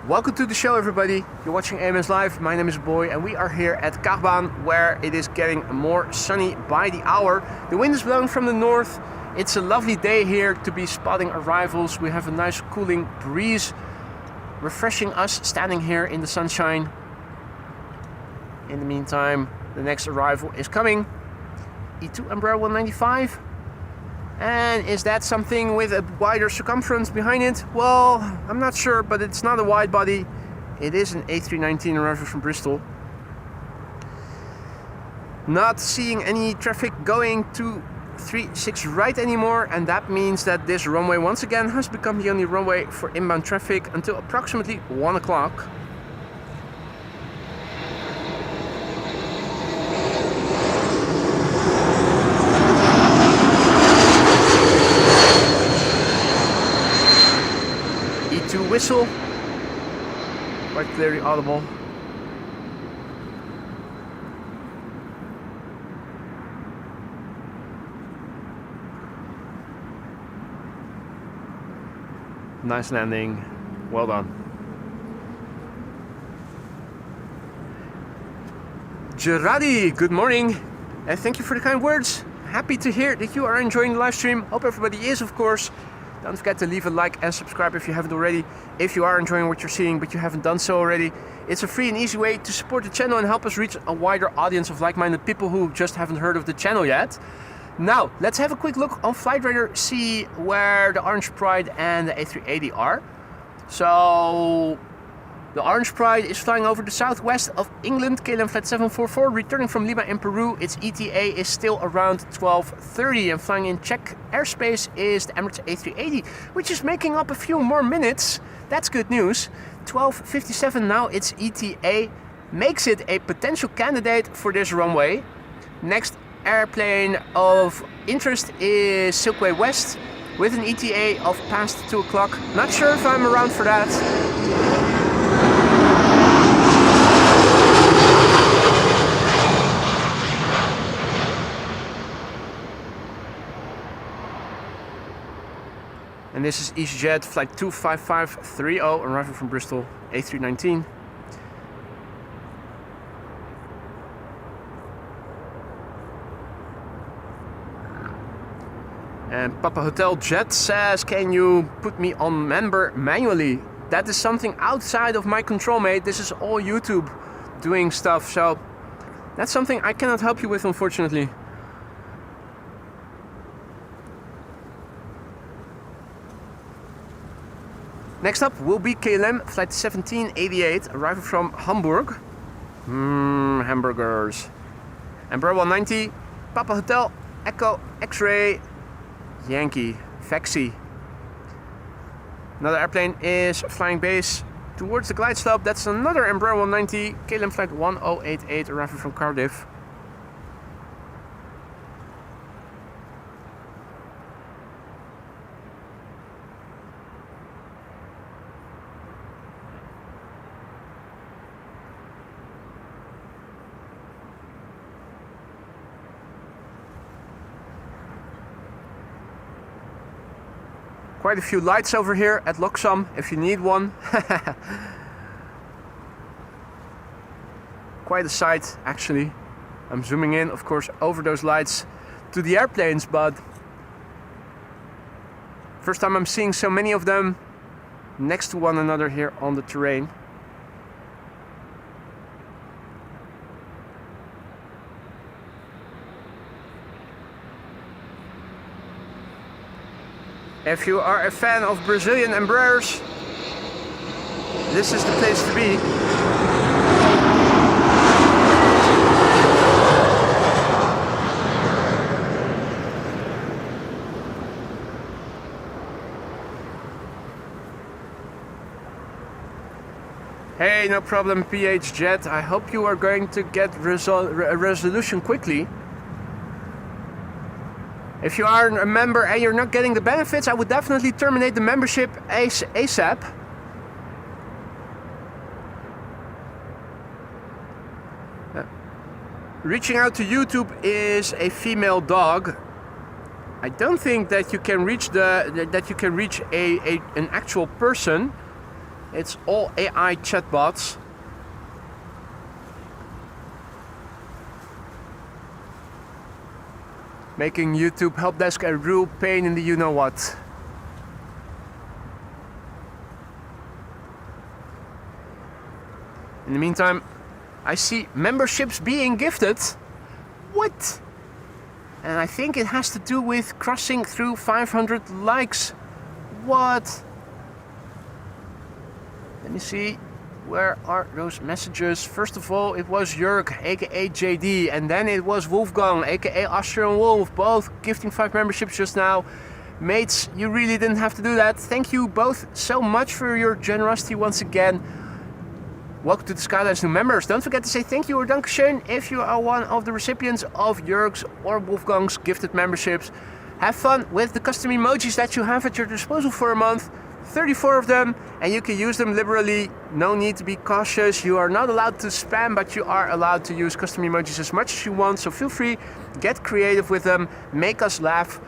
Speaker 1: Welcome to the show, everybody. You're watching AMS Live. My name is Boy, and we are here at Kaagbaan, where it is getting more sunny by the hour. The wind is blowing from the north. It's a lovely day here to be spotting arrivals. We have a nice cooling breeze refreshing us standing here in the sunshine. In the meantime, the next arrival is coming. E2 Embraer 195. And is that something with a wider circumference behind it? Well, I'm not sure, but it's not a wide body. It is an A319 arrival from Bristol. Not seeing any traffic going to 36 right anymore, and that means that this runway once again has become the only runway for inbound traffic until approximately 1 o'clock. E2 whistle, quite clearly audible. Nice landing, well done. Gerardi, good morning, and thank you for the kind words. Happy to hear that you are enjoying the live stream. Hope everybody is, of course. Don't forget to leave a like and subscribe if you haven't already. If you are enjoying what you're seeing but you haven't done so already, it's a free and easy way to support the channel and help us reach a wider audience of like-minded people who just haven't heard of the channel yet. Now, let's have a quick look on Flightradar, see where the Orange Pride and the A380 are. So, the Orange Pride is flying over the southwest of England, KLM flight 744, returning from Lima in Peru. Its ETA is still around 12:30, and flying in Czech airspace is the Emirates A380, which is making up a few more minutes. That's good news. 12:57 now, its ETA makes it a potential candidate for this runway. Next airplane of interest is Silkway West with an ETA of past 2 o'clock. Not sure if I'm around for that. And this is EasyJet flight 25530 arriving from Bristol, A319. And Papa Hotel Jet says, can you put me on member manually? That is something outside of my control, mate. This is all YouTube doing stuff, so that's something I cannot help you with, unfortunately. Next up will be KLM flight 1788 arriving from Hamburg. Hamburgers. Embraer 190, Papa Hotel, Echo, X-Ray, Yankee, Faxi. Another airplane is flying base towards the glide slope. That's another Embraer 190, KLM flight 1088 arriving from Cardiff. Quite a few lights over here at Loxam if you need one. Quite a sight, actually. I'm zooming in, of course, over those lights to the airplanes, but first time I'm seeing so many of them next to one another here on the terrain. If you are a fan of Brazilian Embraers, this is the place to be. Hey, no problem, PH Jet. I hope you are going to get a resolution quickly. If you are a member and you're not getting the benefits, I would definitely terminate the membership ASAP. Reaching out to YouTube is a female dog. I don't think that you can reach an actual person. It's all AI chatbots. Making YouTube help desk a real pain in the you-know-what. In the meantime, I see memberships being gifted. What? And I think it has to do with crossing through 500 likes. What? Let me see. Where are those messages? First of all, it was Jörg, aka JD, and then it was Wolfgang, aka Austrian Wolf, both gifting 5 memberships just now. Mates, you really didn't have to do that. Thank you both so much for your generosity once again. Welcome to the Skyline's new members. Don't forget to say thank you or dankeschön if you are one of the recipients of Jörg's or Wolfgang's gifted memberships. Have fun with the custom emojis that you have at your disposal for a month. 34 of them, and you can use them liberally. No need to be cautious. You are not allowed to spam, but you are allowed to use custom emojis as much as you want. So feel free, get creative with them, make us laugh,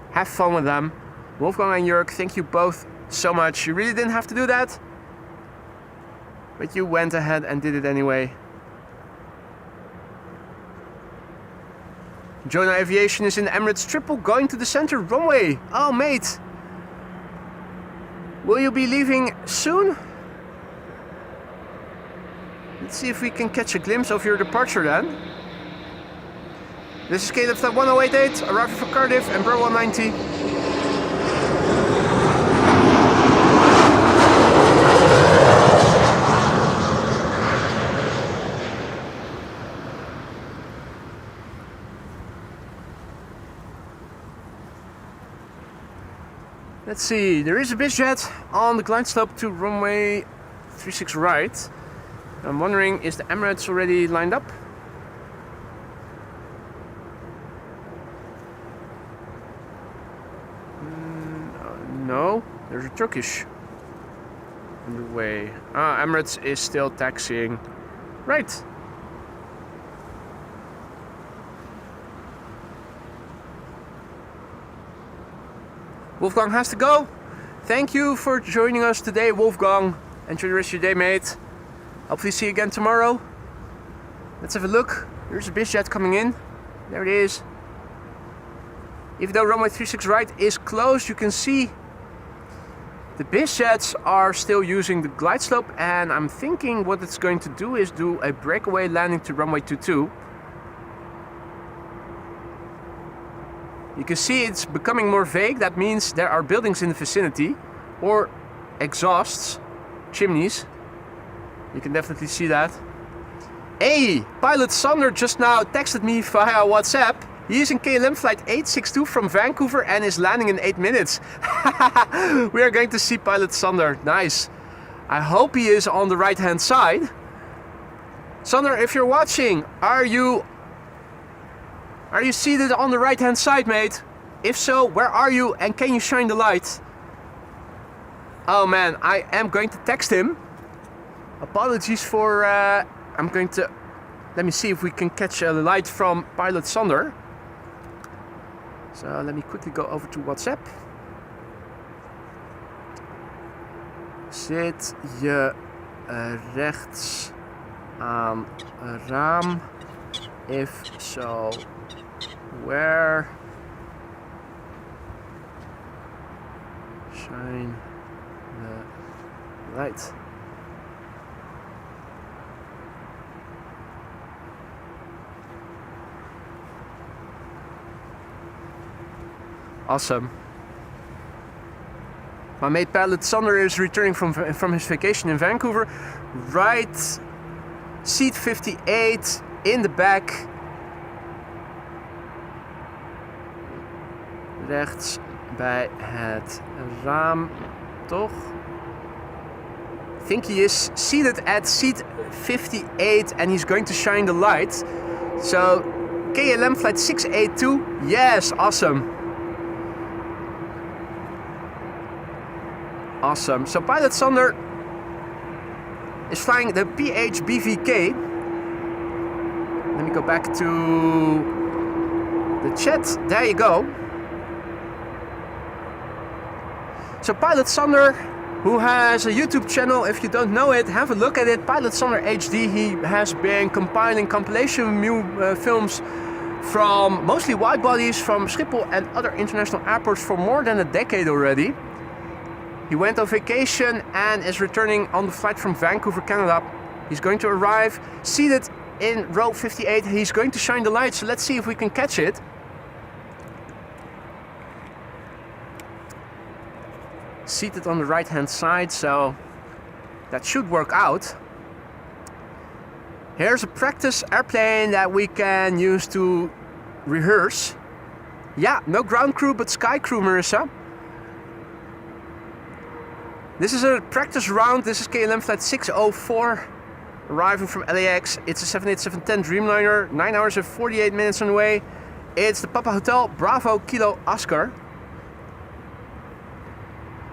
Speaker 1: have fun with them. Wolfgang and Jörg, thank you both so much. You really didn't have to do that, but you went ahead and did it anyway. Jonah Aviation is in Emirates Triple going to the center runway. Oh mate, Will you be leaving soon? Let's see if we can catch a glimpse of your departure then. This is KLM flight 1088, arriving for Cardiff, Embraer 190. Let's see, there is a BizJet on the glide slope to runway 36 right. I'm wondering, is the Emirates already lined up? No, there's a Turkish on the way. Emirates is still taxiing. Right. Wolfgang has to go. Thank you for joining us today, Wolfgang. Enjoy the rest of your day, mate. Hopefully see you again tomorrow. Let's have a look. There's a BizJet coming in. There it is. Even though runway 36 right is closed, you can see the BizJets are still using the glide slope, and I'm thinking what it's going to do is do a breakaway landing to runway 22. You can see it's becoming more vague. That means there are buildings in the vicinity or exhausts, chimneys. You can definitely see that. Hey, pilot Sander just now texted me via WhatsApp. He is in KLM flight 862 from Vancouver and is landing in 8 minutes. We are going to see pilot Sander. Nice. I hope he is on the right hand side. Sander, if you're watching, are you seated on the right hand side, mate? If so, where are you and can you shine the light? Oh man, I am going to text him. Apologies for, I'm going to, let me see if we can catch a light from pilot Sander. So let me quickly go over to WhatsApp. Zit je rechts aan raam? If so, where? Shine the light. Awesome. My mate pilot Sander is returning from his vacation in Vancouver. Right seat 58 in the back. Rechts bij het raam, toch? I think he is seated at seat 58 and he's going to shine the light. So, KLM flight 682, yes, awesome. Awesome. So pilot Sander is flying the PHBVK. Let me go back to the chat. There you go. So pilot Sander, who has a YouTube channel, if you don't know it, have a look at it. Pilot Sander HD. He has been compiling compilation films from mostly widebodies from Schiphol and other international airports for more than a decade already. He went on vacation and is returning on the flight from Vancouver, Canada. He's going to arrive seated in row 58. He's going to shine the light, so let's see if we can catch it. Seated on the right hand side, so that should work out. Here's a practice airplane that we can use to rehearse. Yeah, no ground crew but sky crew, Marissa. This is a practice round. This is KLM flight 604, arriving from LAX. It's a 787-10 Dreamliner, 9 hours and 48 minutes on the way. It's the Papa Hotel, Bravo Kilo Oscar.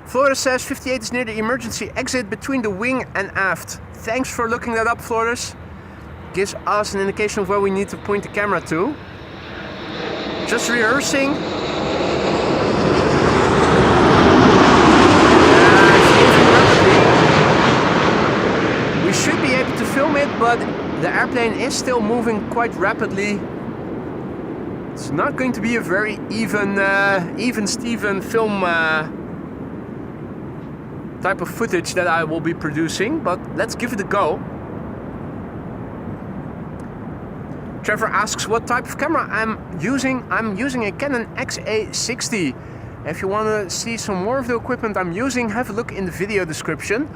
Speaker 1: Flores says 58 is near the emergency exit between the wing and aft. Thanks for looking that up, Flores. Gives us an indication of where we need to point the camera to. Just rehearsing. We should be able to film it, but the airplane is still moving quite rapidly. It's not going to be a very even Steven film type of footage that I will be producing, but let's give it a go. Trevor asks what type of camera I'm using. I'm using a Canon XA60. If you want to see some more of the equipment I'm using, have a look in the video description.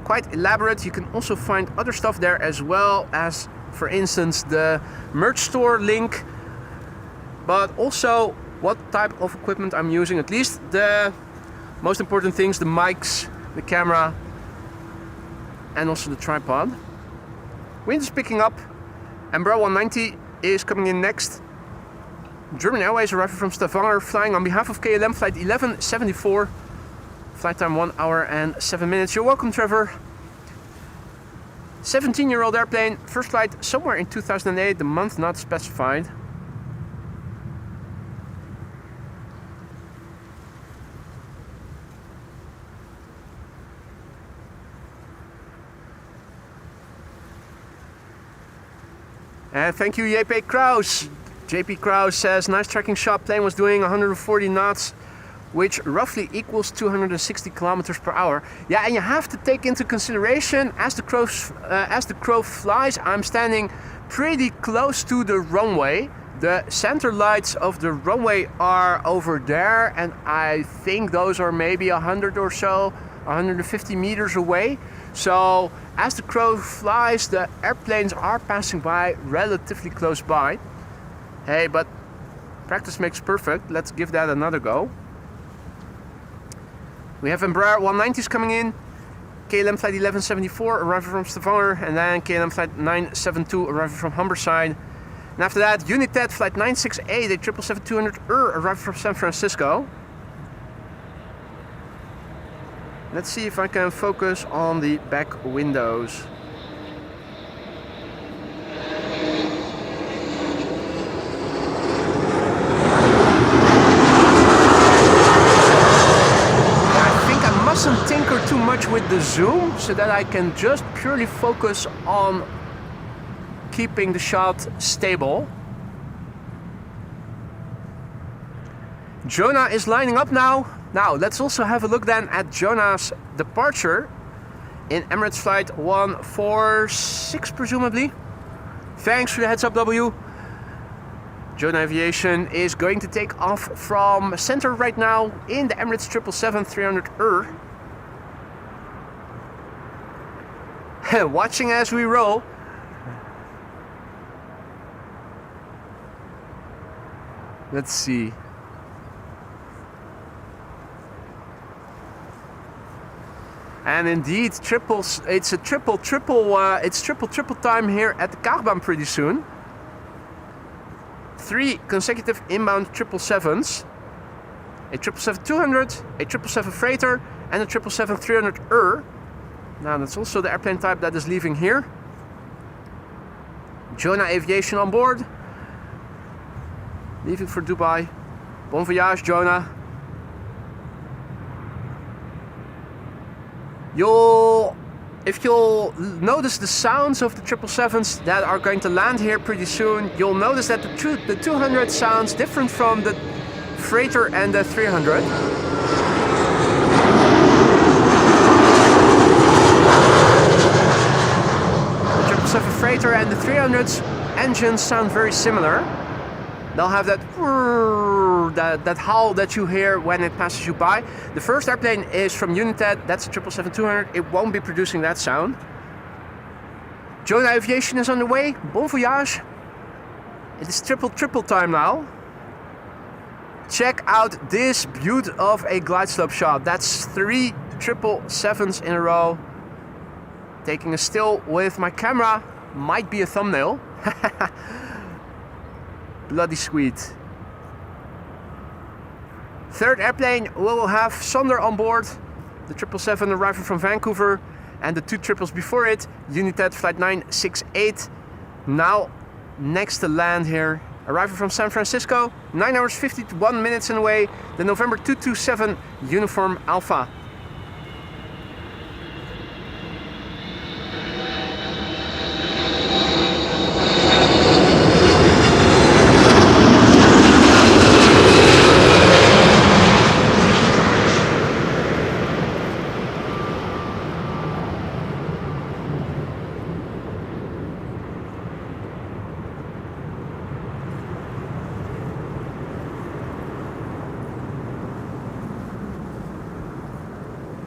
Speaker 1: Quite elaborate. You can also find other stuff there, as well as, for instance, the merch store link, but also what type of equipment I'm using, at least the most important things: the mics, the camera, and also the tripod. Wind is picking up. Embraer 190 is coming in next. German Airways arriving from Stavanger, flying on behalf of KLM, flight 1174. Flight time 1 hour and 7 minutes. You're welcome, Trevor. 17-year-old airplane, first flight somewhere in 2008, the month not specified. And thank you, JP Kraus. JP Kraus says, nice tracking shot. Plane was doing 140 knots, which roughly equals 260 kilometers per hour. Yeah, and you have to take into consideration, as the crow flies, I'm standing pretty close to the runway. The center lights of the runway are over there, and I think those are maybe 100 or so, 150 meters away. So as the crow flies, the airplanes are passing by relatively close by. Hey, but practice makes perfect. Let's give that another go. We have Embraer 190s coming in. KLM flight 1174 arriving from Stavanger, and then KLM flight 972 arriving from Humberside. And after that, United flight 968, a 777-200 arriving from San Francisco. Let's see if I can focus on the back windows. I think I mustn't tinker too much with the zoom, so that I can just purely focus on keeping the shot stable. Jonah is lining up now. Now, let's also have a look then at Jonah's departure in Emirates flight 146, presumably. Thanks for the heads up, W. Jonah Aviation is going to take off from center right now in the Emirates 777-300 Watching as we roll. Let's see. And indeed, triples. It's a triple time here at the Kaagbaan pretty soon. 3 consecutive inbound 777s. A 777-200, a 777 freighter, and a 777-300 Now that's also the airplane type that is leaving here. Jonah Aviation on board. Leaving for Dubai. Bon voyage, Jonah. If you'll notice the sounds of the 777s that are going to land here pretty soon, you'll notice that the 200 sounds different from the freighter and the 300. The 777 freighter and the 300's engines sound very similar. They'll have that howl that you hear when it passes you by. The first airplane is from United. That's a 777-200. It won't be producing that sound. Jonah Aviation is on the way. Bon voyage. It is triple time now. Check out this beaut of a glide slope shot. That's 3 777s in a row. Taking a still with my camera. Might be a thumbnail. Bloody sweet. Third airplane, we'll have Sonder on board. The 777 arriving from Vancouver, and the 2 triples before it, United flight 968. Now next to land here, arriving from San Francisco, 9 hours 51 minutes away, the November 227 Uniform Alpha.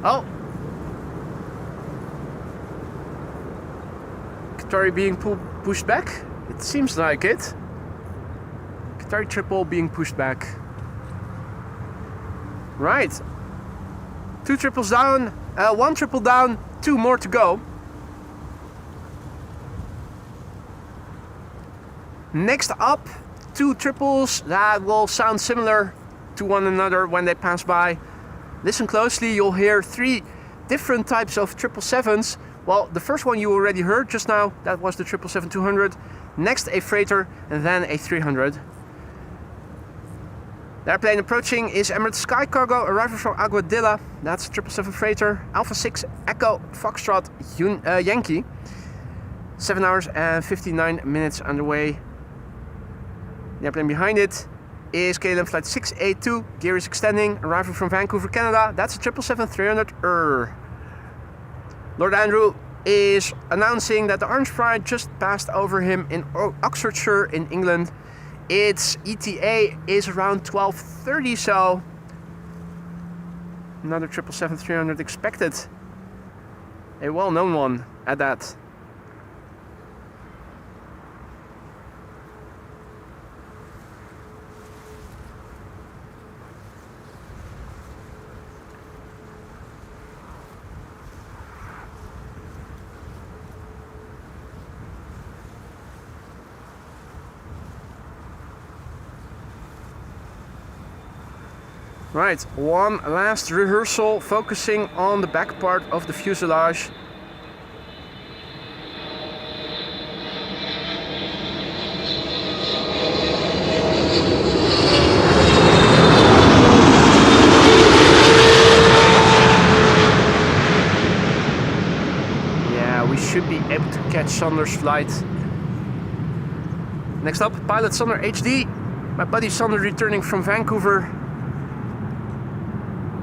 Speaker 1: Oh! Qatari being pushed back? It seems like it. Qatari triple being pushed back. Right. 2 triples down, 1 triple down, 2 more to go. Next up, 2 triples that will sound similar to one another when they pass by. Listen closely, you'll hear 3 different types of 777s. Well, the first one you already heard just now, that was the 777-200. Next, a freighter, and then a 300. The airplane approaching is Emirates Sky Cargo, arriving from Aguadilla. That's 777 freighter, Alpha 6 Echo Foxtrot Yankee. 7 hours and 59 minutes underway. The airplane behind it is KLM flight 682. Gear is extending, arriving from Vancouver, Canada. That's a 777-300. Lord Andrew is announcing that the Orange Pride just passed over him in Oxfordshire in England. Its ETA is around 12:30, so another 777-300 expected. A well-known one at that. Right, one last rehearsal focusing on the back part of the fuselage. Yeah, we should be able to catch Sander's flight. Next up, pilot Sander HD. My buddy Sander returning from Vancouver.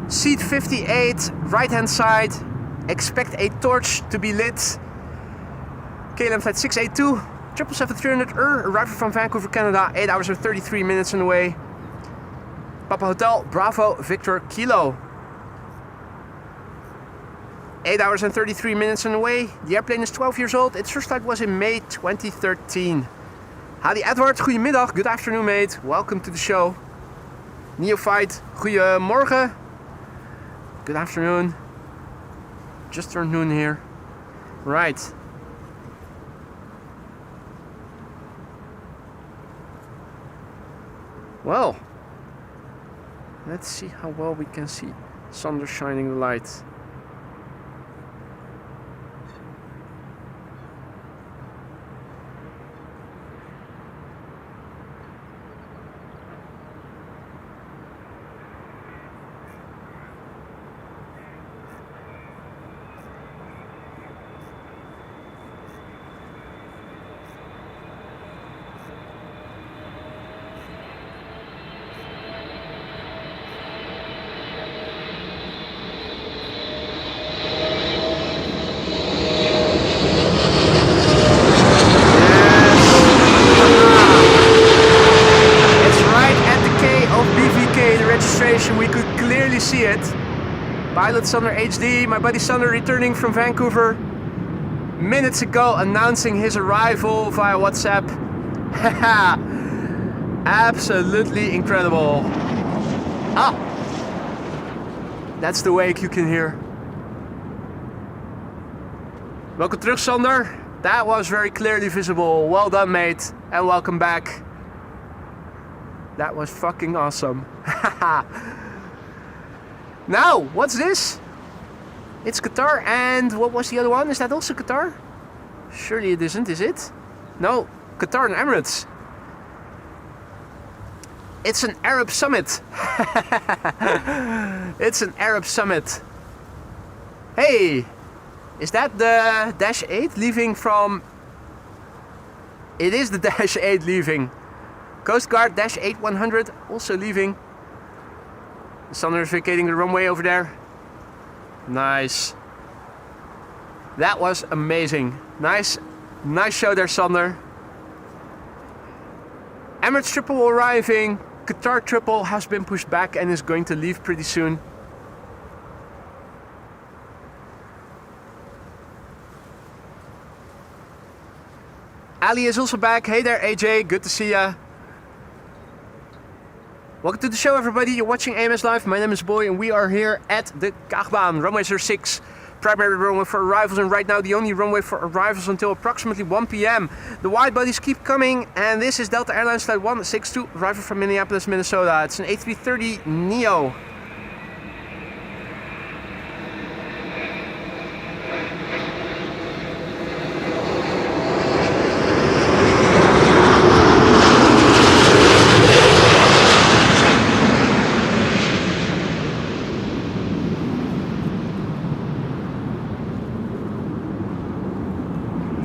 Speaker 1: Seat 58, right hand side. Expect a torch to be lit. KLM flight 682, 777-300 arriving from Vancouver, Canada. 8 hours and 33 minutes on the way. Papa Hotel, Bravo, Victor, Kilo. 8 hours and 33 minutes on the way. The airplane is 12 years old. Its first flight was in May 2013. Hadi Edward, goedemiddag. Good afternoon, mate. Welcome to the show. Neophyte, goedemorgen. Good afternoon. Just turned noon here. Right. Well, let's see how well we can see Sander shining the light. We could clearly see it. Pilot Sander HD, my buddy Sander returning from Vancouver minutes ago, announcing his arrival via WhatsApp. Absolutely incredible. Ah, that's the wake you can hear. Welcome terug, Sander. That was very clearly visible. Well done, mate, and welcome back. That was fucking awesome. Now, what's this? It's Qatar, and what was the other one? Is that also Qatar? Surely it isn't, is it? No, Qatar and Emirates. It's an Arab summit. It's an Arab summit. Hey, is that the Dash 8 leaving from... It is the Dash 8 leaving. Coast Guard Dash 8-100 also leaving. Sander is vacating the runway over there. Nice. That was amazing. Nice show there, Sander. Emirates triple arriving. Qatar triple has been pushed back and is going to leave pretty soon. Ali is also back. Hey there, AJ. Good to see ya. Welcome to the show, everybody. You're watching AMS Live. My name is Boy, and we are here at the Kaagbaan, runway 06. Primary runway for arrivals, and right now the only runway for arrivals until approximately 1 p.m. The wide bodies keep coming, and this is Delta Airlines Flight 162, arriving from Minneapolis, Minnesota. It's an A330 Neo.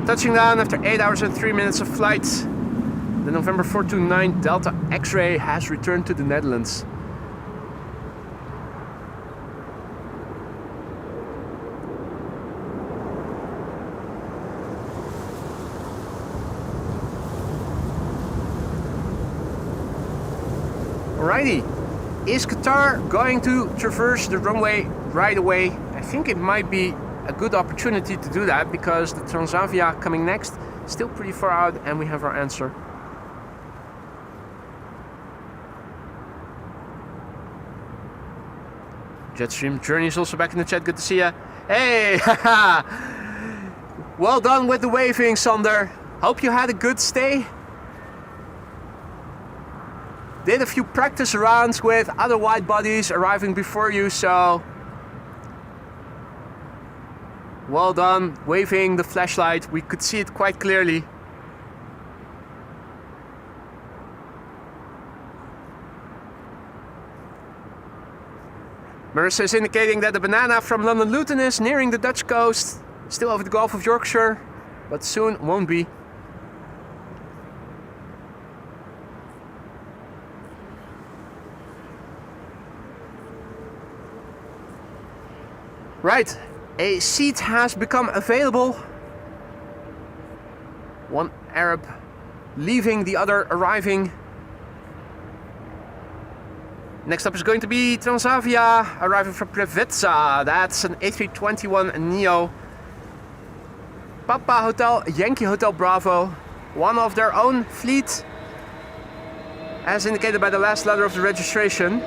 Speaker 1: Touching down after 8 hours and 3 minutes of flight, the November 429 Delta X-Ray has returned to the Netherlands. Alrighty, is Qatar going to traverse the runway right away? I think it might be a good opportunity to do that because the Transavia coming next is still pretty far out, and we have our answer. Jetstream Journey is also back in the chat. Good to see ya. Hey, well done with the waving, Sander. Hope you had a good stay. Did a few practice rounds with other wide bodies arriving before you, so well done, waving the flashlight. We could see it quite clearly. Marissa is indicating that the banana from London Luton is nearing the Dutch coast, still over the Gulf of Yorkshire, but soon won't be. Right. A seat has become available. One Arab leaving, the other arriving. Next up is going to be Transavia, arriving from Preveza. That's an A321 Neo. Papa Hotel, Yankee Hotel Bravo. One of their own fleet, as indicated by the last letter of the registration.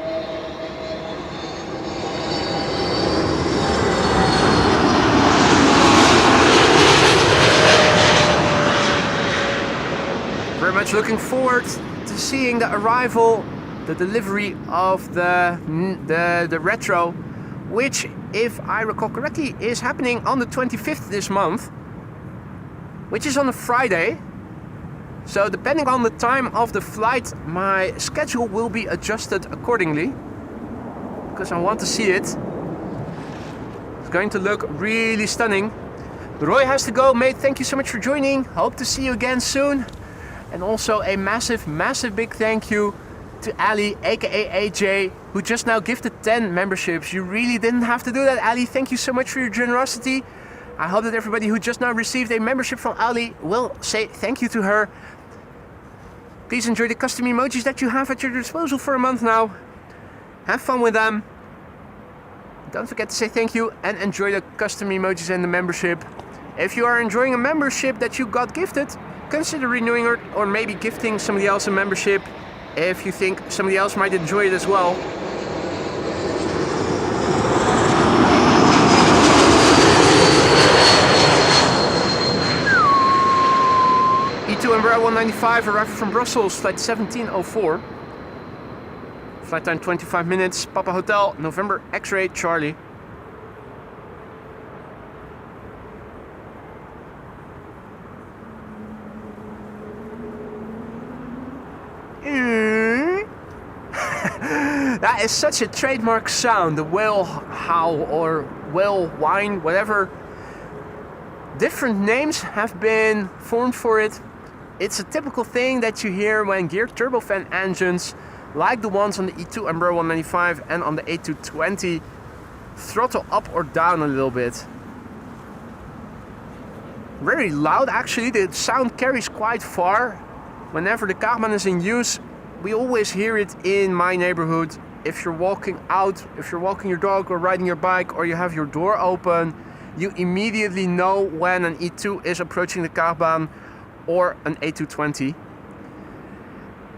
Speaker 1: Very much looking forward to seeing the arrival, the delivery of the retro, which, if I recall correctly, is happening on the 25th this month, which is on a Friday. So depending on the time of the flight, my schedule will be adjusted accordingly, because I want to see it. It's going to look really stunning. Roy has to go, mate. Thank you so much for joining. Hope to see you again soon. And also a massive, massive big thank you to Ali, aka AJ, who just now gifted 10 memberships. You really didn't have to do that, Ali. Thank you so much for your generosity. I hope that everybody who just now received a membership from Ali will say thank you to her. Please enjoy the custom emojis that you have at your disposal for a month now. Have fun with them. Don't forget to say thank you and enjoy the custom emojis and the membership. If you are enjoying a membership that you got gifted, consider renewing it, or maybe gifting somebody else a membership if you think somebody else might enjoy it as well. E2 Embraer 195 arriving from Brussels, flight 1704. Flight time 25 minutes. Papa Hotel, November X-Ray Charlie. That is such a trademark sound, the whale howl or whale whine, whatever. Different names have been formed for it. It's a typical thing that you hear when geared turbofan engines, like the ones on the E2 Embraer 195 and on the A220, throttle up or down a little bit. Very loud actually, the sound carries quite far. Whenever the Kaagbaan is in use, we always hear it in my neighborhood. If you're walking out, if you're walking your dog or riding your bike, or you have your door open, you immediately know when an E2 is approaching the Kaagbaan, or an A320.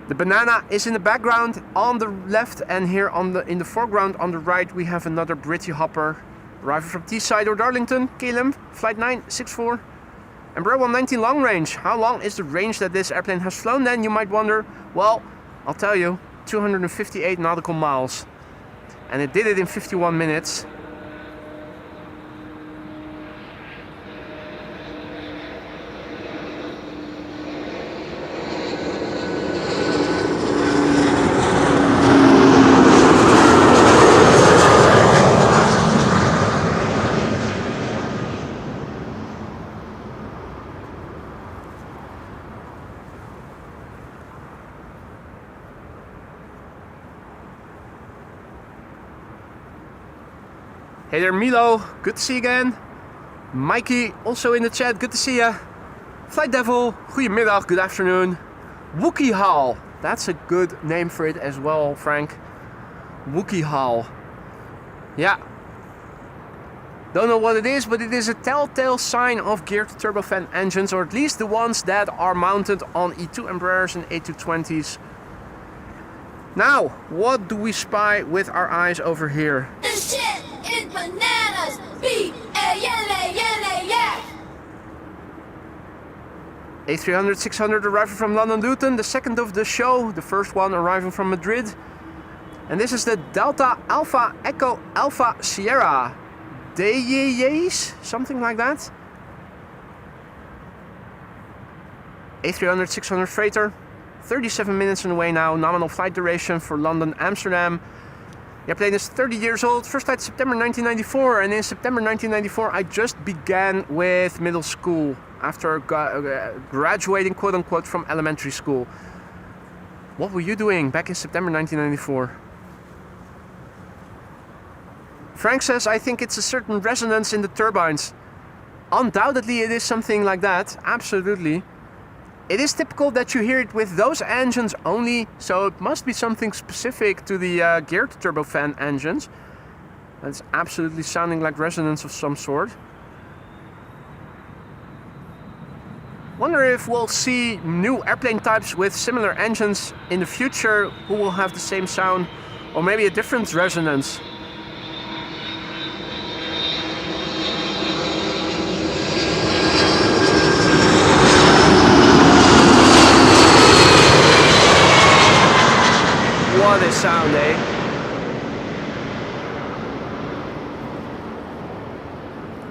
Speaker 1: The banana is in the background on the left, and here in the foreground on the right we have another cityhopper arriving from Teesside or Darlington, KLM, flight 964. Embraer 119 long range. How long is the range that this airplane has flown then, you might wonder? Well, I'll tell you, 258 nautical miles. And it did it in 51 minutes. Hey there Milo, good to see you again. Mikey, also in the chat, good to see ya. Flight Devil, goedemiddag, good afternoon. Wookie Hall, that's a good name for it as well, Frank. Wookie Hall. Yeah. Don't know what it is, but it is a telltale sign of geared turbofan engines, or at least the ones that are mounted on E2 Embraers and A220s. Now, what do we spy with our eyes over here?
Speaker 5: This shit is bananas. B-A-N-A-N-A-S.
Speaker 1: A300, 600 arriving from London Luton, the second of the show, the first one arriving from Madrid. And this is the Delta Alpha Echo Alpha Sierra. DJs, something like that. A300, 600 freighter. 37 minutes on the way now, nominal flight duration for London, Amsterdam. The airplane is 30 years old, first flight September 1994, and in September 1994 I just began with middle school after graduating quote unquote from elementary school. What were you doing back in September 1994? Frank says, I think it's a certain resonance in the turbines. Undoubtedly it is something like that, absolutely. It is typical that you hear it with those engines only, so it must be something specific to the geared turbofan engines. That's absolutely sounding like resonance of some sort. Wonder if we'll see new airplane types with similar engines in the future who will have the same sound, or maybe a different resonance. What a sound, eh?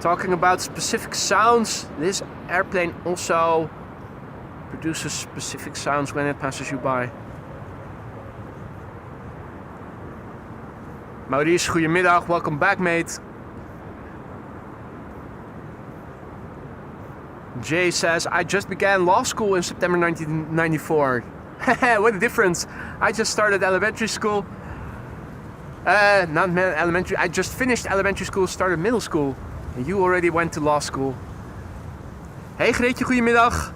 Speaker 1: Talking about specific sounds, this airplane also produces specific sounds when it passes you by. Maurice, goedemiddag, welcome back, mate. Jay says, I just began law school in September 1994. What a difference. I just started elementary school. Not elementary, I just finished elementary school, started middle school. And you already went to law school. Hey Greetje, goedemiddag.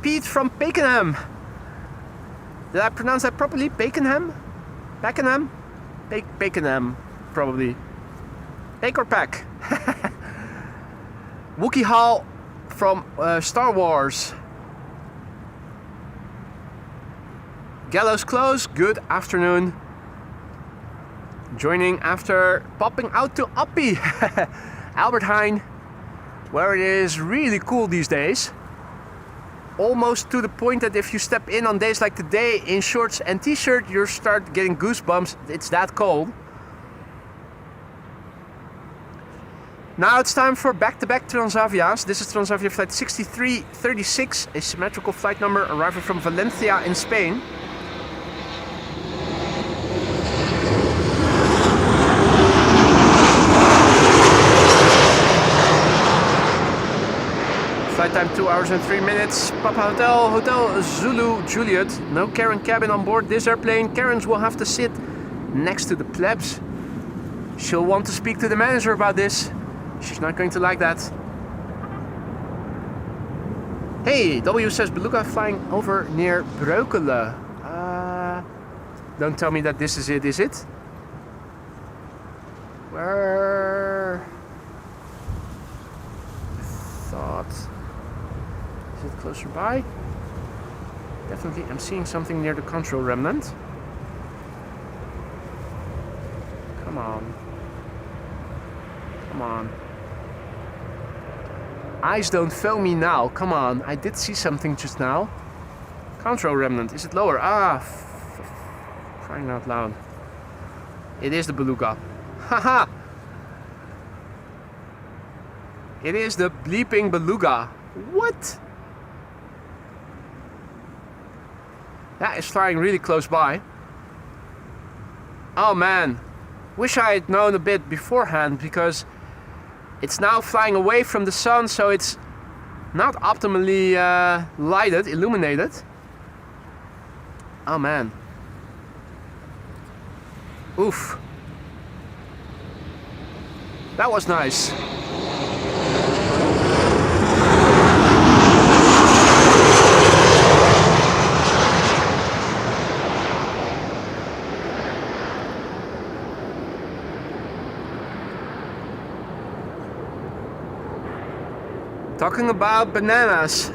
Speaker 1: Pete from Pakenham. Did I pronounce that properly? Pakenham? Pakenham? Pakenham, probably. Pake or pack? Wookie Hall from Star Wars. Gallows Close, good afternoon. Joining after popping out to Uppie, Albert Heijn, where it is really cool these days. Almost to the point that if you step in on days like today in shorts and t-shirt, you start getting goosebumps. It's that cold. Now it's time for back-to-back Transavias. This is Transavia flight 6336, a symmetrical flight number arriving from Valencia in Spain. Flight time 2 hours and 3 minutes. Papa Hotel, Hotel Zulu Juliet. No Karen cabin on board this airplane. Karens will have to sit next to the plebs. She'll want to speak to the manager about this. She's not going to like that. Hey, W says Beluga flying over near Breukelen. Don't tell me that this is it, is it? Where? I thought... Is it closer by. Definitely I'm seeing something near the control remnant. Come on. Come on. Eyes don't fail me now. Come on. I did see something just now. Control remnant. Is it lower? Ah. Crying out loud. It is the Beluga. Haha. It is the bleeping Beluga. What? That is flying really close by. Oh man. Wish I had known a bit beforehand, because it's now flying away from the sun, so it's not optimally lighted, illuminated. Oh man. Oof. That was nice. Talking about bananas.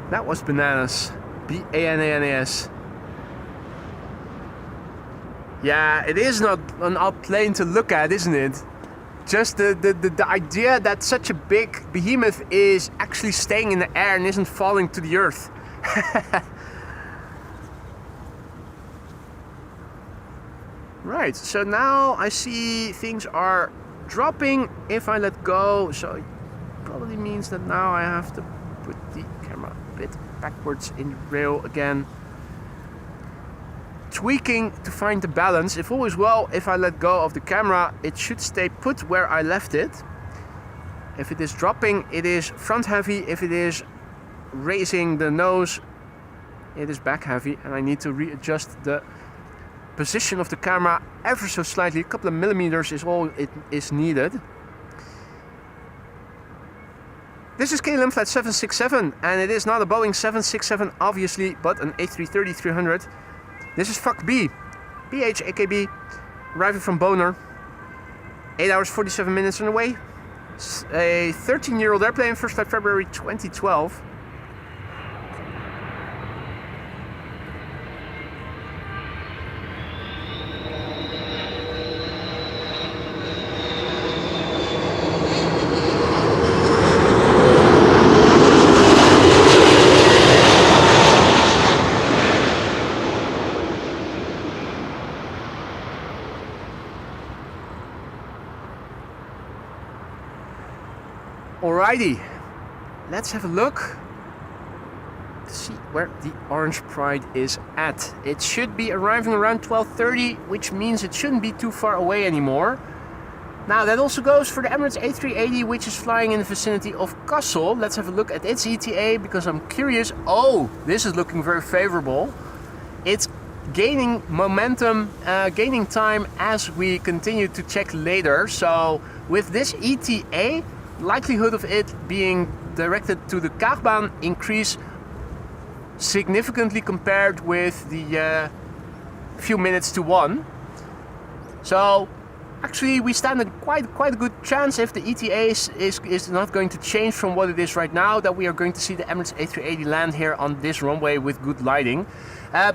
Speaker 1: That was bananas. B-A-N-A-N-A-S. Yeah, it is not an odd plane to look at, isn't it? Just the idea that such a big behemoth is actually staying in the air and isn't falling to the earth. Right, so now I see things are dropping if I let go, so it probably means that now I have to put the camera a bit backwards in the rail again. Tweaking to find the balance. If all is well, if I let go of the camera, it should stay put where I left it. If it is dropping, it is front heavy. If it is raising the nose, it is back heavy, and I need to readjust the position of the camera ever so slightly. A couple of millimeters is all it is needed. This is KLM flight 767, and it is not a Boeing 767 obviously, but an A330-300. This is FUCK B, BHAKB, arriving from Boner. 8 hours 47 minutes on the way. A 13-year-old airplane, first flight February 2012. Alrighty, let's have a look to see where the Orange Pride is at. It should be arriving around 12:30, which means it shouldn't be too far away anymore. Now that also goes for the Emirates A380, which is flying in the vicinity of Kassel. Let's have a look at its ETA, because I'm curious. Oh, this is looking very favorable. It's gaining momentum, gaining time as we continue to check later. So with this ETA, likelihood of it being directed to the Kaagbaan increase significantly compared with the few minutes to one. So actually we stand a quite a good chance, if the ETA is not going to change from what it is right now, that we are going to see the Emirates A380 land here on this runway with good lighting.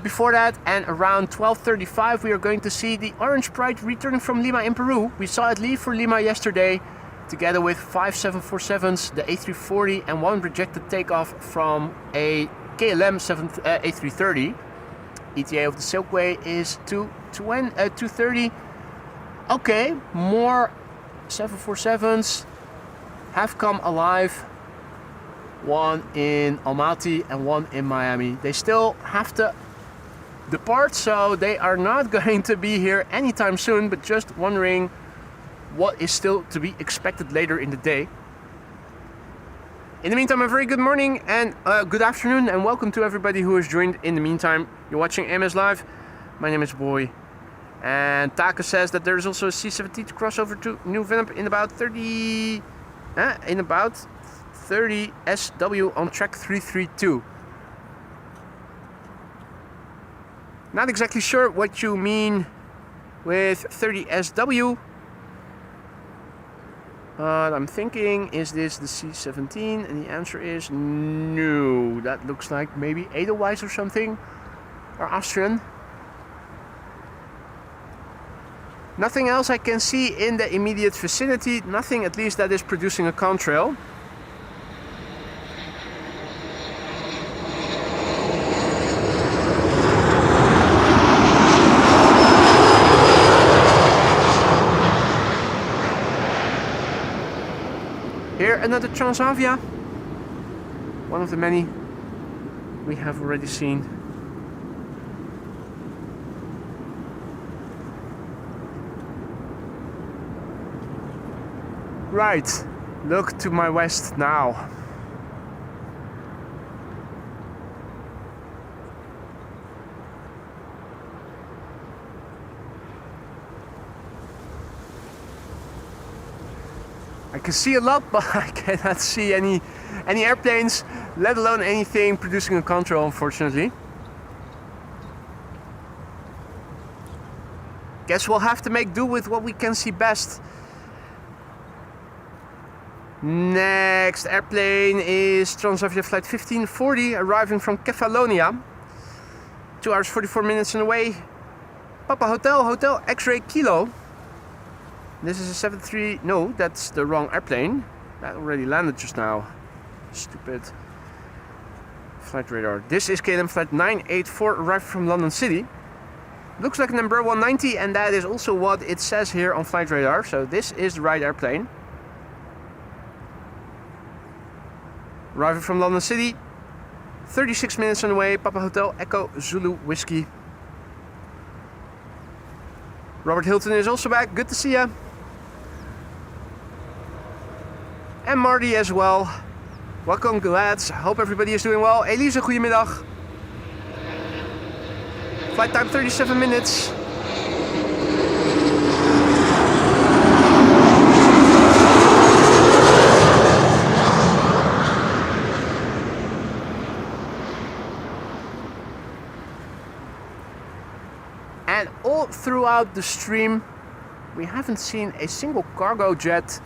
Speaker 1: Before that, and around 12:35, we are going to see the Orange Pride returning from Lima in Peru. We saw it leave for Lima yesterday, together with 5 747s, the A340, and one rejected takeoff from a KLM A330. ETA of the Silkway is 2:30. Okay, more 747s have come alive. One in Almaty and one in Miami. They still have to depart, so they are not going to be here anytime soon, but just wondering what is still to be expected later in the day. In the meantime, a very good morning and good afternoon, and welcome to everybody who has joined in the meantime. You're watching AMS Live. My name is Boy, and Taka says that there is also a C-17 to cross over to New Vennep in about 30 SW on track 332. Not exactly sure what you mean with 30 SW. But I'm thinking, is this the C-17? And the answer is no. That looks like maybe Edelweiss or something. Or Austrian. Nothing else I can see in the immediate vicinity. Nothing at least that is producing a contrail. Here another Transavia. One of the many we have already seen. Right, look to my west now. I can see a lot, but I cannot see any airplanes, let alone anything producing a contrail, unfortunately. Guess we'll have to make do with what we can see best. Next airplane is Transavia flight 1540, arriving from Kefalonia. 2 hours 44 minutes on the way. Papa Hotel X-ray Kilo. This is a 73. No, that's the wrong airplane. That already landed just now. Stupid flight radar. This is KLM flight 984, arrived from London City. Looks like an Embraer 190, and that is also what it says here on flight radar. So this is the right airplane. Arriving from London City, 36 minutes on the way. Papa Hotel Echo Zulu Whiskey. Robert Hilton is also back. Good to see ya. And Marty as well. Welcome, lads. Hope everybody is doing well. Elise, goedemiddag. Flight time 37 minutes. And all throughout the stream, we haven't seen a single cargo jet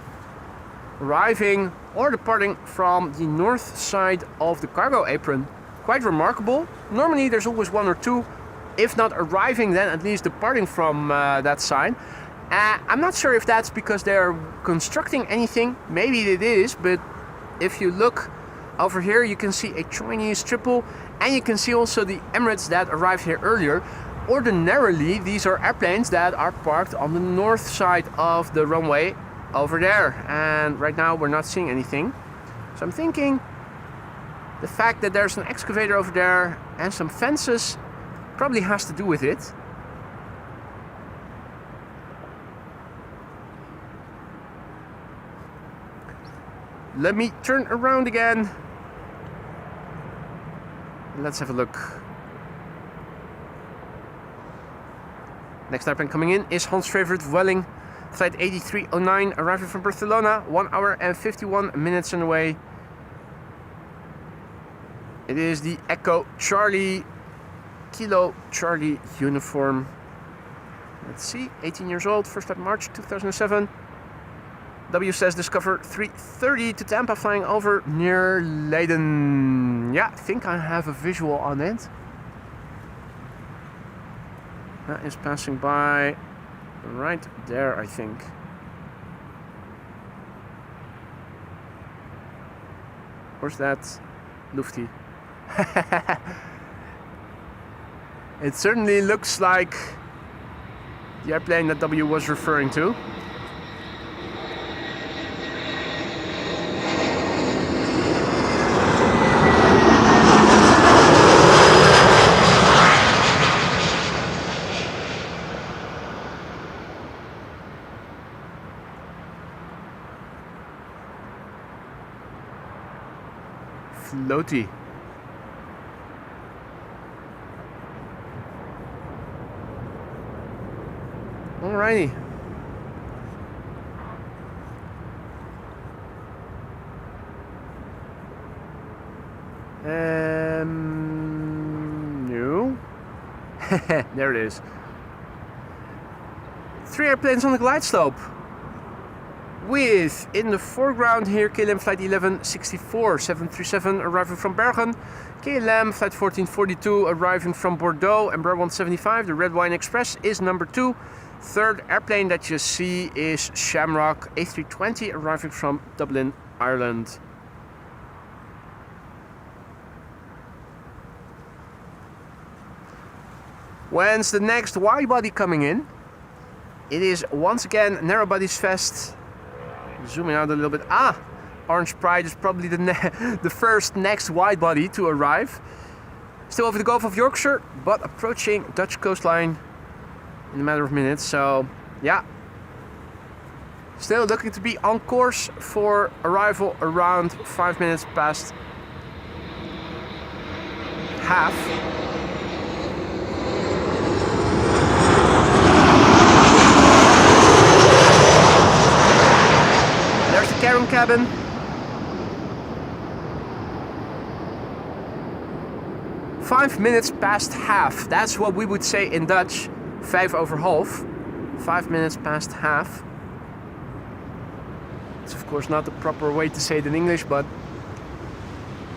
Speaker 1: arriving or departing from the north side of the cargo apron. Quite remarkable. Normally there's always one or two, if not arriving, then at least departing from that side. I'm not sure if that's because they're constructing anything. Maybe it is, but if you look over here, you can see a Chinese triple, and you can see also the Emirates that arrived here earlier. Ordinarily, these are airplanes that are parked on the north side of the runway over there, and right now we're not seeing anything. So I'm thinking the fact that there's an excavator over there and some fences probably has to do with it. Let me turn around again. Let's have a look. Next airplane coming in is Hans' favorite Welling, flight 8309, arriving from Barcelona, 1 hour and 51 minutes on the way. It is the Echo Charlie, Kilo Charlie uniform. Let's see, 18 years old, first flight March 2007. W says Discover 330 to Tampa, flying over near Leiden. Yeah, I think I have a visual on it. That is passing by right there, I think. Where's that? Lufty. It certainly looks like the airplane that W was referring to. Floaty. Alrighty. No. There it is. 3 airplanes on the glide slope. with, in the foreground here, KLM flight 1164, 737 arriving from Bergen, KLM flight 1442 arriving from Bordeaux, Embraer 175, the Red Wine Express is number 2. Third airplane that you see is Shamrock A320 arriving from Dublin, Ireland. When's the next widebody coming in? It is once again narrowbodies fest. Zooming out a little bit. Orange Pride is probably the first next widebody to arrive. Still over the Gulf of Yorkshire, but approaching Dutch coastline in a matter of minutes. So yeah, still looking to be on course for arrival around 5 minutes past half. There's the cabin cabin. Five minutes past half. That's what we would say in Dutch. 5 over half. 5 minutes past half. It's of course not the proper way to say it in English, but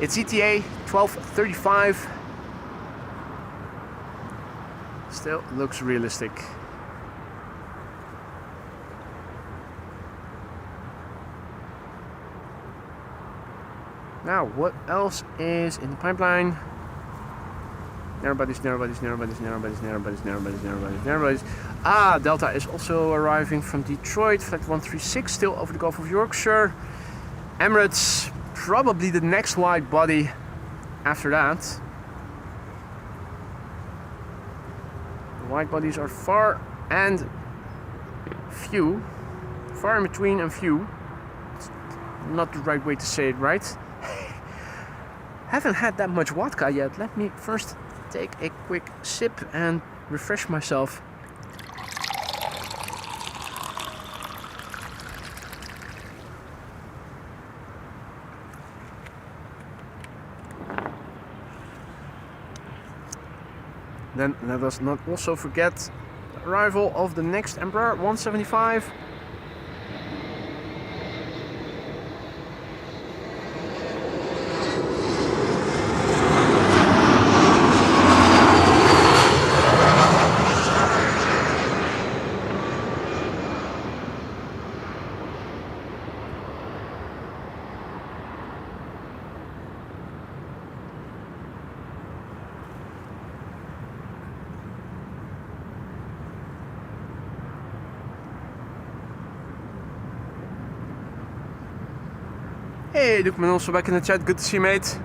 Speaker 1: it's ETA 12:35. Still looks realistic. Now, what else is in the pipeline? Narrowbodies, narrowbodies, narrowbodies, narrowbodies, narrowbodies, narrowbodies, narrowbodies, narrowbodies. Delta is also arriving from Detroit, flight 136, still over the Gulf of Yorkshire. Emirates, probably the next widebody after that. The widebodies are far and few. Far in between and few. It's not the right way to say it, right? Haven't had that much vodka yet. Let me first take a quick sip and refresh myself. Then let us not also forget the arrival of the next Embraer 175. Hey, Doekman also back in the chat. Good to see you, mate.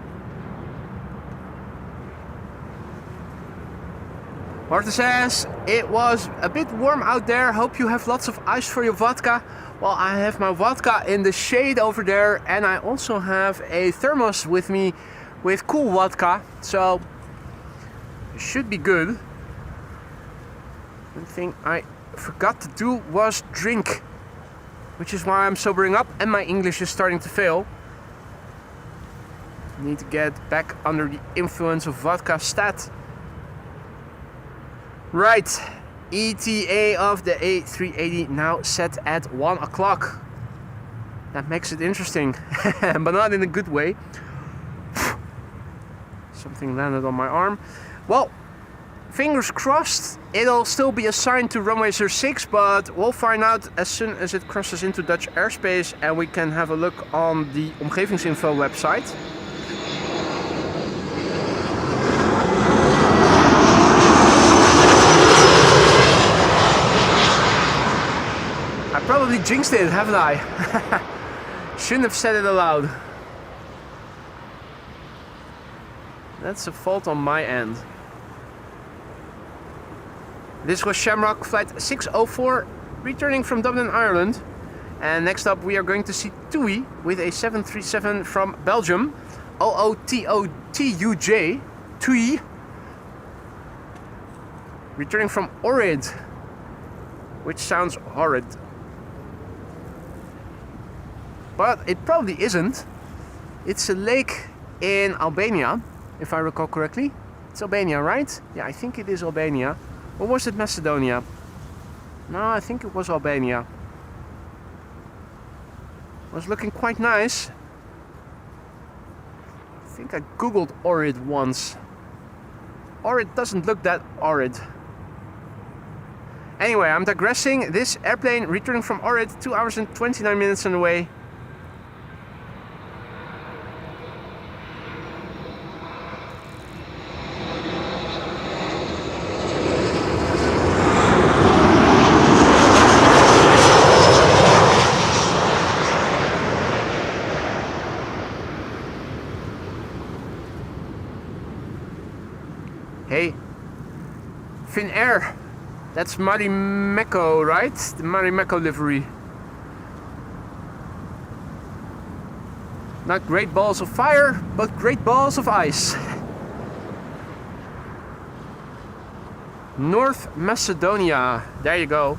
Speaker 1: Martha says, it was a bit warm out there. Hope you have lots of ice for your vodka. Well, I have my vodka in the shade over there. And I also have a thermos with me with cool vodka. So, it should be good. One thing I forgot to do was drink. Which is why I'm sobering up and my English is starting to fail. Need to get back under the influence of vodka stat. Right, ETA of the A380 now set at 1 o'clock. That makes it interesting, but not in a good way. Something landed on my arm. Well, fingers crossed, it'll still be assigned to runway 06, but we'll find out as soon as it crosses into Dutch airspace and we can have a look on the omgevingsinfo website. I probably jinxed it, haven't I? Shouldn't have said it aloud. That's a fault on my end. This was Shamrock flight 604 returning from Dublin, Ireland. And next up we are going to see TUI with a 737 from Belgium. OOTOTUJ. TUI. Returning from Ohrid. Which sounds horrid. But it probably isn't. It's a lake in Albania, if I recall correctly. It's Albania, right? Yeah, I think it is Albania. Or was it Macedonia? No, I think it was Albania. Was looking quite nice. I think I googled Ohrid once. Ohrid doesn't look that Ohrid. Anyway, I'm digressing. This airplane returning from Ohrid, 2 hours and 29 minutes on the way. Hey, Finnair. That's Marimekko, right? The Marimekko livery. Not great balls of fire, but great balls of ice. North Macedonia. There you go.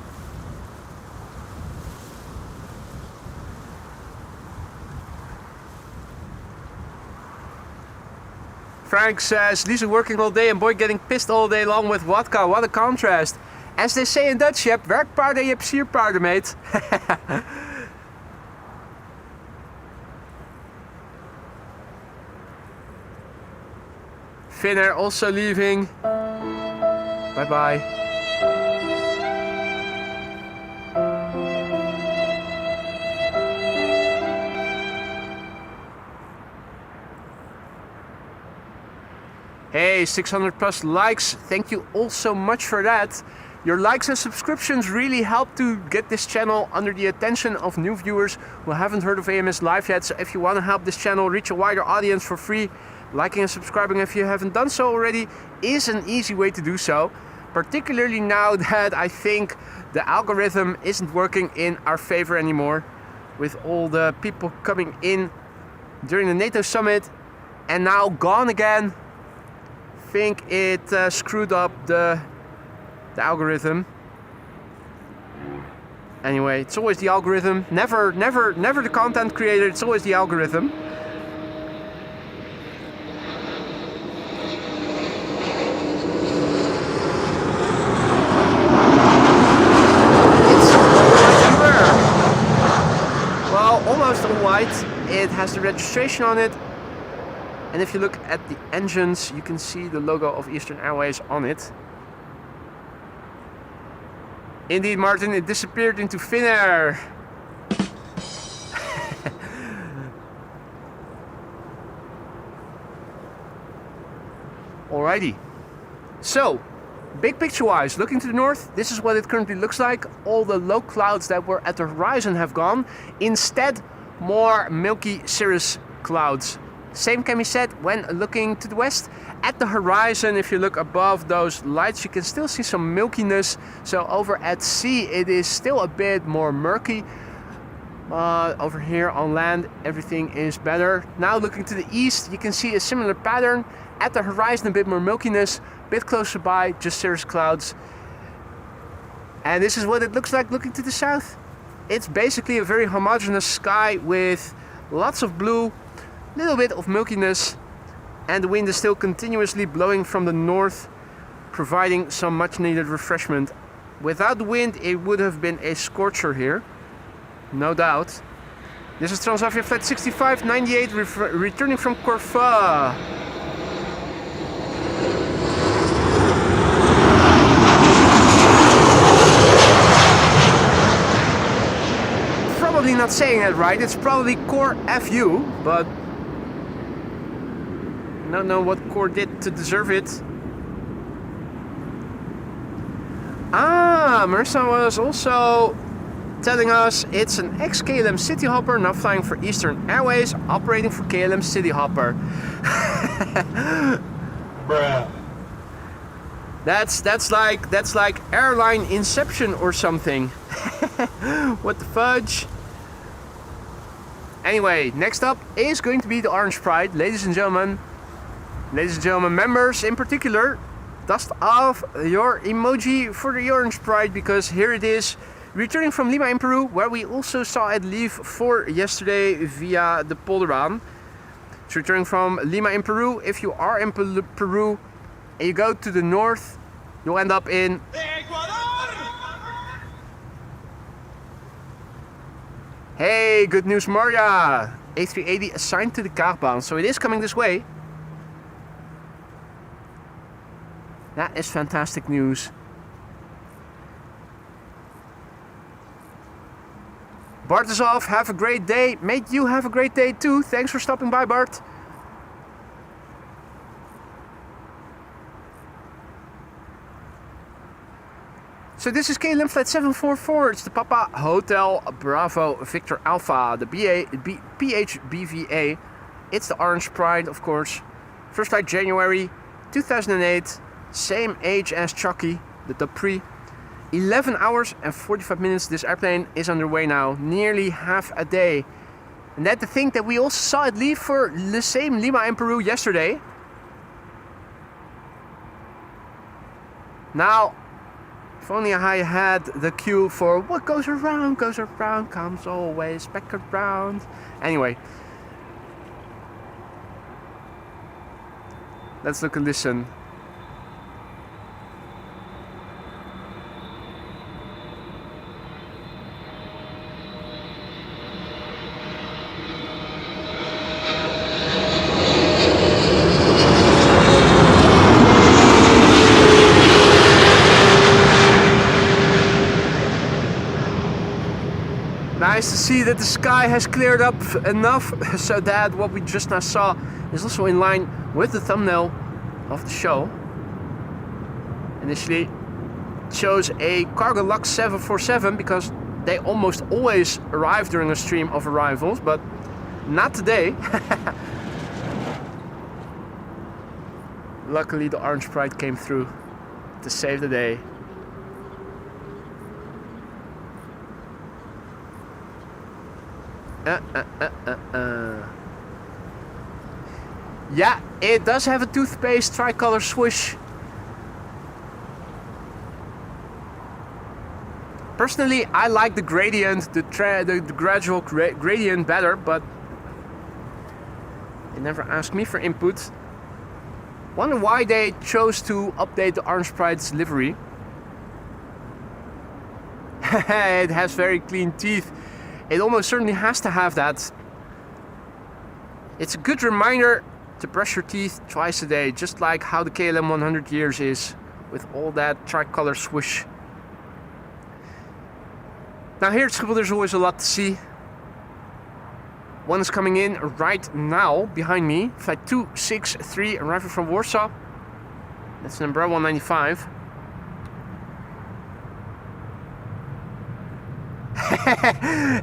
Speaker 1: Frank says, Lisa working all day and boy getting pissed all day long with vodka. What a contrast. As they say in Dutch, je hebt werkpaarden, je hebt sierpaarden, mate. Finnair also leaving. Bye bye. Hey, 600 plus likes. Thank you all so much for that. Your likes and subscriptions really help to get this channel under the attention of new viewers who haven't heard of AMS Live yet. So if you want to help this channel reach a wider audience for free, liking and subscribing if you haven't done so already is an easy way to do so. Particularly now that I think the algorithm isn't working in our favor anymore, with all the people coming in during the NATO summit and now gone again. Think it screwed up the algorithm. Anyway, it's always the algorithm. Never the content creator. It's always the algorithm. It's Embraer. Well, almost all white. It has the registration on it. And if you look at the engines, you can see the logo of Eastern Airways on it. Indeed, Martin, it disappeared into Finnair. Alrighty. So, big picture-wise, looking to the north, this is what it currently looks like. All the low clouds that were at the horizon have gone. Instead, more milky cirrus clouds. Same can be said when looking to the west. At the horizon, if you look above those lights, you can still see some milkiness. So over at sea, it is still a bit more murky. Over here on land, everything is better. Now looking to the east, you can see a similar pattern. At the horizon, a bit more milkiness. A bit closer by, just cirrus clouds. And this is what it looks like looking to the south. It's basically a very homogeneous sky with lots of blue, little bit of milkiness, and the wind is still continuously blowing from the north, providing some much needed refreshment. Without the wind, it would have been a scorcher here, no doubt. This is Transavia flight 6598 returning from Corfu. Probably not saying that right, it's probably Core FU, but I don't know what Core did to deserve it. Marissa was also telling us it's an ex-KLM cityhopper now flying for Eastern Airways, operating for KLM cityhopper.
Speaker 3: Bruh.
Speaker 1: That's like airline inception or something. What the fudge? Anyway, next up is going to be the Orange Pride, ladies and gentlemen. Ladies and gentlemen, members in particular, dust off your emoji for the Orange Pride, because here it is, returning from Lima in Peru, where we also saw it leave for yesterday via the Polderbaan. It's returning from Lima in Peru. If you are in Peru and you go to the north, you'll end up in Hey, good news, Maria. A380 assigned to the Kaagbaan, so it is coming this way. That is fantastic news. Bart is off. Have a great day. Mate, you have a great day too. Thanks for stopping by, Bart. So this is KLM flight 744. It's the Papa Hotel Bravo Victor Alpha, the PHBVA. It's the Orange Pride, of course. First flight January 2008. Same age as Chucky, the Dupree. 11 hours and 45 minutes. This airplane is underway now. Nearly half a day. And that's the thing that we also saw it leave for the same Lima in Peru yesterday. Now, if only I had the cue for what goes around comes always back around. Anyway, let's look and listen. Nice to see that the sky has cleared up enough so that what we just now saw is also in line with the thumbnail of the show. Initially chose a Cargo Lux 747 because they almost always arrive during a stream of arrivals, but not today. Luckily the Orange Pride came through to save the day. Yeah, it does have a toothpaste tricolor swoosh. Personally, I like the gradient, the gradual gradient better, but they never asked me for input. Wonder why they chose to update the Orange Pride's livery. It has very clean teeth. It almost certainly has to have that. It's a good reminder to brush your teeth twice a day, just like how the KLM 100 years is, with all that tricolor swoosh. Now here at Schiphol there's always a lot to see. One is coming in right now behind me, flight 263, arriving from Warsaw. That's an Embraer 195.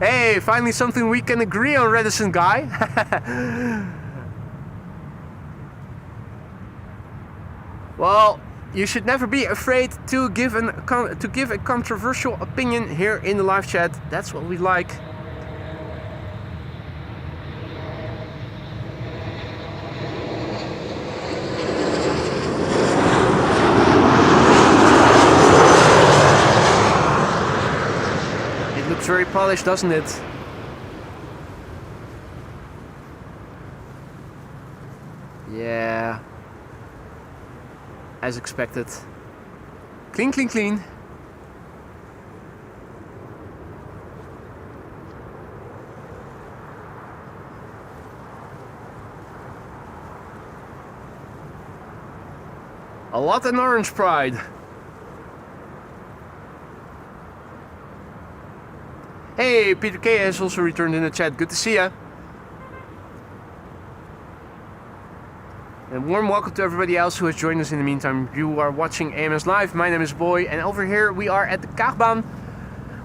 Speaker 1: Hey, finally something we can agree on, reticent guy. Well, you should never be afraid to give a controversial opinion here in the live chat. That's what we like. Very polished, doesn't it? Yeah, as expected. Clean, clean, clean. A lot in Orange Pride. Hey, Peter K has also returned in the chat. Good to see ya. And warm welcome to everybody else who has joined us in the meantime. You are watching AMS Live. My name is Boy, and over here we are at the Kaagbaan.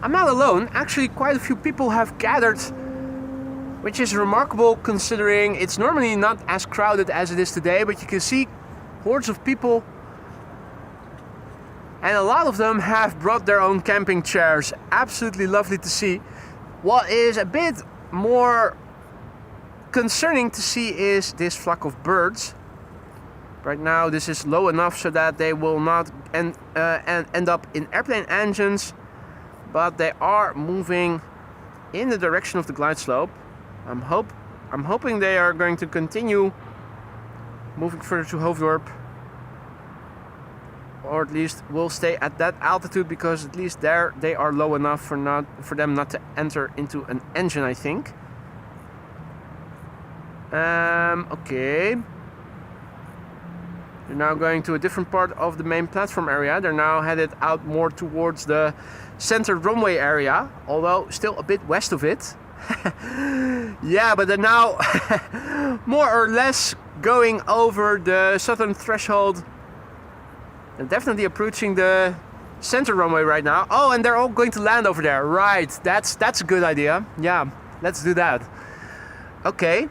Speaker 1: I'm not alone. Actually, quite a few people have gathered, which is remarkable considering it's normally not as crowded as it is today, but you can see hordes of people. And a lot of them have brought their own camping chairs. Absolutely lovely to see. What is a bit more concerning to see is this flock of birds. Right now this is low enough so that they will not end up in airplane engines, but they are moving in the direction of the glide slope. I'm hoping they are going to continue moving further to Hoofddorp. or at least will stay at that altitude, because at least there they are low enough for them not to enter into an engine, I think. Okay. They're now going to a different part of the main platform area. They're now headed out more towards the center runway area, although still a bit west of it. Yeah, but they're now more or less going over the southern threshold. They're definitely approaching the center runway right now. Oh, and they're all going to land over there. Right, that's a good idea. Yeah, let's do that. Okay.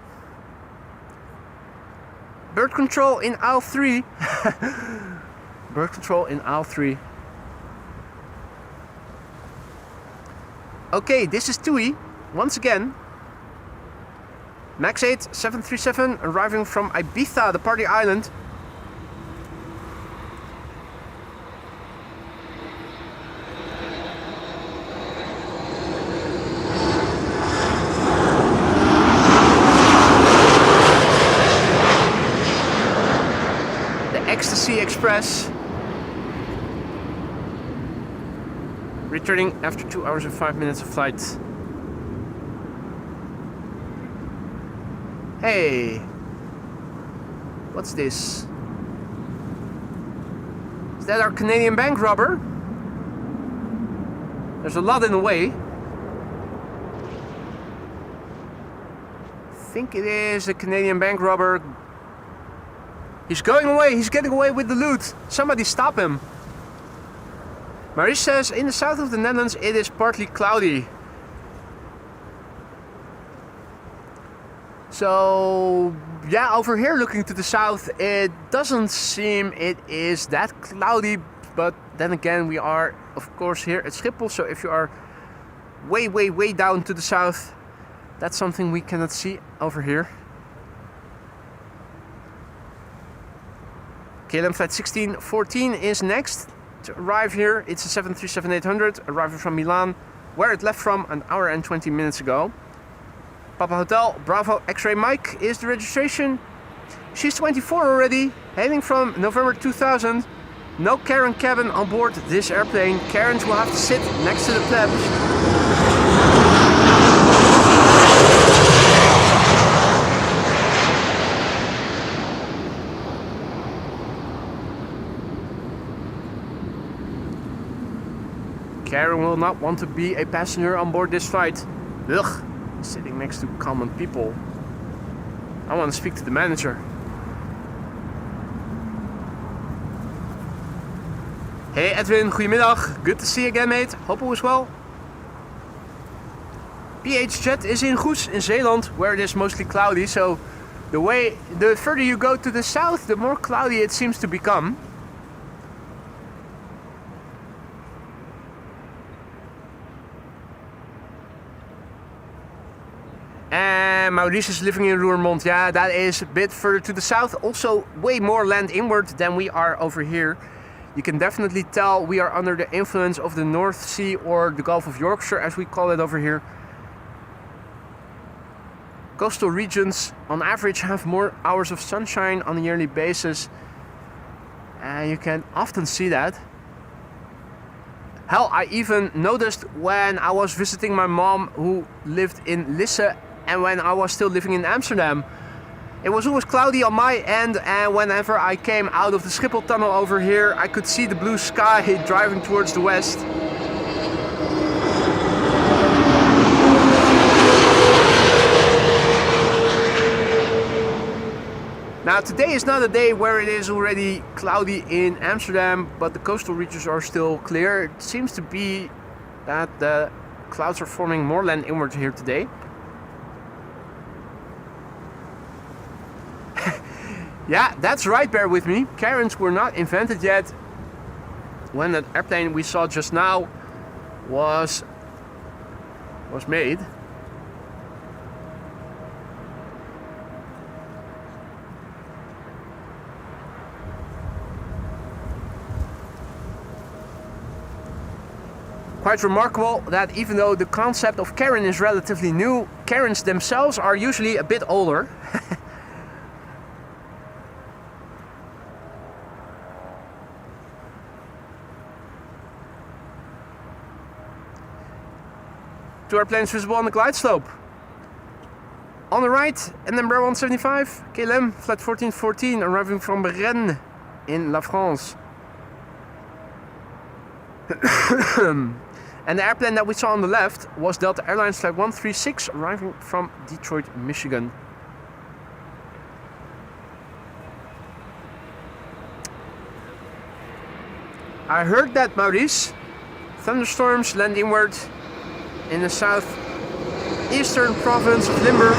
Speaker 1: Bird control in aisle 3. Bird control in aisle 3. Okay, this is TUI once again. Max 8 737 arriving from Ibiza, the party island. Ecstasy Express, returning after 2 hours and 5 minutes of flight. Hey, what's this? Is that our Canadian bank robber? There's a lot in the way. I think it is a Canadian bank robber. He's going away, he's getting away with the loot. Somebody stop him. Maurice says, in the south of the Netherlands it is partly cloudy. So, yeah, over here looking to the south, it doesn't seem it is that cloudy. But then again, we are, of course, here at Schiphol. So if you are way, way, way down to the south, that's something we cannot see over here. KLM flight 1614 is next to arrive here. It's a 737-800 arriving from Milan, where it left from an hour and 20 minutes ago. Papa Hotel Bravo X-Ray Mike is the registration. She's 24 already, hailing from November 2000. No Karen cabin on board this airplane. Karens will have to sit next to the plebs. Karen will not want to be a passenger on board this flight. Ugh, sitting next to common people. I want to speak to the manager. Hey Edwin, goedemiddag. Good to see you again, mate. Hope all is well. PH Jet is in Goes in Zeeland, where it is mostly cloudy. So the further you go to the south, the more cloudy it seems to become. And Maurice is living in Roermond. Yeah, that is a bit further to the south. Also way more land inward than we are over here. You can definitely tell we are under the influence of the North Sea, or the Gulf of Yorkshire as we call it over here. Coastal regions on average have more hours of sunshine on a yearly basis. And you can often see that. Hell, I even noticed when I was visiting my mom, who lived in Lisse, and when I was still living in Amsterdam. It was always cloudy on my end, and whenever I came out of the Schiphol tunnel over here, I could see the blue sky driving towards the west. Now today is not a day where it is already cloudy in Amsterdam, but the coastal regions are still clear. It seems to be that the clouds are forming more land inward here today. Yeah, that's right, bear with me. Karens were not invented yet when that airplane we saw just now was made. Quite remarkable that even though the concept of Karen is relatively new, Karens themselves are usually a bit older. 2 airplanes visible on the glide slope. On the right, an Embraer 175, KLM, flight 1414, arriving from Rennes in La France. And the airplane that we saw on the left was Delta Airlines flight 136, arriving from Detroit, Michigan. I heard that, Maurice. Thunderstorms land inward in the southeastern province of Limburg.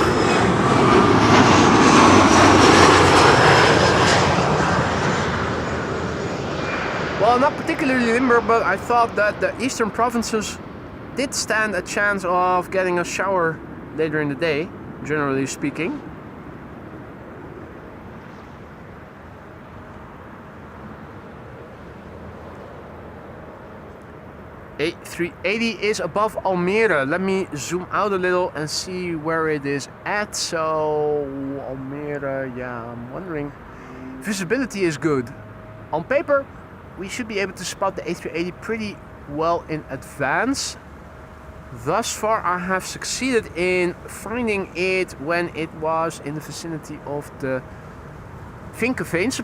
Speaker 1: Well, not particularly Limburg, but I thought that the eastern provinces did stand a chance of getting a shower later in the day, generally speaking. A380 is above Almere. Let me zoom out a little and see where it is at. So, Almere, yeah, I'm wondering. Visibility is good. On paper, we should be able to spot the A380 pretty well in advance. Thus far, I have succeeded in finding it when it was in the vicinity of the Vinkeveense.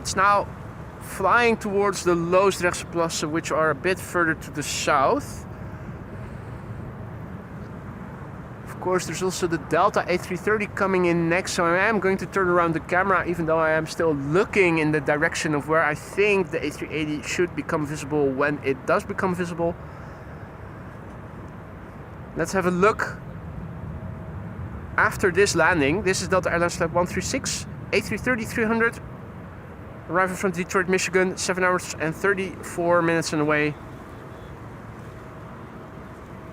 Speaker 1: It's now flying towards the Loosdrechtse, which are a bit further to the south. Of course, there's also the Delta A330 coming in next, so I am going to turn around the camera, even though I am still looking in the direction of where I think the A380 should become visible when it does become visible. Let's have a look after this landing. This is Delta Airlines flight 136, A330-300, arriving from Detroit, Michigan, 7 hours and 34 minutes away.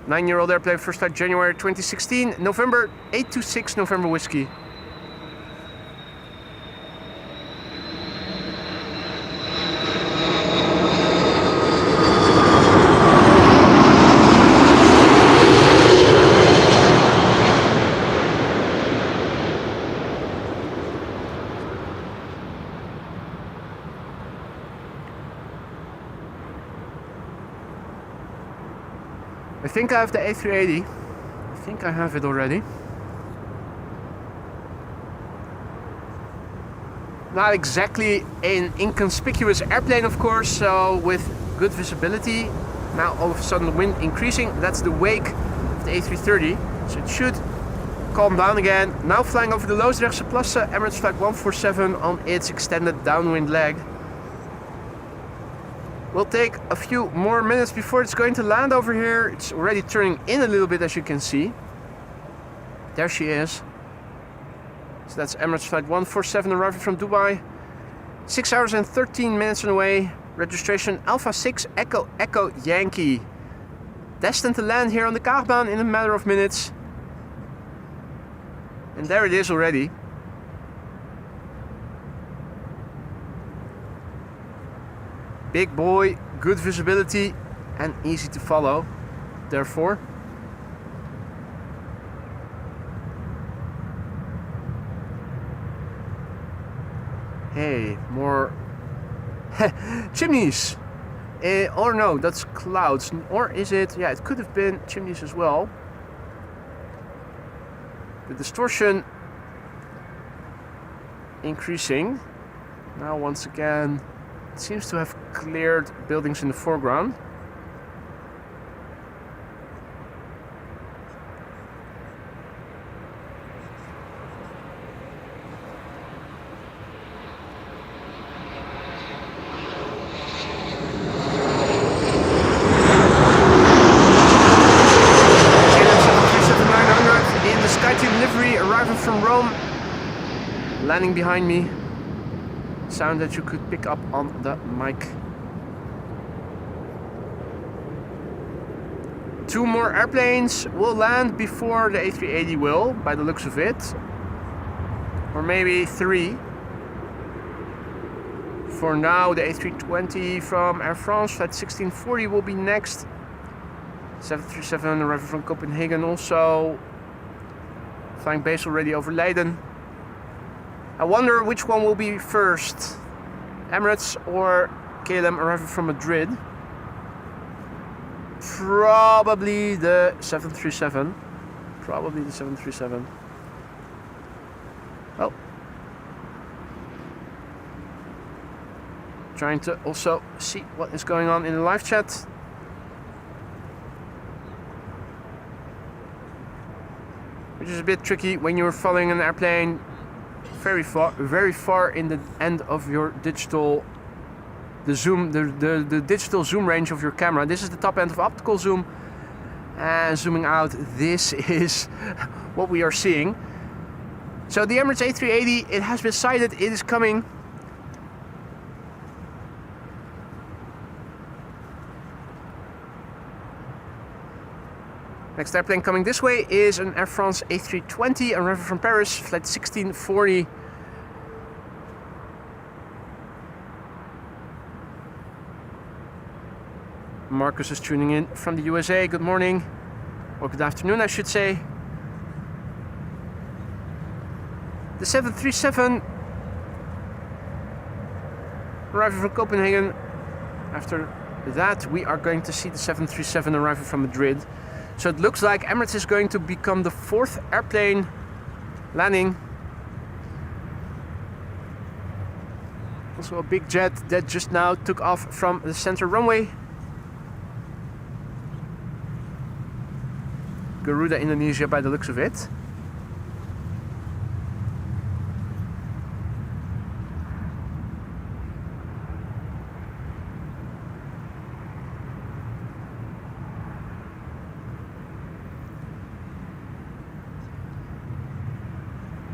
Speaker 1: 9-year-old airplane, first flight January 2016, November 826, November Whiskey. I think I have the A380. I think I have it already. Not exactly an inconspicuous airplane, of course, so with good visibility. Now all of a sudden the wind increasing. That's the wake of the A330, so it should calm down again. Now flying over the Loosdrechtse Plassen, Emirates flight 147 on its extended downwind leg. Will take a few more minutes before it's going to land over here. It's already turning in a little bit, as you can see. There she is. So that's Emirates flight 147 arriving from Dubai. 6 hours and 13 minutes away. Registration Alpha 6 Echo Echo Yankee. Destined to land here on the Kaagbaan in a matter of minutes. And there it is already. Big boy, good visibility and easy to follow, therefore. Hey, more chimneys. Or no, that's clouds. Or is it? Yeah, it could have been chimneys as well. The distortion increasing. Now once again, it seems to have cleared buildings in the foreground. In the SkyTeam livery, arriving from Rome, landing behind me. Sound that you could pick up on the mic. 2 more airplanes will land before the A380 will, by the looks of it. Or maybe 3. For now, the A320 from Air France, flight 1640 will be next. 737 arriving from Copenhagen also. Flying base already over Leiden. I wonder which one will be first, Emirates or KLM arriving from Madrid. probably the 737. Probably the 737. Oh. Trying to also see what is going on in the live chat. Which is a bit tricky when you're following an airplane very far in the end of your digital, the digital zoom range of your camera. This is the top end of optical zoom, and zooming out, this is what we are seeing. So the Emirates A380, it has been sighted, it is coming. Next airplane coming this way is an Air France A320, arriving from Paris, flight 1640. Marcus is tuning in from the USA. Good morning, or good afternoon, I should say. The 737 arriving from Copenhagen. After that, we are going to see the 737 arriving from Madrid. So it looks like Emirates is going to become the 4th airplane landing. Also a big jet that just now took off from the center runway. Garuda, Indonesia by the looks of it.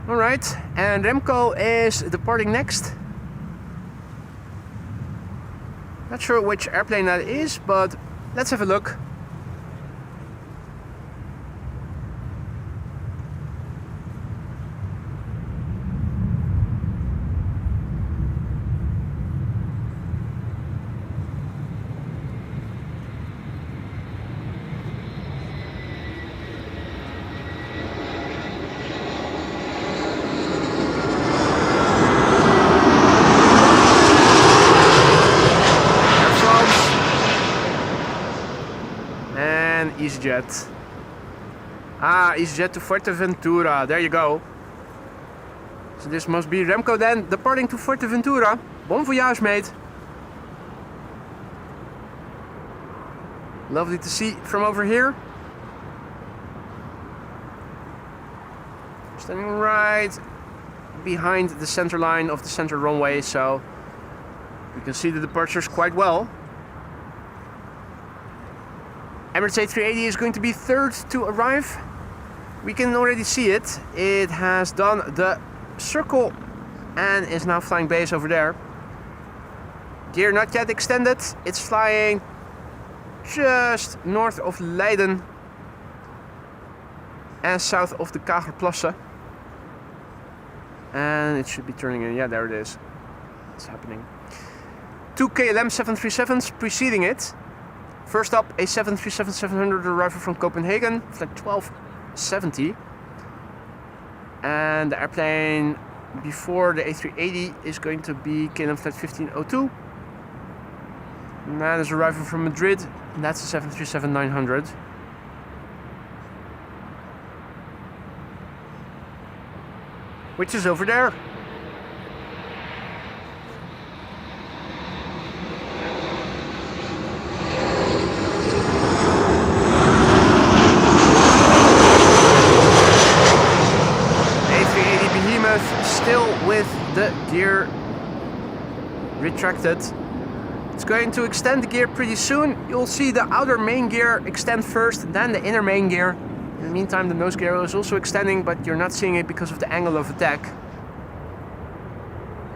Speaker 1: Alright, and Remco is departing next. Not sure which airplane that is, but let's have a look. EasyJet. EasyJet to Fuerteventura. There you go. So this must be Remco then, departing to Fuerteventura. Bon voyage, mate. Lovely to see from over here. Standing right behind the center line of the center runway, so we can see the departures quite well. Emirates A380 is going to be 3rd to arrive. We can already see it. It has done the circle and is now flying base over there. Gear not yet extended. It's flying just north of Leiden and south of the Kagerplassen. And it should be turning in. Yeah, there it is. It's happening. 2 KLM 737s preceding it. First up, a 737-700 arrival from Copenhagen, flight 1270. And the airplane before the A380 is going to be KLM flight 1502. And that is arriving from Madrid, and that's the 737-900. Which is over there. Still with the gear retracted. It's going to extend the gear pretty soon. You'll see the outer main gear extend first, then the inner main gear. In the meantime, the nose gear is also extending, but you're not seeing it because of the angle of attack.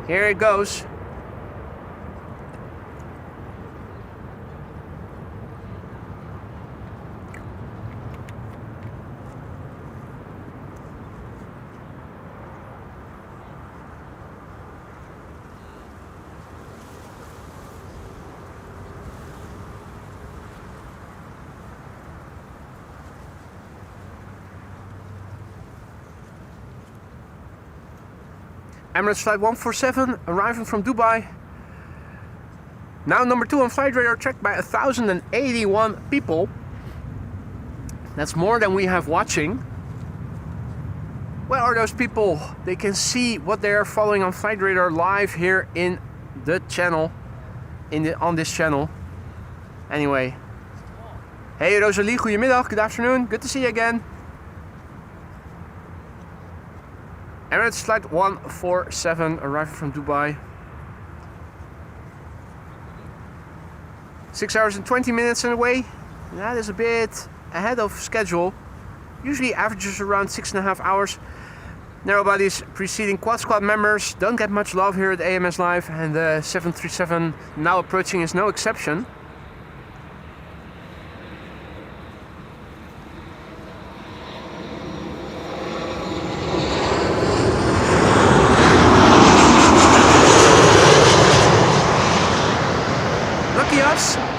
Speaker 1: Here it goes. Emirates flight 147 arriving from Dubai. Now number 2 on flight radar, tracked by 1,081 people. That's more than we have watching. Where are those people? They can see what they are following on flight radar live here in the channel, on this channel. Anyway. Hey Rosalie, goedemiddag, good afternoon, good to see you again. Emirates flight 147 arriving from Dubai. 6 hours and 20 minutes on the way. That is a bit ahead of schedule. Usually averages around 6.5 hours. Narrowbodies preceding quad squad members don't get much love here at AMS Live, and the 737 now approaching is no exception.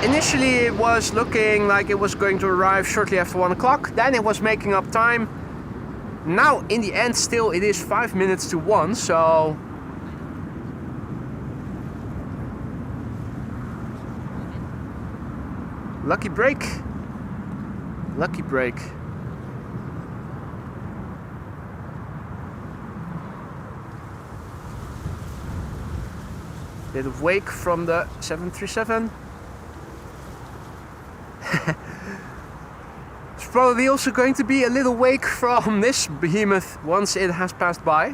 Speaker 1: Initially it was looking like it was going to arrive shortly after 1 o'clock, then it was making up time. Now in the end still it is 5 minutes to 1, so... Lucky break. Lucky break. Bit of wake from the 737. It's probably also going to be a little wake from this behemoth once it has passed by.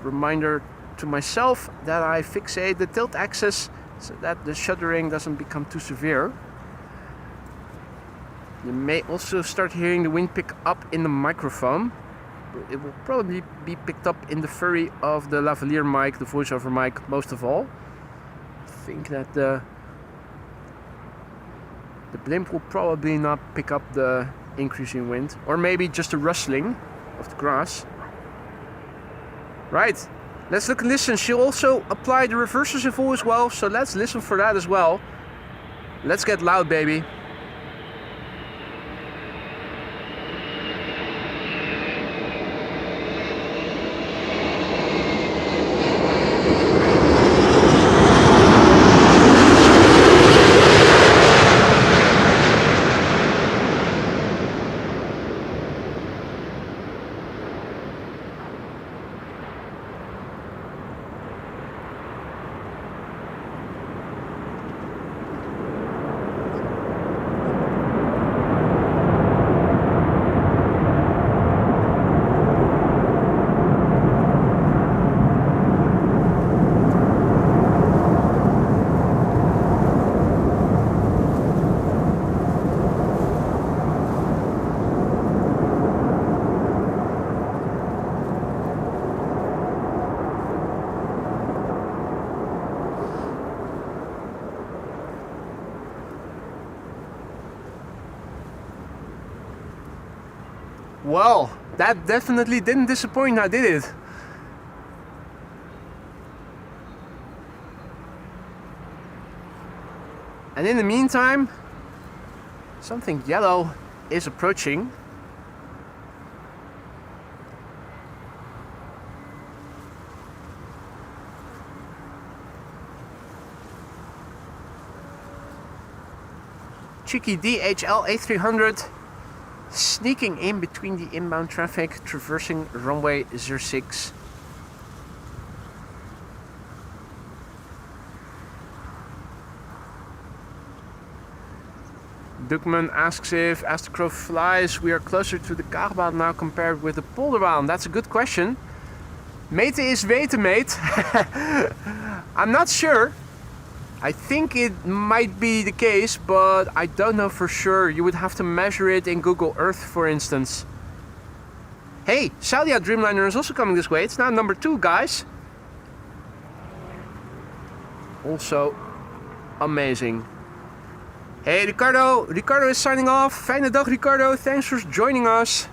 Speaker 1: Reminder to myself that I fixate the tilt axis so that the shuddering doesn't become too severe. You may also start hearing the wind pick up in the microphone. It will probably be picked up in the furry of the lavalier mic, the voiceover mic, most of all. I think that the blimp will probably not pick up the increase in wind, or maybe just a rustling of the grass. Right, let's look and listen. She'll also apply the reversers in full as well, so let's listen for that as well. Let's get loud, baby. Well, that definitely didn't disappoint now, did it? And in the meantime, something yellow is approaching. Cheeky DHL A300 sneaking in between the inbound traffic, traversing runway 06. Dukman asks if, as the crow flies, we are closer to the Kaagbaan now compared with the Polderbaan. That's a good question. Mate is weten, mate. I'm not sure. I think it might be the case, but I don't know for sure. You would have to measure it in Google Earth, for instance. Hey, Saudia Dreamliner is also coming this way. It's now number 2, guys. Also amazing. Hey, Ricardo. Ricardo is signing off. Fijne dag, Ricardo. Thanks for joining us.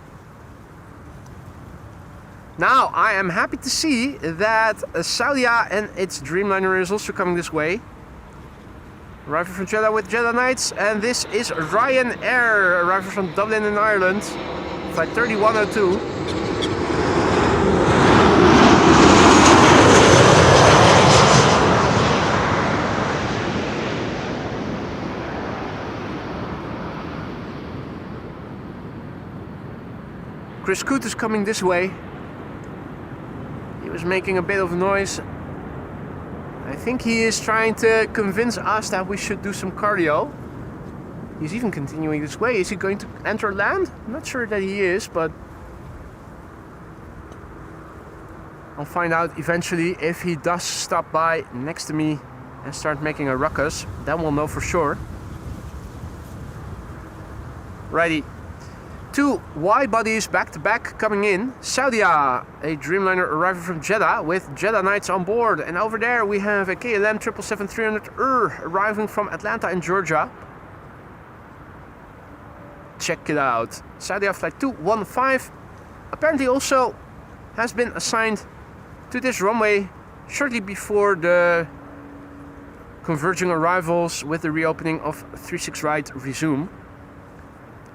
Speaker 1: Now, I am happy to see that Saudia and its Dreamliner is also coming this way. Arriving from Jeddah with Jeddah Nights, and this is Ryanair, arriving from Dublin in Ireland, flight 3102. Chris Scoot is coming this way. He was making a bit of noise. I think he is trying to convince us that we should do some cardio. He's even continuing this way. Is he going to enter land? I'm not sure that he is, but I'll find out eventually if he does stop by next to me and start making a ruckus. Then we'll know for sure. Righty. 2 wide-bodies back-to-back coming in. Saudia, a Dreamliner arriving from Jeddah with Jeddah Nights on board. And over there we have a KLM 777-300 arriving from Atlanta in Georgia. Check it out. Saudia flight 215 apparently also has been assigned to this runway shortly before the converging arrivals with the reopening of 36 right resume.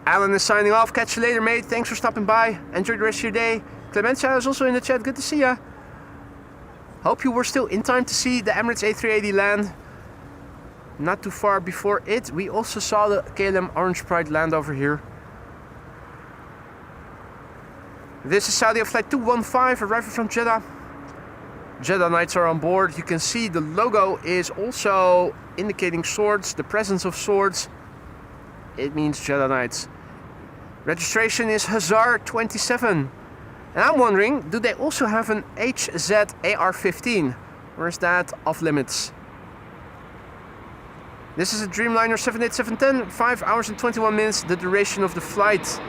Speaker 1: Alan is signing off. Catch you later, mate. Thanks for stopping by. Enjoy the rest of your day. Clemencia is also in the chat. Good to see ya. Hope you were still in time to see the Emirates A380 land. Not too far before it, we also saw the KLM Orange Pride land over here. This is Saudia flight 215 arriving from Jeddah. Jeddah Nights are on board. You can see the logo is also indicating swords, the presence of swords. It means Jeddah Nights. Registration is Hazar 27. And I'm wondering, do they also have an HZ AR-15? Or is that off limits? This is a Dreamliner 78710, 5 hours and 21 minutes, the duration of the flight.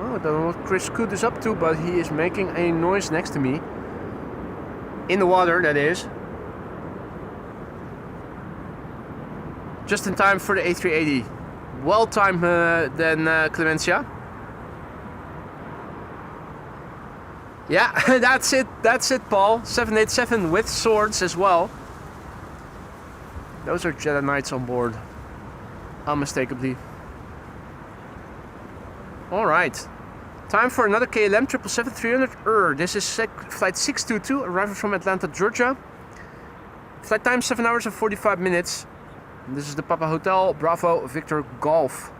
Speaker 1: I don't know what Chris Scoot is up to, but he is making a noise next to me. In the water, that is. Just in time for the A380. Well timed then, Clemencia. Yeah, that's it, Paul. 787 with swords as well. Those are Jeddah Nights on board. Unmistakably. Alright. Time for another KLM 777-300. This is flight 622 arriving from Atlanta, Georgia. Flight time 7 hours and 45 minutes. And this is the Papa Hotel Bravo Victor Golf.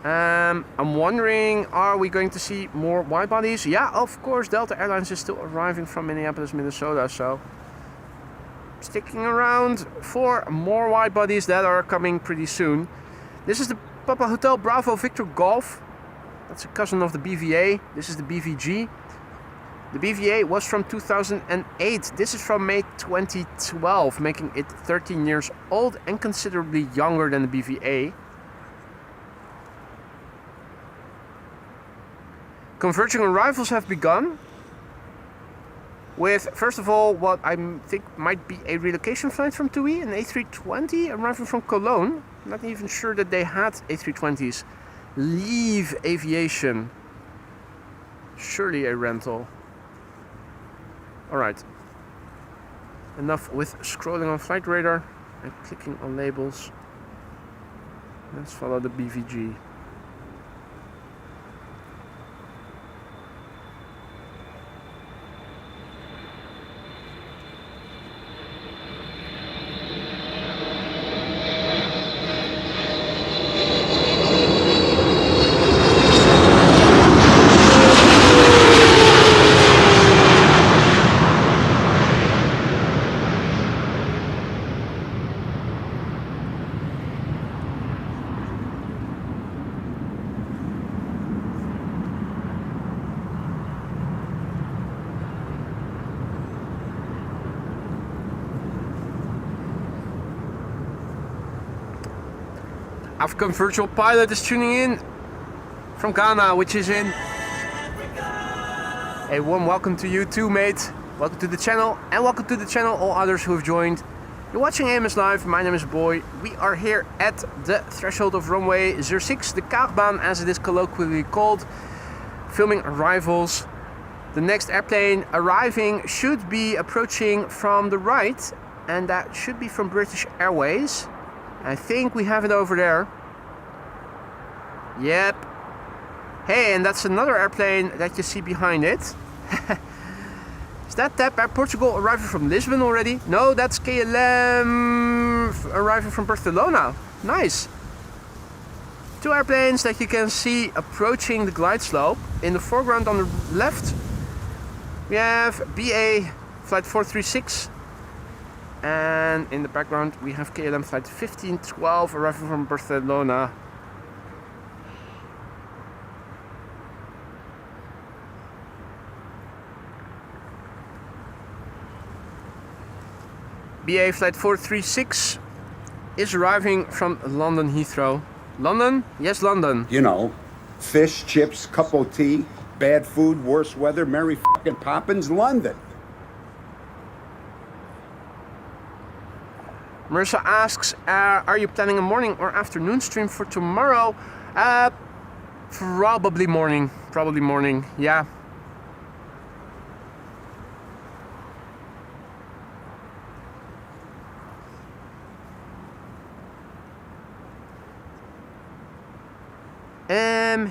Speaker 1: I'm wondering, are we going to see more wide bodies? Yeah, of course, Delta Airlines is still arriving from Minneapolis, Minnesota, so sticking around for more wide bodies that are coming pretty soon. This is the Papa Hotel Bravo Victor Golf. That's a cousin of the BVA. This is the BVG. The BVA was from 2008. This is from May 2012, making it 13 years old and considerably younger than the BVA. Converging arrivals have begun with, first of all, what I think might be a relocation flight from TUI, an A320 arriving from Cologne. I'm not even sure that they had A320s. Leave Aviation. Surely a rental. Alright. Enough with scrolling on flight radar and clicking on labels. Let's follow the BVG. African Virtual Pilot is tuning in from Ghana, which is in. A warm welcome to you too, mate. Welcome to the channel, and welcome to the channel all others who have joined. You're watching AMS Live. My name is Boy. We are here at the threshold of runway 06, the Kaagbaan as it is colloquially called, filming arrivals. The next airplane arriving should be approaching from the right and that should be from British Airways. I think we have it over there. Yep. Hey, and that's another airplane that you see behind it. Is that TAP Air Portugal arriving from Lisbon already? No, that's KLM arriving from Barcelona. Nice. Two airplanes that you can see approaching the glide slope. In the foreground on the left, we have BA flight 436. And in the background, we have KLM flight 1512 arriving from Barcelona. BA flight 436 is arriving from London Heathrow. London? Yes, London.
Speaker 2: You know, fish, chips, cup of tea, bad food, worse weather, Mary fucking Poppins, London.
Speaker 1: Marissa asks, are you planning a morning or afternoon stream for tomorrow? Probably morning. Probably morning, yeah.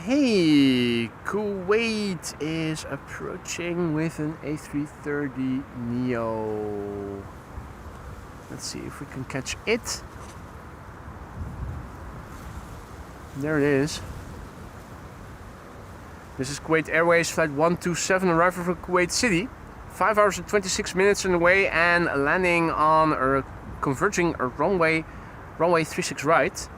Speaker 1: Hey, Kuwait is approaching with an A330 Neo. Let's see if we can catch it. There it is. This is Kuwait Airways flight 127 arriving from Kuwait City. 5 hours and 26 minutes on the way and landing on or converging a runway 36 right.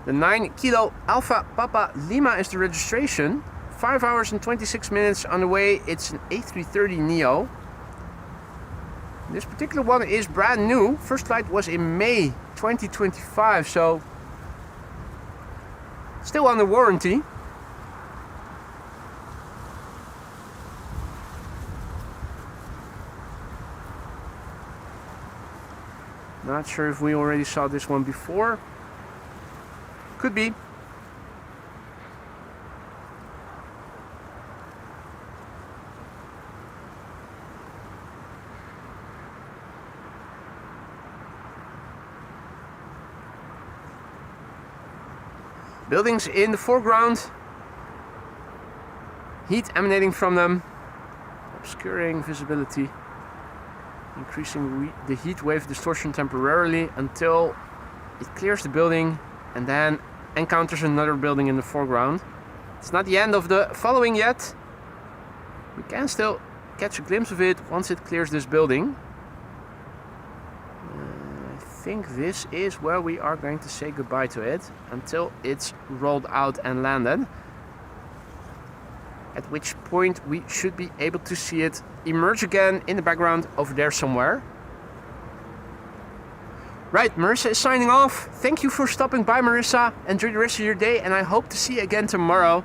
Speaker 1: The 9 Kilo Alpha Papa Lima is the registration. 5 hours and 26 minutes on the way. It's an A330 Neo. This particular one is brand new. First flight was in May 2025, so still under warranty. Not sure if we already saw this one before. Could be. Buildings in the foreground. Heat emanating from them, obscuring visibility, increasing the heat wave distortion temporarily until it clears the building and then encounters another building in the foreground. It's not the end of the following yet. We can still catch a glimpse of it once it clears this building. I think this is where we are going to say goodbye to it until it's rolled out and landed. At which point we should be able to see it emerge again in the background over there somewhere. Right, Marissa is signing off. Thank you for stopping by, Marissa. Enjoy the rest of your day and I hope to see you again tomorrow.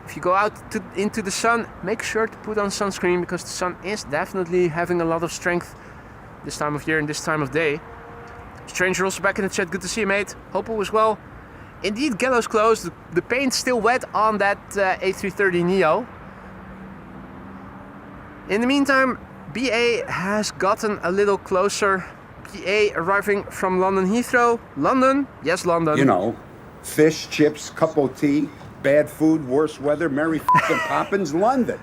Speaker 1: If you go out into the sun, make sure to put on sunscreen because the sun is definitely having a lot of strength this time of year and this time of day. Stranger also back in the chat. Good to see you, mate. Hope all is well. Indeed, Gallows closed. The paint's still wet on that A330 Neo. In the meantime, BA has gotten a little closer. BA arriving from London Heathrow. London? Yes, London.
Speaker 2: You know, fish, chips, cup of tea, bad food, worse weather, Mary fucking Poppins, London.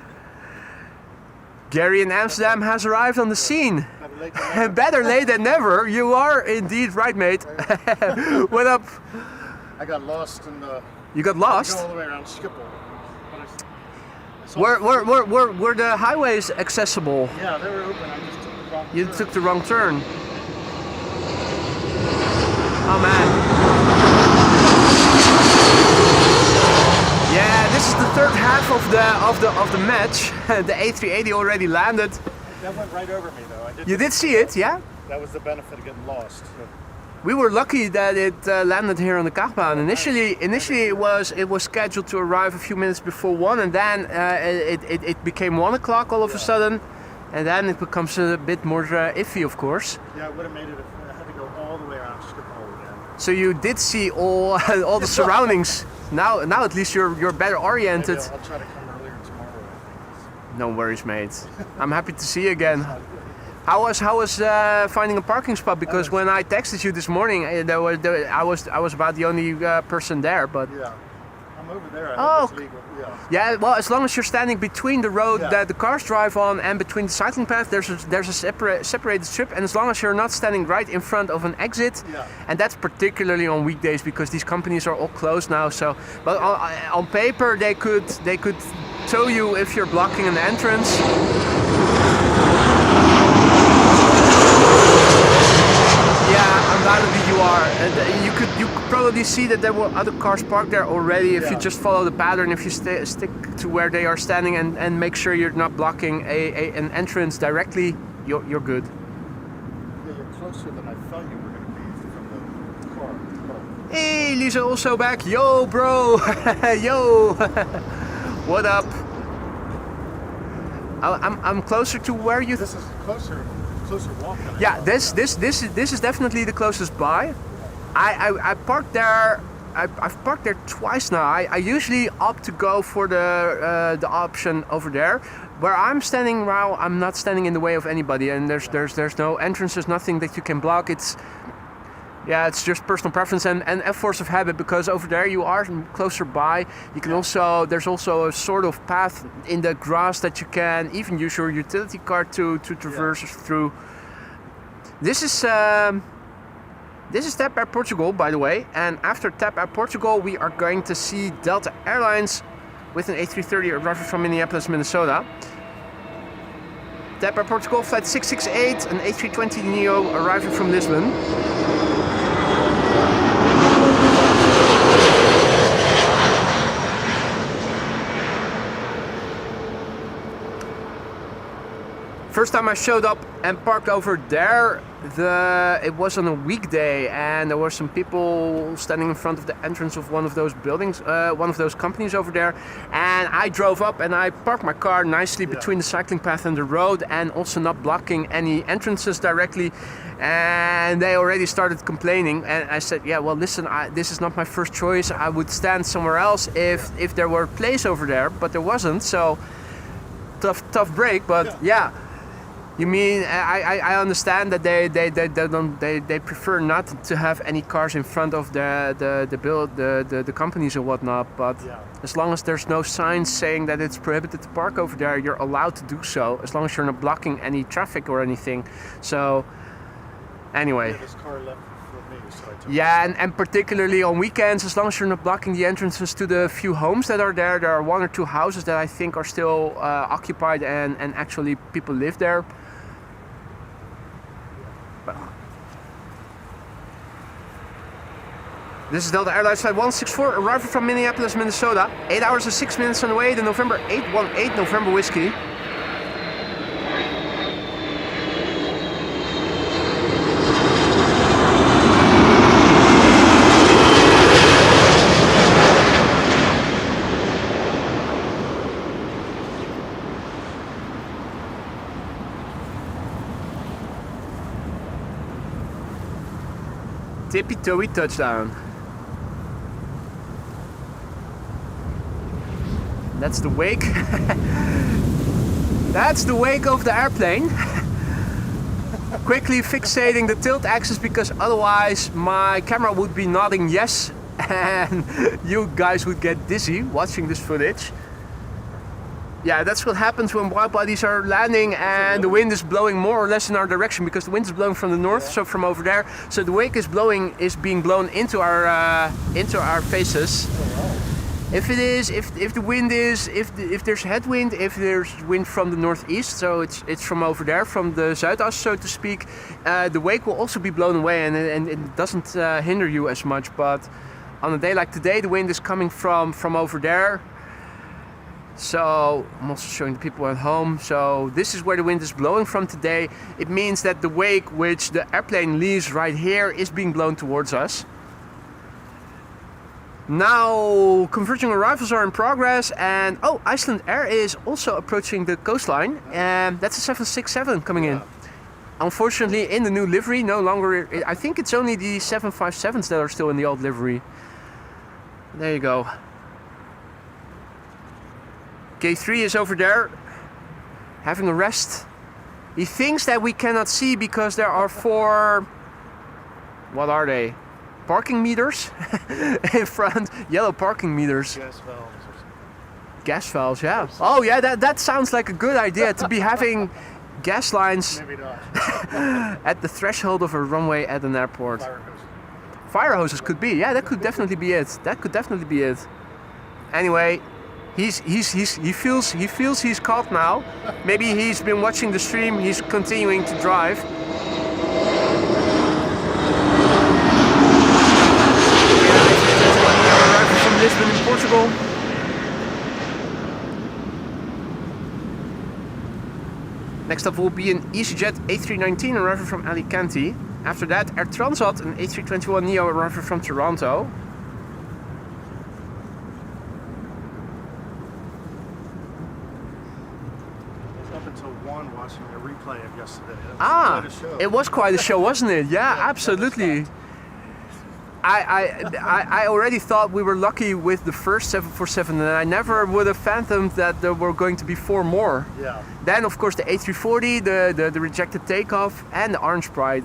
Speaker 1: Gary in Amsterdam has arrived on the scene. Better late than never. You are indeed right, mate. What up?
Speaker 6: I got lost in the...
Speaker 1: You got lost?
Speaker 6: all the way around Schiphol.
Speaker 1: Were the highways accessible?
Speaker 6: Yeah, they were open. I just took the wrong
Speaker 1: You
Speaker 6: turn.
Speaker 1: took the wrong turn. Oh man. Yeah, this is the third half of the match. The A380 already landed.
Speaker 6: That went right over me, though.
Speaker 1: You did see it, yeah?
Speaker 6: That was the benefit of getting lost. So.
Speaker 1: We were lucky that it landed here on the Kaagbaan. Initially it was scheduled to arrive a few minutes before 1, and then it became 1 o'clock all of a sudden, and then it becomes a bit more iffy, of course.
Speaker 6: Yeah, I would have made it if I had to go all the way around Schiphol again.
Speaker 1: So you did see all the surroundings. Now at least you're better oriented.
Speaker 6: Maybe I'll try to come earlier tomorrow.
Speaker 1: No worries, mate. I'm happy to see you again. How was finding a parking spot? Because when I texted you this morning, I was about the only person there. But
Speaker 6: Yeah. I'm over there. I
Speaker 1: Oh.
Speaker 6: think it's legal. Yeah.
Speaker 1: yeah, well, as long as you're standing between the road
Speaker 6: Yeah.
Speaker 1: that the cars drive on and between the cycling path, there's a separated strip, and as long as you're not standing right in front of an exit,
Speaker 6: Yeah.
Speaker 1: and that's particularly on weekdays because these companies are all closed now. So, but on paper they could tow you if you're blocking an entrance. Yeah, undoubtedly you are. And you could probably see that there were other cars parked there already if you
Speaker 6: Yeah.
Speaker 1: just follow the pattern, if you stick to where they are standing and make sure you're not blocking an entrance directly, you're good.
Speaker 6: Yeah, you're closer than I thought you were going to be from the car. Oh.
Speaker 1: Hey, Lisa also back. Yo, bro. Yo. What up? I'm closer to where you...
Speaker 6: This is closer walk than I
Speaker 1: Yeah,
Speaker 6: thought.
Speaker 1: this is definitely the closest by. I parked there. I've parked there twice now. I usually opt to go for the option over there. Where I'm standing now, I'm not standing in the way of anybody, and there's no entrances, nothing that you can block. It's just personal preference and a force of habit, because over there you are closer by. You can also, there's also a sort of path in the grass that you can even use your utility car to traverse through. This is TAP Air Portugal, by the way, and after TAP Air Portugal we are going to see Delta Airlines with an A330 arriving from Minneapolis, Minnesota. TAP Air Portugal, flight 668, an A320neo arriving from Lisbon. First time I showed up and parked over there, it was on a weekday, and there were some people standing in front of the entrance of one of those buildings, one of those companies over there. And I drove up and I parked my car nicely between the cycling path and the road, and also not blocking any entrances directly. And they already started complaining, and I said, yeah, well, listen, this is not my first choice. I would stand somewhere else if there were a place over there, but there wasn't. So tough break, but yeah. You mean I understand that they prefer not to have any cars in front of the companies and whatnot, but as long as there's no signs saying that it's prohibited to park over there, you're allowed to do so, as long as you're not blocking any traffic or anything. So anyway.
Speaker 6: Yeah, this car left for me, so I took
Speaker 1: Yeah, and particularly on weekends, as long as you're not blocking the entrances to the few homes that are there. There are one or two houses that I think are still occupied and actually people live there. This is Delta Airlines flight 164, arriving from Minneapolis, Minnesota. 8 hours and 6 minutes on the way, the November 818 November Whiskey. Tippy-toey touchdown. That's the wake. That's the wake of the airplane. Quickly fixating the tilt axis, because otherwise my camera would be nodding yes and you guys would get dizzy watching this footage. Yeah, that's what happens when widebodies are landing and the wind is blowing more or less in our direction, because the wind is blowing from the north, so from over there. So the wake is being blown into our faces. If the wind is, if there's headwind, if there's wind from the northeast, so it's from over there, from the Zuidas, so to speak, the wake will also be blown away, and it doesn't hinder you as much. But on a day like today, the wind is coming from over there. So I'm also showing the people at home. So this is where the wind is blowing from today. It means that the wake, which the airplane leaves right here, is being blown towards us. Now converging arrivals are in progress, and Icelandair is also approaching the coastline, and that's a 767 coming in. Unfortunately, in the new livery, no longer. I think it's only the 757s that are still in the old livery. There you go. K3 is over there, having a rest. He thinks that we cannot see because there are 4, what are they? Parking meters in front, yellow parking meters.
Speaker 6: Gas valves or something.
Speaker 1: Gas valves, yeah. Oh yeah, that sounds like a good idea to be having gas lines
Speaker 6: Maybe not.
Speaker 1: at the threshold of a runway at an airport.
Speaker 6: Fire hose.
Speaker 1: Fire hoses could be, yeah, that could definitely be it. That could definitely be it. Anyway, he feels he's caught now. Maybe he's been watching the stream. He's continuing to drive. From Lisbon in Portugal. Next up will be an EasyJet A319 arriving from Alicante. After that, Air Transat, an A321neo arriving from Toronto.
Speaker 6: Up until 1 watching the replay of yesterday.
Speaker 1: Ah,
Speaker 6: Quite a show.
Speaker 1: it was quite a show, wasn't it? Yeah, absolutely. I already thought we were lucky with the first 747, and I never would have fathomed that there were going to be 4 more.
Speaker 6: Yeah.
Speaker 1: Then, of course, the A340, the rejected takeoff, and the Orange Pride.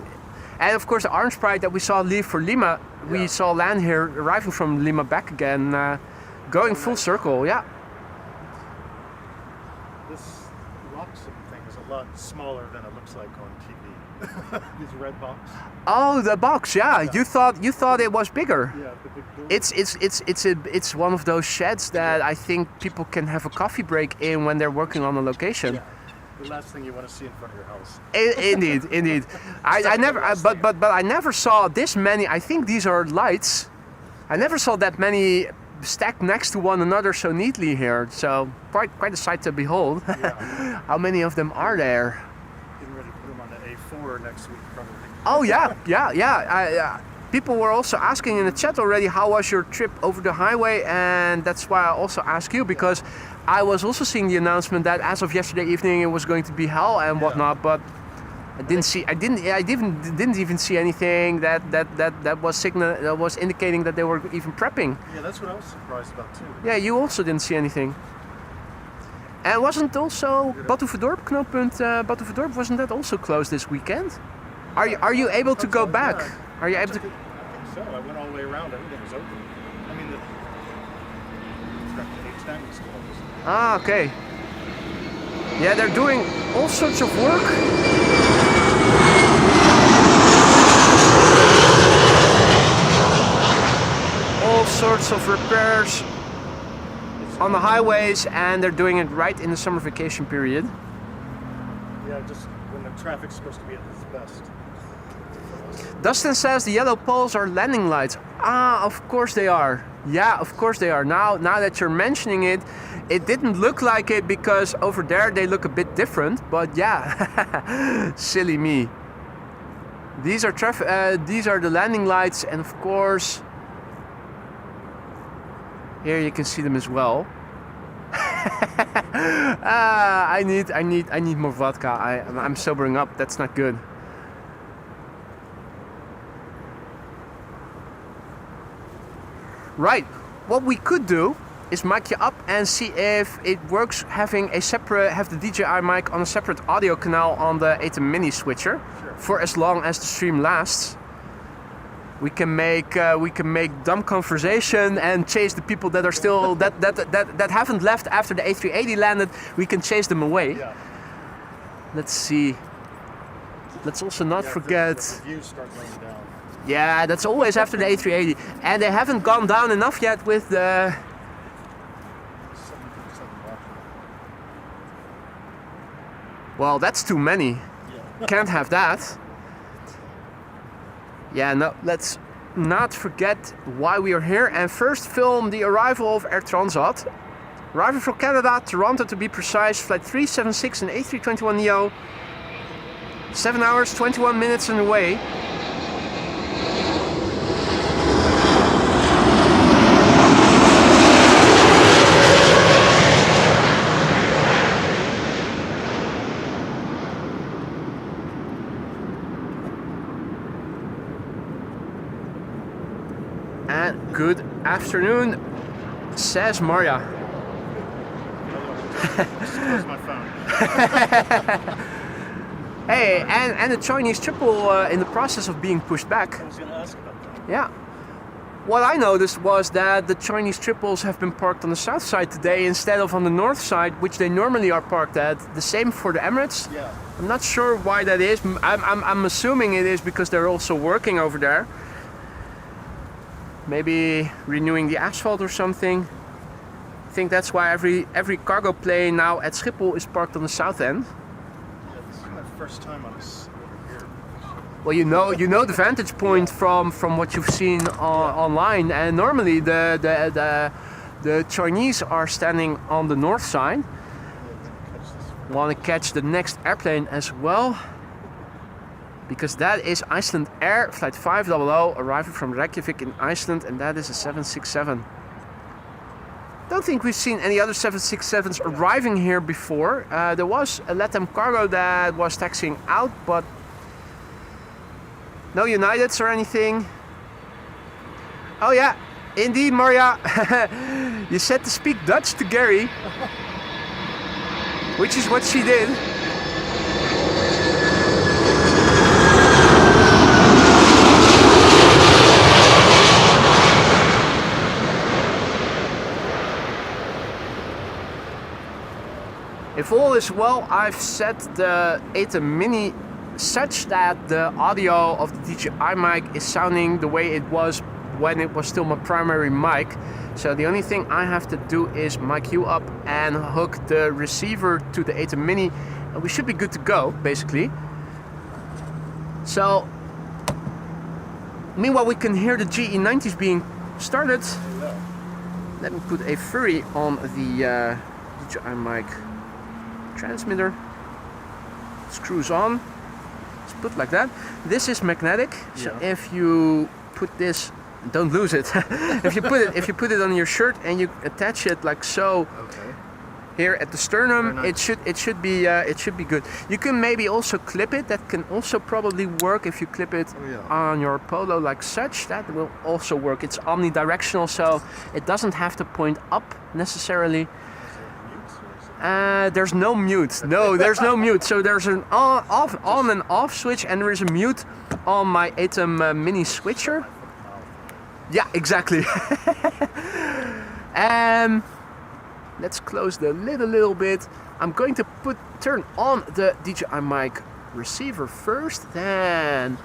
Speaker 1: And of course, the Orange Pride that we saw leave for Lima, we
Speaker 6: Yeah.
Speaker 1: saw land here, arriving from Lima back again, going full circle, yeah.
Speaker 6: This Roxham thing is a lot smaller than it looks like on TV. This red box.
Speaker 1: Oh, the box, yeah. You thought it was bigger.
Speaker 6: Yeah, the big door.
Speaker 1: It's one of those sheds that I think people can have a coffee break in when they're working on a location.
Speaker 6: Yeah. The last thing you want to see in front of your house.
Speaker 1: Indeed. But I never saw this many. I think these are lights. I never saw that many stacked next to one another so neatly here. So quite a sight to behold.
Speaker 6: Yeah.
Speaker 1: How many of them are there?
Speaker 6: Getting ready to put them on the A4 next week, probably.
Speaker 1: Oh yeah. People were also asking in the chat already, how was your trip over the highway? And that's why I also ask you, because I was also seeing the announcement that as of yesterday evening it was going to be hell and whatnot, but I didn't even see anything that was indicating that they were even prepping.
Speaker 6: Yeah, that's what I was surprised about too.
Speaker 1: Yeah, you also didn't see anything. And wasn't also Batuverdorp, knooppunt Batuverdorp, wasn't that also closed this weekend? Are you able to go back? Are you able to?
Speaker 6: I think so. I went all the way around. Everything was open. I mean, the H9 was closed.
Speaker 1: Ah, okay. Yeah, they're doing all sorts of work. All sorts of repairs on the highways, and they're doing it right in the summer vacation period.
Speaker 6: Yeah, just when the traffic's supposed to be at its best.
Speaker 1: Dustin says the yellow poles are landing lights. Ah, of course they are. Yeah, of course they are. Now that you're mentioning it, it didn't look like it because over there they look a bit different. But yeah, silly me. These are the landing lights, and of course, here you can see them as well. I need more vodka. I'm sobering up. That's not good. Right, what we could do is mic you up and see if it works have the DJI mic on a separate audio canal on the ATEM Mini switcher.
Speaker 6: Sure.
Speaker 1: For as long as the stream lasts. We can make dumb conversation and chase the people that are still that haven't left after the A380 landed. We can chase them away.
Speaker 6: Yeah.
Speaker 1: Let's see. Let's also not forget.
Speaker 6: The views start going down.
Speaker 1: Yeah, that's always after the A380, and they haven't gone down enough yet with the.
Speaker 6: 737 watching.
Speaker 1: Well, that's too many.
Speaker 6: Yeah.
Speaker 1: Can't have that. Yeah, no, let's not forget why we are here and first film the arrival of Air Transat. Arriving from Canada, Toronto to be precise, flight 376 and A321neo. 7 hours, 21 minutes on the way. And good afternoon, says Maria.
Speaker 6: Just close my phone.
Speaker 1: Hey, and the Chinese triple in the process of being pushed back.
Speaker 6: I was going to ask about that.
Speaker 1: Yeah. What I noticed was that the Chinese triples have been parked on the south side today instead of on the north side, which they normally are parked at. The same for the Emirates.
Speaker 6: Yeah.
Speaker 1: I'm not sure why that is. I'm assuming it is because they're also working over there. Maybe renewing the asphalt or something. I think that's why every cargo plane now at Schiphol is parked on the south end.
Speaker 6: Yeah, this is my first time on this over here.
Speaker 1: Well, you know the vantage point from what you've seen online, and normally the Chinese are standing on the north side. Want to catch the next airplane as well, because that is Icelandair flight 500 arriving from Reykjavik in Iceland, and that is a 767. Don't think we've seen any other 767s arriving here before. There was a LATAM cargo that was taxiing out, but no Uniteds or anything. Oh yeah, indeed, Maria. You said to speak Dutch to Gary, which is what she did. If all is well, I've set the A380 Mini such that the audio of the DJI mic is sounding the way it was when it was still my primary mic. So the only thing I have to do is mic you up and hook the receiver to the A380 Mini, and we should be good to go, basically. So meanwhile we can hear the GE90s being started. Let me put a furry on the DJI mic transmitter. Screws on. It's put like that. This is magnetic, so if you put this, don't lose it. if you put it on your shirt and you attach it like so, here at the sternum, it should be good. You can maybe also clip it. That can also probably work if you clip it on your polo like such. That will also work. It's omnidirectional, so it doesn't have to point up necessarily. There's no mute. No, there's no mute. So there's an on and off switch, and there is a mute on my A380 Mini switcher. Yeah, exactly. Let's close the lid a little bit. I'm going to turn on the DJI mic receiver first, then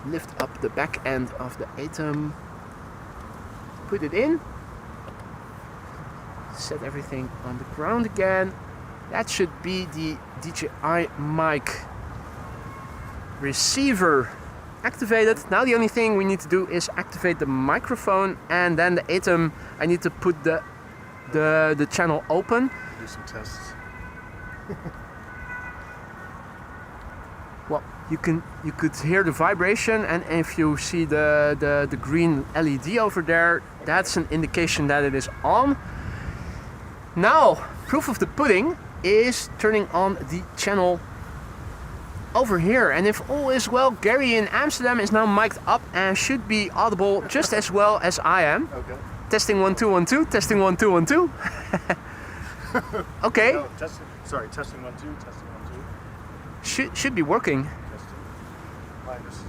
Speaker 1: lift up the back end of the A380. Put it in. Set everything on the ground again. That should be the DJI mic receiver activated. Now the only thing we need to do is activate the microphone, and then the A380, I need to put the channel open.
Speaker 6: Do some tests.
Speaker 1: Well, you could hear the vibration, and if you see the green LED over there, that's an indication that it is on. Now, proof of the pudding is turning on the channel over here, and if all is well, Gary in Amsterdam is now mic'd up and should be audible just as well as I am.
Speaker 6: Okay.
Speaker 1: Testing 1 2 1 2. Testing 1 2 1 2. Okay.
Speaker 6: No, testing. Sorry, testing 1 2. Testing 1 2.
Speaker 1: Should be working.
Speaker 6: Testing. Hi, this is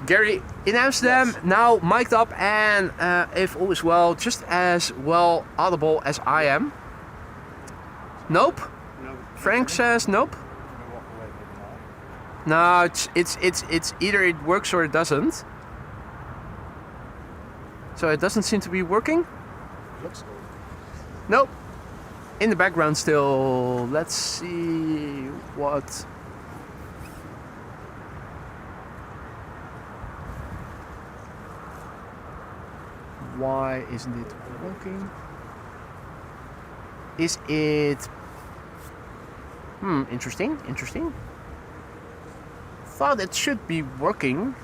Speaker 1: Gary in Amsterdam, now mic'd up, and if all is well, just as well audible as I am. Nope. Frank says nope. No, it's either it works or it doesn't. So it doesn't seem to be working.
Speaker 6: Looks good.
Speaker 1: Nope. In the background still. Let's see what. Why isn't it working? Is it... interesting. Thought it should be working.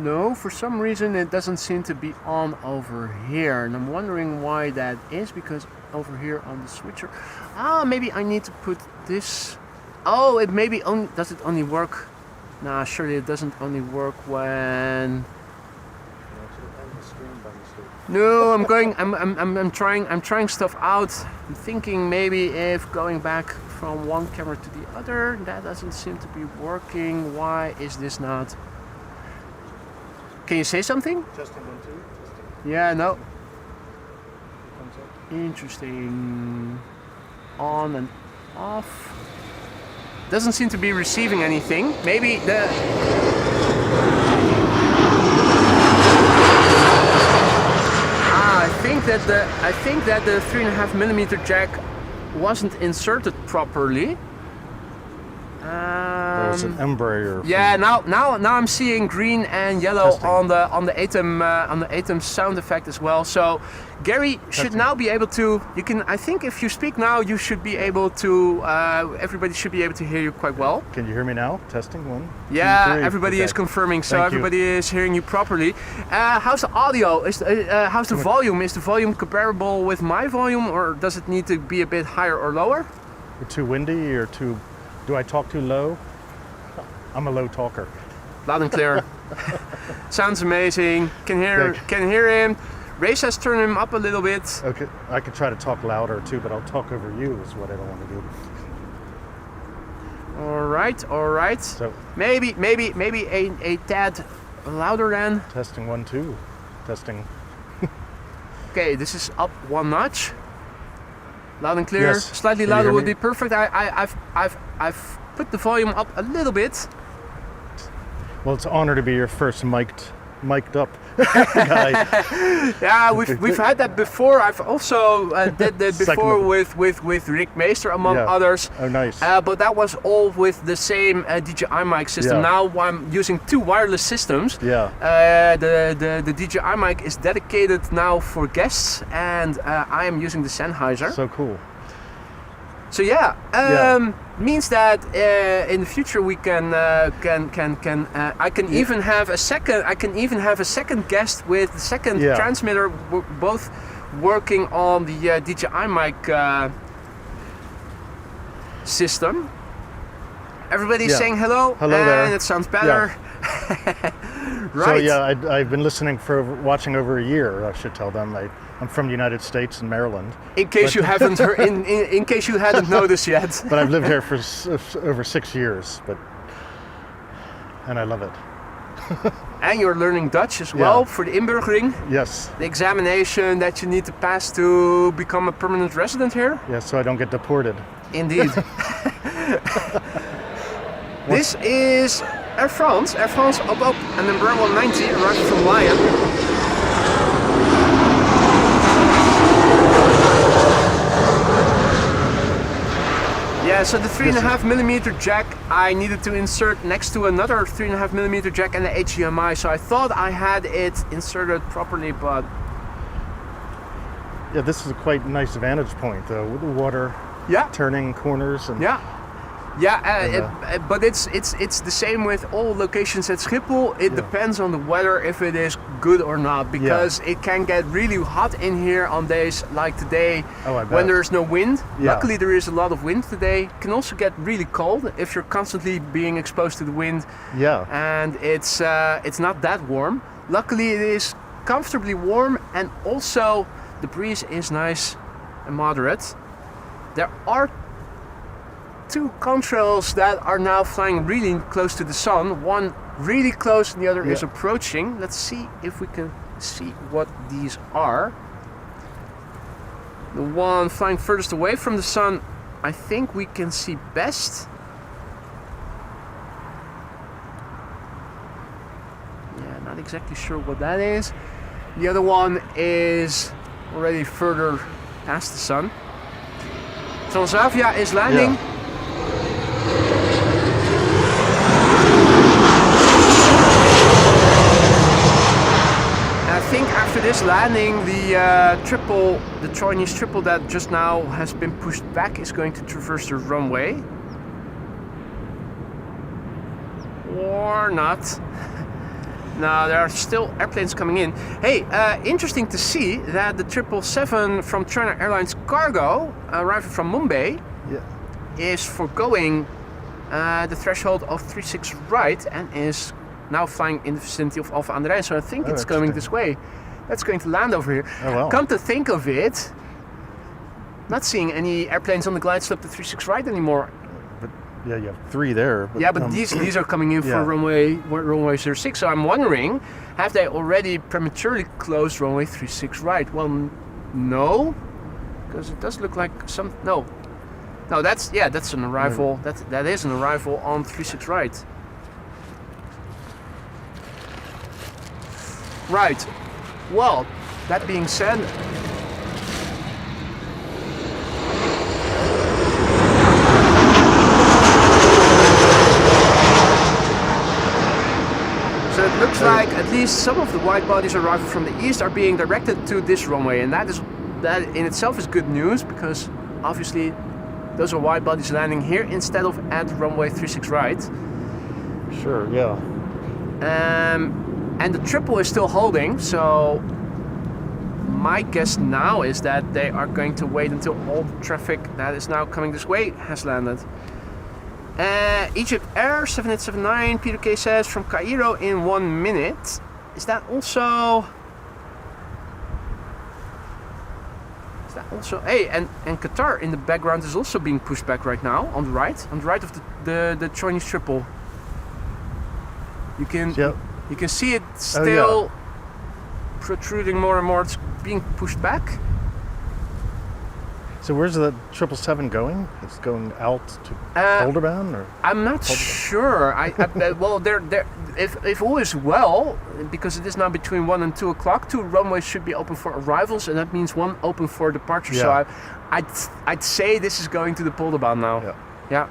Speaker 1: No, for some reason it doesn't seem to be on over here. And I'm wondering why that is, because over here on the switcher... maybe I need to put this... Oh, it maybe only... Does it only work... Nah, surely it doesn't only work when... No, I'm going. I'm trying stuff out. I'm thinking maybe if going back from one camera to the other, that doesn't seem to be working. Why is this not? Can you say something?
Speaker 6: Testing 1, 2. Testing.
Speaker 1: Yeah, no.
Speaker 6: Thumbs up.
Speaker 1: Interesting. On and off. Doesn't seem to be receiving anything. Maybe the. I think that the 3.5mm jack wasn't inserted properly.
Speaker 7: There's an Embraer.
Speaker 1: Yeah, now I'm seeing green and yellow
Speaker 7: Testing.
Speaker 1: on the ATEM sound effect as well. So Gary should
Speaker 7: Testing.
Speaker 1: now be able to. You can. I think if you speak now, you should be able to. Everybody should be able to hear you quite well.
Speaker 7: Can you hear me now? Testing 1.
Speaker 1: Yeah,
Speaker 7: 2, 3.
Speaker 1: everybody is
Speaker 7: Okay.
Speaker 1: confirming, so
Speaker 7: Thank you.
Speaker 1: everybody is hearing you properly. How's the audio? How's the volume? Is the volume comparable with my volume, or does it need to be a bit higher or lower?
Speaker 7: Too windy or too? Do I talk too low? I'm a low talker.
Speaker 1: Loud and clear. Sounds amazing. Can hear him. Race has turned him up a little bit.
Speaker 7: Okay, I could try to talk louder too, but I'll talk over you is what I don't want to do.
Speaker 1: All right.
Speaker 7: So
Speaker 1: Maybe a tad louder then.
Speaker 7: testing 1, 2. Testing.
Speaker 1: Okay, this is up one notch. Loud and clear.
Speaker 7: Yes.
Speaker 1: Slightly
Speaker 7: Can you
Speaker 1: louder
Speaker 7: hear
Speaker 1: would
Speaker 7: me?
Speaker 1: be perfect. I've put the volume up a little bit.
Speaker 7: Well, it's an honor to be your first mic'd up guy.
Speaker 1: Yeah, we've had that before. I've also did that
Speaker 7: Second
Speaker 1: before
Speaker 7: of-
Speaker 1: with Rick Meester among
Speaker 7: Yeah.
Speaker 1: others.
Speaker 7: Oh, nice.
Speaker 1: But that was all with the same DJI mic system.
Speaker 7: Yeah.
Speaker 1: Now I'm using two wireless systems.
Speaker 7: Yeah.
Speaker 1: The DJI mic is dedicated now for guests, and I am using the Sennheiser.
Speaker 7: So cool.
Speaker 1: So yeah,
Speaker 7: Yeah.
Speaker 1: means that in the future we can I can even have a second guest with the second
Speaker 7: Yeah.
Speaker 1: transmitter, both working on the DJI mic system. Everybody's
Speaker 7: Yeah.
Speaker 1: saying hello.
Speaker 7: Hello
Speaker 1: and
Speaker 7: there.
Speaker 1: it sounds better. Right.
Speaker 7: So yeah, I've been listening watching over a year. I should tell them. I'm from the United States in Maryland,
Speaker 1: In case you haven't heard, in case you hadn't noticed yet.
Speaker 7: but I've lived here for over 6 years. And I love it.
Speaker 1: And you're learning Dutch as well
Speaker 7: Yeah.
Speaker 1: for the inburgering.
Speaker 7: Yes.
Speaker 1: The examination that you need to pass to become a permanent resident here?
Speaker 7: Yeah. So I don't get deported.
Speaker 1: Indeed. This is Air France. Air France up an Embraer 190 arriving from Lyon. Yeah, so the 3.5mm jack I needed to insert next to another 3.5mm jack and the HDMI. So I thought I had it inserted properly, but
Speaker 7: Yeah. This is a quite nice vantage point though, with the water
Speaker 1: yeah.
Speaker 7: turning corners and.
Speaker 1: Yeah, but it's the same with all locations at Schiphol. It
Speaker 7: Yeah.
Speaker 1: depends on the weather if it is good or not, because it can get really hot in here on days like today
Speaker 7: Oh, I bet.
Speaker 1: when there's no wind.
Speaker 7: Yeah.
Speaker 1: Luckily there is a lot of wind today. It can also get really cold if you're constantly being exposed to the wind,
Speaker 7: Yeah.
Speaker 1: and it's not that warm. Luckily it is comfortably warm, and also the breeze is nice and moderate. There are two contrails that are now flying really close to the sun. One really close and the other is
Speaker 7: Yeah.
Speaker 1: approaching. Let's see if we can see what these are. The one flying furthest away from the sun, I think we can see best. Yeah, not exactly sure what that is. The other one is already further past the sun. Transavia is landing.
Speaker 7: Yeah.
Speaker 1: I think after this landing, the Chinese triple that just now has been pushed back is going to traverse the runway. Or not. No, there are still airplanes coming in. Hey, interesting to see that the 777 from China Airlines Cargo, arriving from Mumbai,
Speaker 7: Yeah.
Speaker 1: is foregoing the threshold of 36 right and is now flying in the vicinity of Alpha aan de Rijn. So I think
Speaker 7: Oh,
Speaker 1: it's going
Speaker 7: interesting.
Speaker 1: this way. That's going to land over here.
Speaker 7: Oh, wow.
Speaker 1: Come to think of it, not seeing any airplanes on the glide slope to 36 right anymore.
Speaker 7: But yeah, you have 3 there.
Speaker 1: Yeah, but these are coming in for
Speaker 7: yeah.
Speaker 1: runway 06. So I'm wondering, have they already prematurely closed runway 36 right? Well, no, because it does look like some. No, that's an arrival. That is an arrival on 36 right. Right. Well, that being said. So it looks like at least some of the wide bodies arriving from the east are being directed to this runway, and that in itself is good news, because obviously those are wide bodies landing here instead of at runway 36 right.
Speaker 7: Sure, yeah.
Speaker 1: And the triple is still holding, so my guess now is that they are going to wait until all the traffic that is now coming this way has landed. Egypt Air 7879, Peter K says, from Cairo in 1 minute. Is that also... Hey, and Qatar in the background is also being pushed back right now, on the right of the Chinese triple. You can see it still protruding more and more. It's being pushed back.
Speaker 7: So where's the 777 going? It's going out to Alderbound, or?
Speaker 1: I'm not sure. Well, if all is well, because it is now between 1 and 2 o'clock, 2 runways should be open for arrivals, and that means 1 open for departure.
Speaker 7: Yeah.
Speaker 1: So I'd say this is going to the Polderbaan now. Yeah.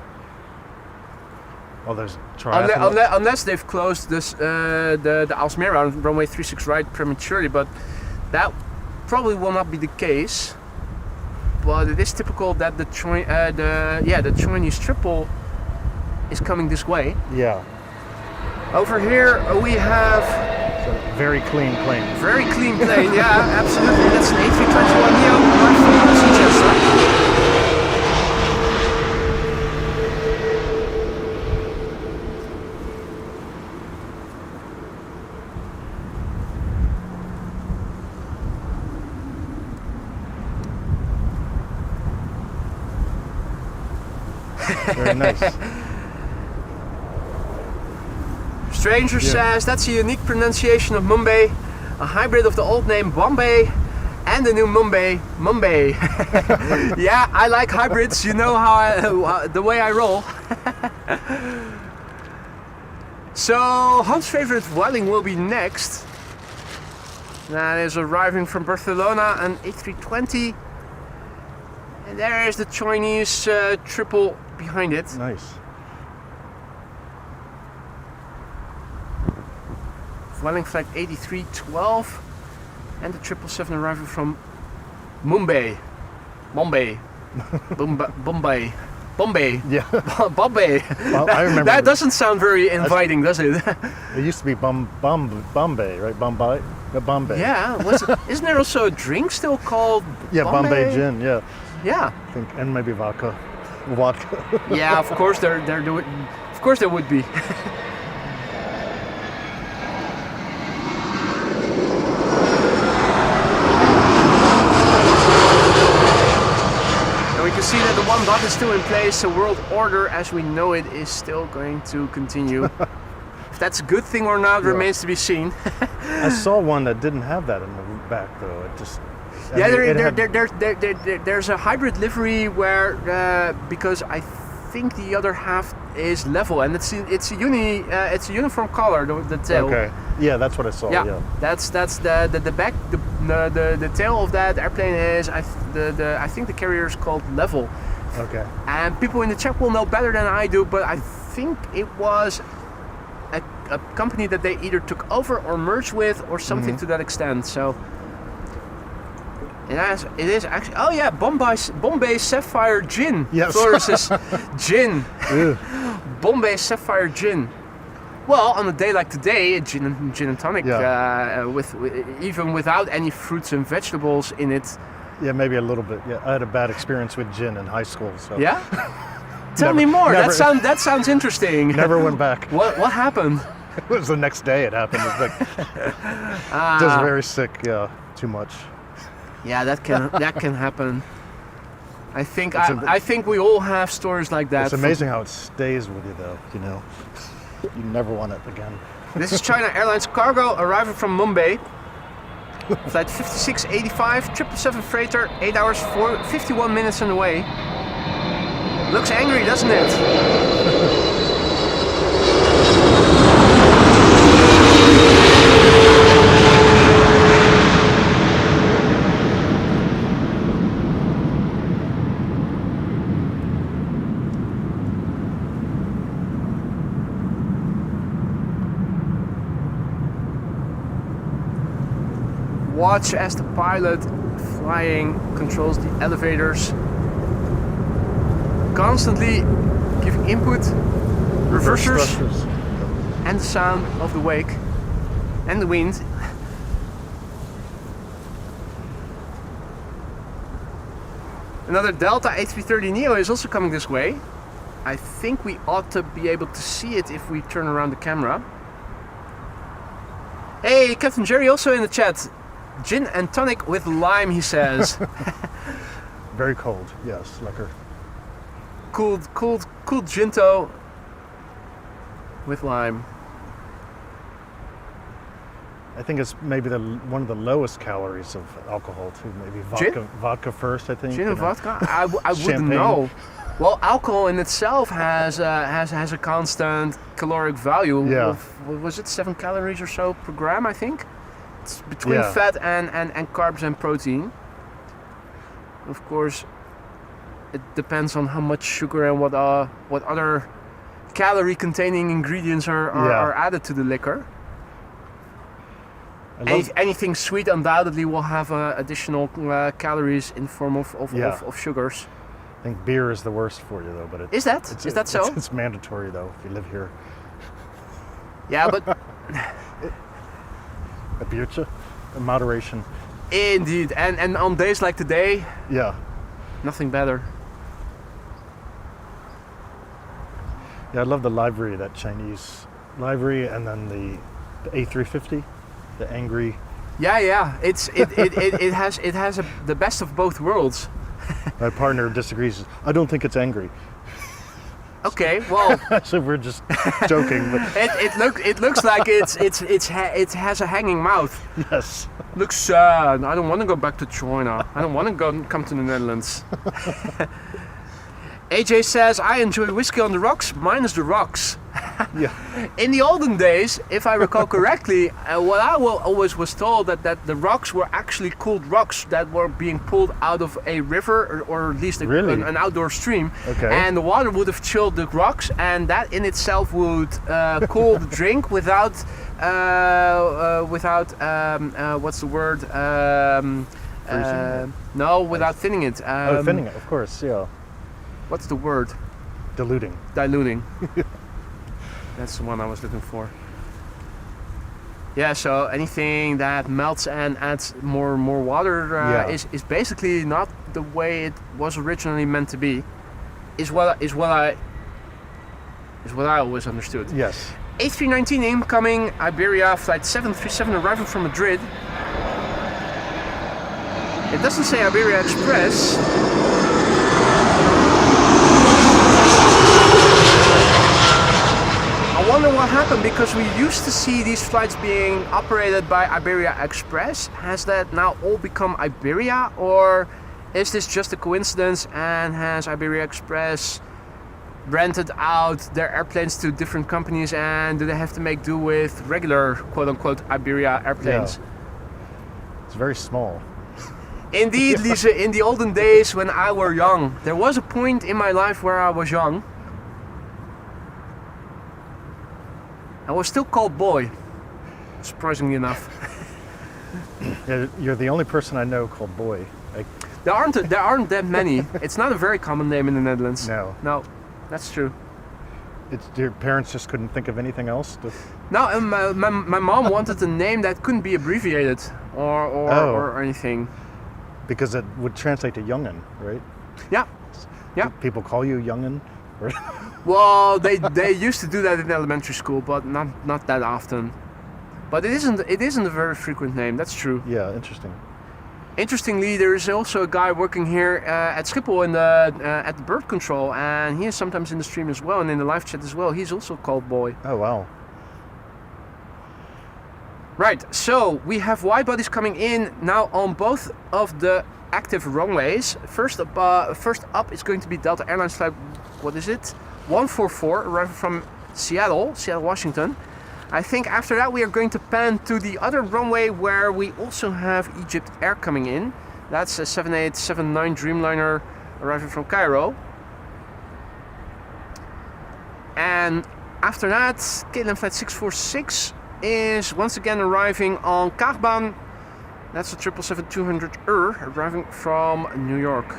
Speaker 7: Well, there's triathlon.
Speaker 1: Unless they've closed this the Aalsmeer on runway 36 right prematurely, but that probably will not be the case. But it is typical that the Chinese triple is coming this way.
Speaker 7: Yeah.
Speaker 1: Over here we have
Speaker 7: It's a very clean plane.
Speaker 1: very clean plane. Yeah, absolutely. That's an A321neo right from Saudia.
Speaker 7: Very nice.
Speaker 1: Stranger says that's a unique pronunciation of Mumbai, a hybrid of the old name Bombay and the new Mumbai. Yeah, I like hybrids. You know how the way I roll. So Hans' favorite Welling will be next. That is arriving from Barcelona, an A320. And there is the Chinese triple behind it.
Speaker 7: Nice.
Speaker 1: Welling flight 8312 and the 777 arriving from Bombay.
Speaker 7: Yeah.
Speaker 1: Bombay.
Speaker 7: Well, I remember
Speaker 1: that doesn't sound very inviting, does it?
Speaker 7: It used to be Bombay, right? Bombay.
Speaker 1: Yeah. Isn't there also a drink still called
Speaker 7: Bombay gin. Yeah.
Speaker 1: Yeah.
Speaker 7: I think, and maybe vodka.
Speaker 1: Yeah, of course there would be. And we can see that the one dot is still in place, so world order as we know it is still going to continue. If that's a good thing or not remains to be seen.
Speaker 7: I saw one that didn't have that in the back though. It just.
Speaker 1: Yeah, there's a hybrid livery where because I think the other half is level, and it's a uniform color, the tail.
Speaker 7: Okay. Yeah, that's what I saw. Yeah.
Speaker 1: That's the back the tail of that airplane is I think the carrier is called level.
Speaker 7: Okay.
Speaker 1: And people in the chat will know better than I do, but I think it was a company that they either took over or merged with or something to that extent. So. It is actually. Oh yeah, Bombay Sapphire Gin.
Speaker 7: Yes.
Speaker 1: Flora says gin. Bombay Sapphire Gin. Well, on a day like today, gin and tonic, with even without any fruits and vegetables in it.
Speaker 7: Yeah, maybe a little bit. Yeah, I had a bad experience with gin in high school. So.
Speaker 1: Yeah. Tell me more. That sounds interesting.
Speaker 7: Never went back.
Speaker 1: What happened?
Speaker 7: It was the next day it happened. It was like, just very sick. Yeah, too much.
Speaker 1: Yeah, that can happen. I think we all have stories like that.
Speaker 7: It's amazing how it stays with you, though. You know, you never want it again.
Speaker 1: This is China Airlines cargo arriving from Mumbai. Flight 5685, 777 freighter, 8 hours 51 minutes on the way. Looks angry, doesn't it? Watch as the pilot flying controls the elevators, constantly giving input, reversers, and the sound of the wake and the wind. Another Delta A330neo is also coming this way. I think we ought to be able to see it if we turn around the camera. Hey, Captain Jerry also in the chat. Gin and tonic with lime, he says.
Speaker 7: Very cold, yes, lekker.
Speaker 1: Cooled ginto with lime.
Speaker 7: I think it's maybe one of the lowest calories of alcohol too. Maybe vodka first. I think.
Speaker 1: Gin and vodka? I wouldn't
Speaker 7: Champagne.
Speaker 1: know. Well, alcohol in itself has a constant caloric value.
Speaker 7: Yeah.
Speaker 1: Of, what was it, 7 calories or so per gram? I think. It's between
Speaker 7: Yeah.
Speaker 1: fat and carbs and protein. Of course, it depends on how much sugar and what other calorie-containing ingredients are added to the liquor. Anything sweet undoubtedly will have additional calories in the form of sugars.
Speaker 7: I think beer is the worst for you though, but
Speaker 1: Is that so?
Speaker 7: It's mandatory though if you live here.
Speaker 1: Yeah, but
Speaker 7: A biertje, in moderation.
Speaker 1: indeed, and on days like today,
Speaker 7: Yeah.
Speaker 1: nothing better.
Speaker 7: Yeah, I love the livery, that Chinese livery, and then the A350, the angry.
Speaker 1: Yeah, it has the best of both worlds.
Speaker 7: My partner disagrees. I don't think it's angry.
Speaker 1: Okay, well,
Speaker 7: So we're just joking, but
Speaker 1: it looks like it has a hanging mouth.
Speaker 7: yes.
Speaker 1: Looks sad. I don't want to go back to China. I don't want to come to the Netherlands. AJ says, I enjoy whiskey on the rocks, minus the rocks.
Speaker 7: Yeah.
Speaker 1: In the olden days, if I recall correctly, what I always was told that the rocks were actually cooled rocks that were being pulled out of a river or at least
Speaker 7: Really?
Speaker 1: an outdoor stream.
Speaker 7: Okay.
Speaker 1: And the water would have chilled the rocks, and that in itself would cool the drink without what's the word? No, without thinning it.
Speaker 7: Thinning it, of course, yeah.
Speaker 1: What's the word?
Speaker 7: Diluting.
Speaker 1: Diluting. That's the one I was looking for. Yeah, so anything that melts and adds more water is basically not the way it was originally meant to be. Is what I always understood.
Speaker 7: Yes.
Speaker 1: A319 incoming, Iberia flight 737 arriving from Madrid. It doesn't say Iberia Express. I wonder what happened, because we used to see these flights being operated by Iberia Express. Has that now all become Iberia, or is this just a coincidence and has Iberia Express rented out their airplanes to different companies, and do they have to make do with regular quote-unquote Iberia airplanes?
Speaker 7: Yeah. It's very small.
Speaker 1: Indeed, Lisa, in the olden days when I were young, there was a point in my life where I was young. I was still called boy, surprisingly enough.
Speaker 7: Yeah, you're the only person I know called boy.
Speaker 1: There aren't that many. It's not a very common name in the Netherlands.
Speaker 7: No.
Speaker 1: That's true.
Speaker 7: Your parents just couldn't think of anything else?
Speaker 1: No, my mom wanted a name that couldn't be abbreviated or anything.
Speaker 7: Because it would translate to youngin, right?
Speaker 1: Yeah.
Speaker 7: People call you youngin?
Speaker 1: Well, they used to do that in elementary school, but not that often. But it isn't a very frequent name. That's true.
Speaker 7: Yeah, interesting.
Speaker 1: Interestingly, there is also a guy working here at Schiphol at the bird control, and he is sometimes in the stream as well and in the live chat as well. He's also called Boy.
Speaker 7: Oh wow.
Speaker 1: Right, so we have widebodies coming in now on both of the active runways. First up is going to be Delta Airlines flight, what is it? 144, arriving from Seattle, Washington. I think after that we are going to pan to the other runway where we also have Egyptair coming in. That's a 7879 Dreamliner arriving from Cairo. And after that, KLM flight 646 is once again arriving on Kaagbaan. That's a 777-200 arriving from New York.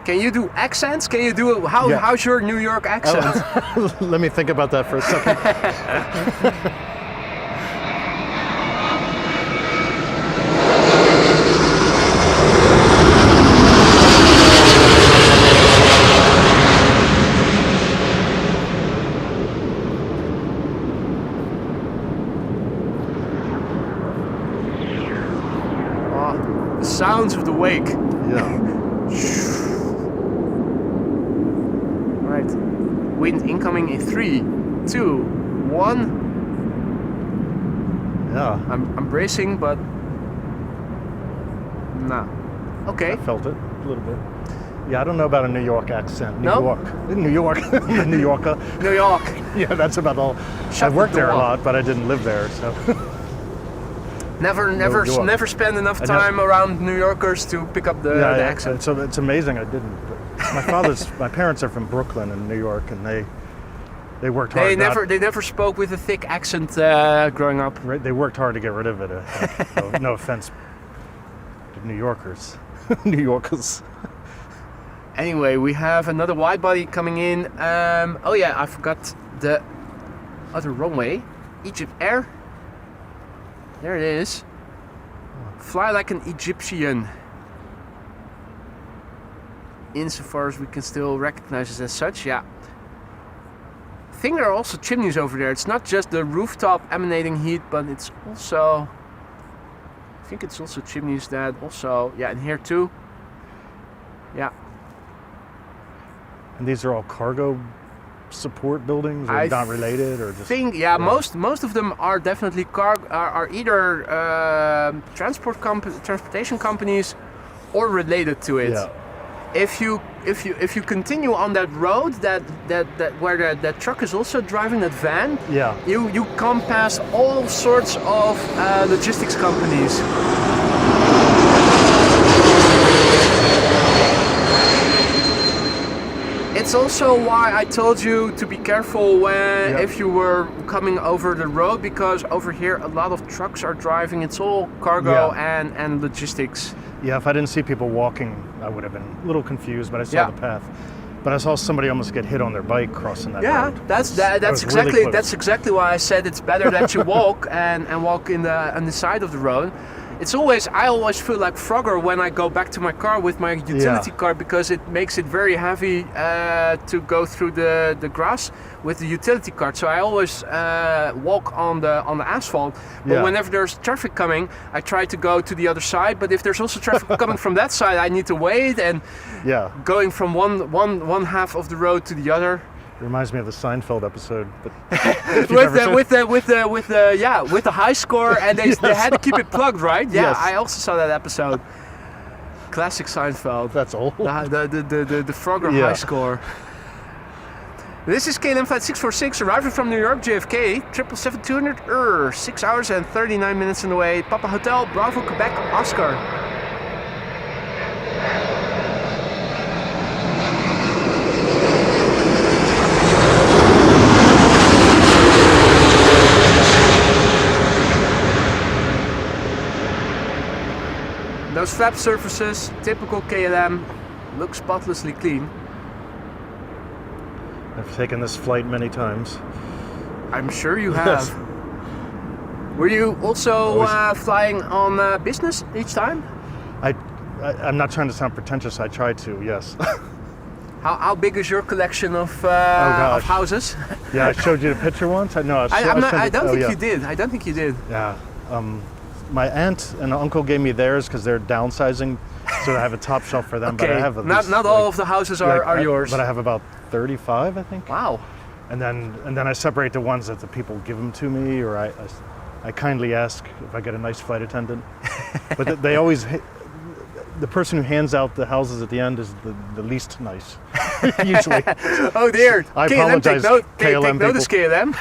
Speaker 1: Can you do accents? Can you do how's your New York accent?
Speaker 7: Let me think about that for a second.
Speaker 1: The sounds of the wake.
Speaker 7: Yeah.
Speaker 1: Right. Wind incoming in 3, 2, 1.
Speaker 7: Yeah.
Speaker 1: I'm bracing, but no. Okay.
Speaker 7: I felt it a little bit. Yeah, I don't know about a New York accent.
Speaker 1: No?
Speaker 7: New York. A New Yorker.
Speaker 1: New York.
Speaker 7: Yeah, that's about all. I've worked there a lot, but I didn't live there, so.
Speaker 1: Never spend enough time around New Yorkers to pick up the accent.
Speaker 7: So it's amazing I didn't. But my parents are from Brooklyn in New York, and they worked hard.
Speaker 1: They never spoke with a thick accent growing up.
Speaker 7: Right, they worked hard to get rid of it. No offense to New Yorkers. New Yorkers.
Speaker 1: Anyway, we have another widebody coming in. Oh yeah, I forgot the other runway. Egyptair. There it is. Fly like an Egyptian. Insofar as we can still recognize it as such, yeah. I think there are also chimneys over there. It's not just the rooftop emanating heat, but it's also... I think it's also chimneys that also... Yeah, and here too. Yeah.
Speaker 7: And these are all cargo support buildings, or not related, or just?
Speaker 1: Most of them are definitely are either transportation companies or related to it.
Speaker 7: Yeah.
Speaker 1: If you continue on that road where that truck is also driving, that van,
Speaker 7: yeah,
Speaker 1: you come past all sorts of logistics companies. It's also why I told you to be careful if you were coming over the road, because over here a lot of trucks are driving. It's all cargo and logistics.
Speaker 7: Yeah, if I didn't see people walking, I would have been a little confused, but I saw the path. But I saw somebody almost get hit on their bike crossing that road.
Speaker 1: That's exactly why I said it's better that you walk and walk on the side of the road. I always feel like Frogger when I go back to my car with my utility car, because it makes it very heavy to go through the grass with the utility car. So I always walk on the asphalt. But whenever there's traffic coming, I try to go to the other side. But if there's also traffic coming from that side, I need to wait, and going from one half of the road to the other.
Speaker 7: Reminds me of the Seinfeld episode, but
Speaker 1: with the high score, and they had to keep it plugged, right? Yeah, yes. I also saw that episode. Classic Seinfeld.
Speaker 7: That's old.
Speaker 1: The Frogger high score. This is KLM flight 646 arriving from New York JFK 777-200 6 hours and 39 minutes on the way. Papa Hotel Bravo Quebec Oscar. Those flap surfaces, typical KLM, look spotlessly clean.
Speaker 7: I've taken this flight many times.
Speaker 1: I'm sure you have. Yes. Were you also flying on business each time?
Speaker 7: I'm not trying to sound pretentious. I try to, yes.
Speaker 1: How big is your collection of
Speaker 7: gosh.
Speaker 1: houses?
Speaker 7: Yeah, I showed you the picture once.
Speaker 1: I don't think you did. I don't think you did.
Speaker 7: Yeah. My aunt and uncle gave me theirs because they're downsizing, so I have a top shelf for them.
Speaker 1: Okay.
Speaker 7: But I have
Speaker 1: Not all of the houses are yours.
Speaker 7: But I have about 35, I think.
Speaker 1: Wow.
Speaker 7: And then I separate the ones that the people give them to me, or I kindly ask if I get a nice flight attendant. But they always. The person who hands out the houses at the end is the least nice, usually.
Speaker 1: Oh dear!
Speaker 7: I
Speaker 1: KLM,
Speaker 7: apologize,
Speaker 1: take
Speaker 7: KLM
Speaker 1: notice,
Speaker 7: people.
Speaker 1: KLM.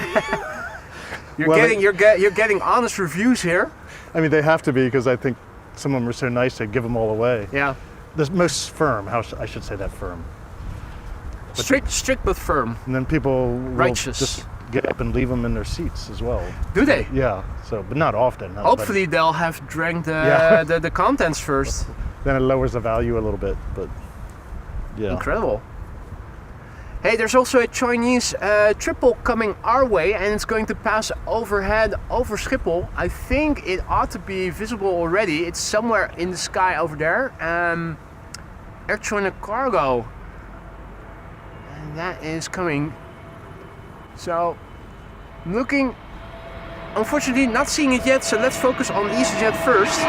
Speaker 1: You're getting honest reviews here.
Speaker 7: I mean, they have to be because I think some of them are so nice they give them all away.
Speaker 1: Yeah.
Speaker 7: The most firm, I should say that firm.
Speaker 1: Strict but firm.
Speaker 7: And then people will
Speaker 1: Righteous.
Speaker 7: just get up and leave them in their seats as well.
Speaker 1: Do they?
Speaker 7: Yeah. So, but not often. No,
Speaker 1: Hopefully they'll have drank the contents first.
Speaker 7: Then it lowers the value a little bit, but yeah.
Speaker 1: Incredible. Hey, there's also a Chinese triple coming our way, and it's going to pass overhead over Schiphol. I think it ought to be visible already. It's somewhere in the sky over there. Air China Cargo. And that is coming. So, I'm looking. Unfortunately, not seeing it yet, so let's focus on EasyJet first.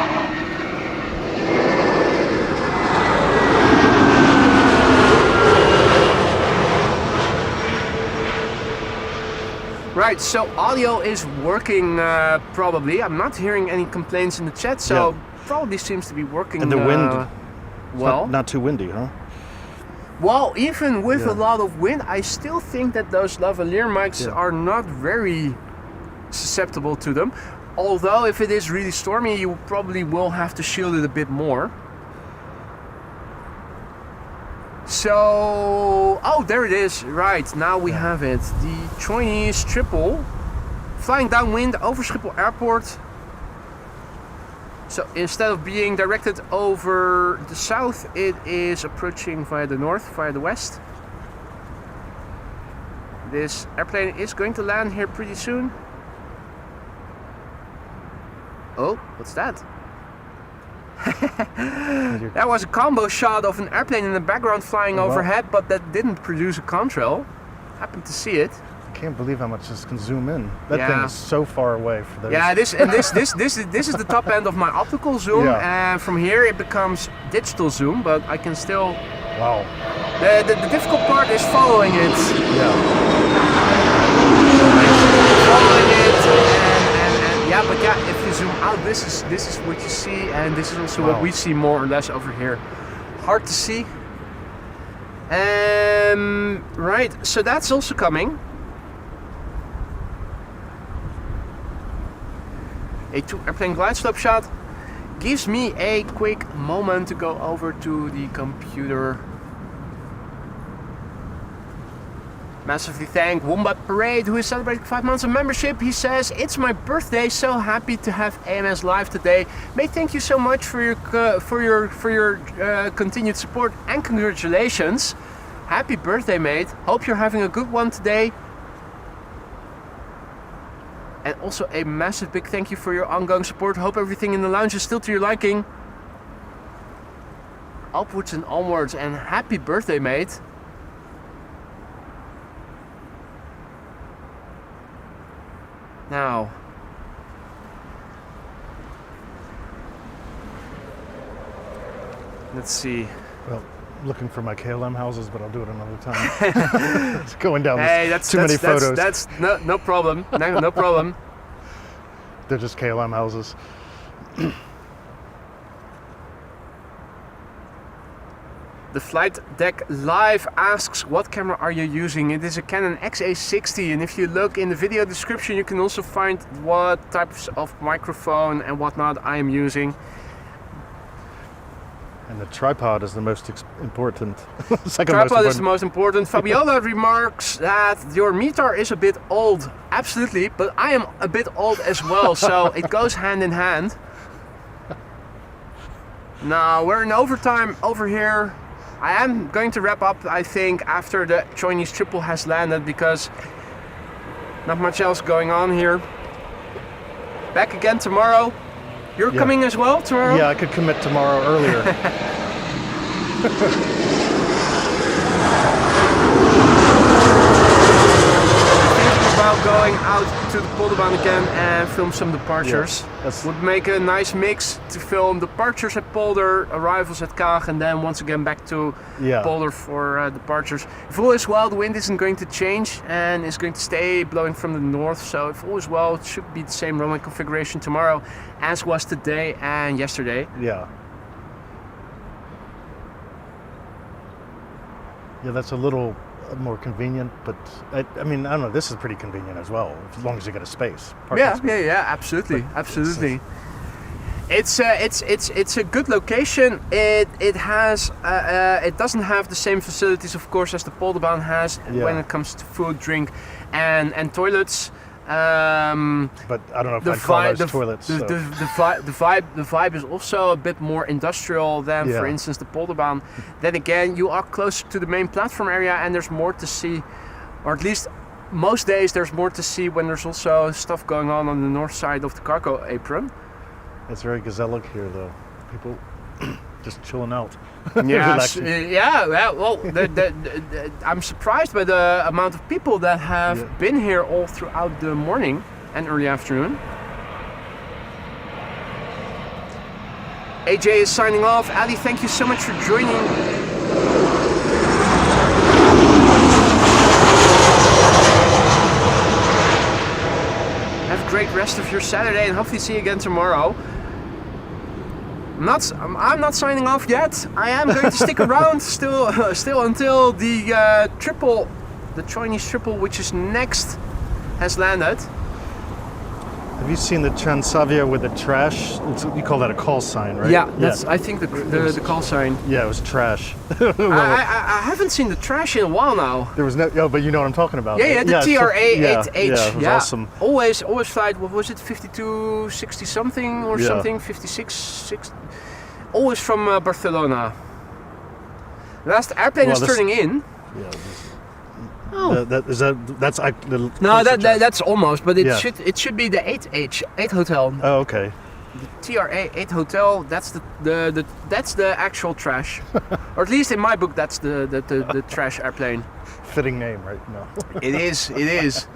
Speaker 1: Right, so audio is working probably. I'm not hearing any complaints in the chat, so probably seems to be working.
Speaker 7: And the wind,
Speaker 1: well,
Speaker 7: not too windy, huh?
Speaker 1: Well, even with a lot of wind, I still think that those lavalier mics are not very susceptible to them. Although, if it is really stormy, you probably will have to shield it a bit more. So, oh, there it is. Right, now we have it. The Chinese triple flying downwind over Schiphol Airport. So instead of being directed over the south, it is approaching via the north, via the west. This airplane is going to land here pretty soon. Oh, what's that? That was a combo shot of an airplane in the background flying overhead, but that didn't produce a contrail. Happened to see it.
Speaker 7: I can't believe how much this can zoom in. That thing is so far away for those.
Speaker 1: Yeah, this is the top end of my optical zoom, and from here it becomes digital zoom, but I can still.
Speaker 7: Wow.
Speaker 1: The difficult part is following it.
Speaker 7: Yeah.
Speaker 1: Following it. Yeah, but yeah, if you zoom out, this is what you see, and this is also what we see more or less over here. Hard to see. Right, so that's also coming. A 2-airplane glide slope shot gives me a quick moment to go over to the computer. Massively thank Wombat Parade, who is celebrating 5 months of membership. He says, "It's my birthday, so happy to have AMS live today. Mate, thank you so much for your continued support and congratulations. Happy birthday, mate. Hope you're having a good one today." And also a massive big thank you for your ongoing support. Hope everything in the lounge is still to your liking. Upwards and onwards, and happy birthday, mate. Now, let's see.
Speaker 7: Well, looking for my KLM houses, but I'll do it another time. It's going down.
Speaker 1: Hey,
Speaker 7: many photos.
Speaker 1: That's no problem. No problem.
Speaker 7: They're just KLM houses.
Speaker 1: The Flight Deck Live asks, what camera are you using? It is a Canon XA60, and if you look in the video description, you can also find what types of microphone and whatnot I am using.
Speaker 7: And the tripod is the most important.
Speaker 1: Tripod is the most important. Fabiola remarks that your METAR is a bit old. Absolutely, but I am a bit old as well, so it goes hand in hand. Now, we're in overtime over here. I am going to wrap up, I think, after the Chinese triple has landed, because not much else going on here. Back again tomorrow. You're
Speaker 7: Yeah.
Speaker 1: coming as well tomorrow?
Speaker 7: Yeah, I could commit tomorrow earlier.
Speaker 1: About going out to the Polderbaan again and film some departures.
Speaker 7: Yeah, that's-
Speaker 1: Would make a nice mix to film departures at Polder, arrivals at Kaag, and then once again back to
Speaker 7: Yeah.
Speaker 1: Polder for departures. If all is well, the wind isn't going to change and is going to stay blowing from the north. So if all is well, it should be the same runway configuration tomorrow as was today and yesterday.
Speaker 7: Yeah. Yeah, that's a little more convenient, but I mean, I don't know. This is pretty convenient as well, as long as you get a space. parking space.
Speaker 1: Absolutely, absolutely. It's a good location. It has it doesn't have the same facilities, of course, as the Polderbaan has
Speaker 7: Yeah.
Speaker 1: when it comes to food, drink, and toilets.
Speaker 7: But I don't know if I'd call those toilets. so.
Speaker 1: The vibe is also a bit more industrial than, for
Speaker 7: Yeah.
Speaker 1: instance, the Polderbaan. Then again, you are closer to the main platform area, and there's more to see, or at least most days there's more to see when there's also stuff going on the north side of the cargo apron.
Speaker 7: It's very gezellig here, though. People just chilling out.
Speaker 1: Yes,
Speaker 7: Relaxing.
Speaker 1: well, I'm surprised by the amount of people that have
Speaker 7: Yeah.
Speaker 1: been here all throughout the morning and early afternoon. AJ is signing off. Ali, thank you so much for joining. Have a great rest of your Saturday and hopefully see you again tomorrow. I'm not signing off yet. I am going to stick around still until the triple, the Chinese triple, which is next, has landed.
Speaker 7: Have you seen the Transavia with the trash? You call that a call sign, right?
Speaker 1: Yeah, that's I think the call sign.
Speaker 7: Yeah, it was trash.
Speaker 1: I haven't seen the trash in a while now.
Speaker 7: There was no, oh, but you know what I'm talking about.
Speaker 1: Yeah, the
Speaker 7: so-
Speaker 1: TRA 8H.
Speaker 7: Yeah, it was awesome.
Speaker 1: Always flight. What was it? 5260 something or
Speaker 7: Yeah.
Speaker 1: something? 56. Always from Barcelona. Last airplane
Speaker 7: Well,
Speaker 1: is
Speaker 7: this-
Speaker 1: turning in.
Speaker 7: Yeah,
Speaker 1: Oh.
Speaker 7: that's the
Speaker 1: No,
Speaker 7: closer trash.
Speaker 1: that's almost, but
Speaker 7: Yeah.
Speaker 1: it should be the 8H 8 hotel.
Speaker 7: Oh, okay.
Speaker 1: TRA 8 hotel. That's that's the actual trash, or at least in my book, that's the trash airplane.
Speaker 7: Fitting name, right? No.
Speaker 1: It is. It is.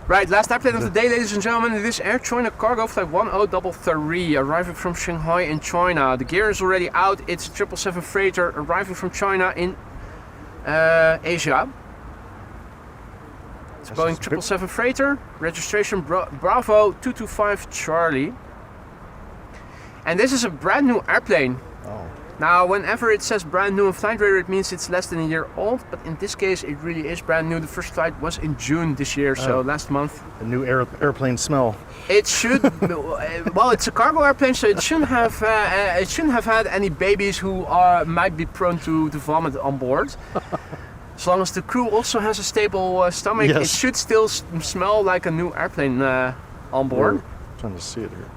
Speaker 1: Right, last airplane of the day, ladies and gentlemen. It is Air China Cargo Flight 1033, arriving from Shanghai in China. The gear is already out. It's a 777 freighter arriving from China in Asia. It's
Speaker 7: That's
Speaker 1: Boeing
Speaker 7: just a bit-
Speaker 1: 777 freighter, registration Bravo 225 Charlie. And this is a brand new airplane.
Speaker 7: Oh.
Speaker 1: Now, whenever it says brand new on Flight Radar, it means it's less than a year old. But in this case, it really is brand new. The first flight was in June this year, so last month.
Speaker 7: A new airplane smell.
Speaker 1: It should. Well, it's a cargo airplane, so it shouldn't have. It shouldn't have had any babies who might be prone to vomit on board. As long as the crew also has a stable stomach, it
Speaker 7: Yes.
Speaker 1: should still smell like a new airplane on board.
Speaker 7: I'm trying to see it here.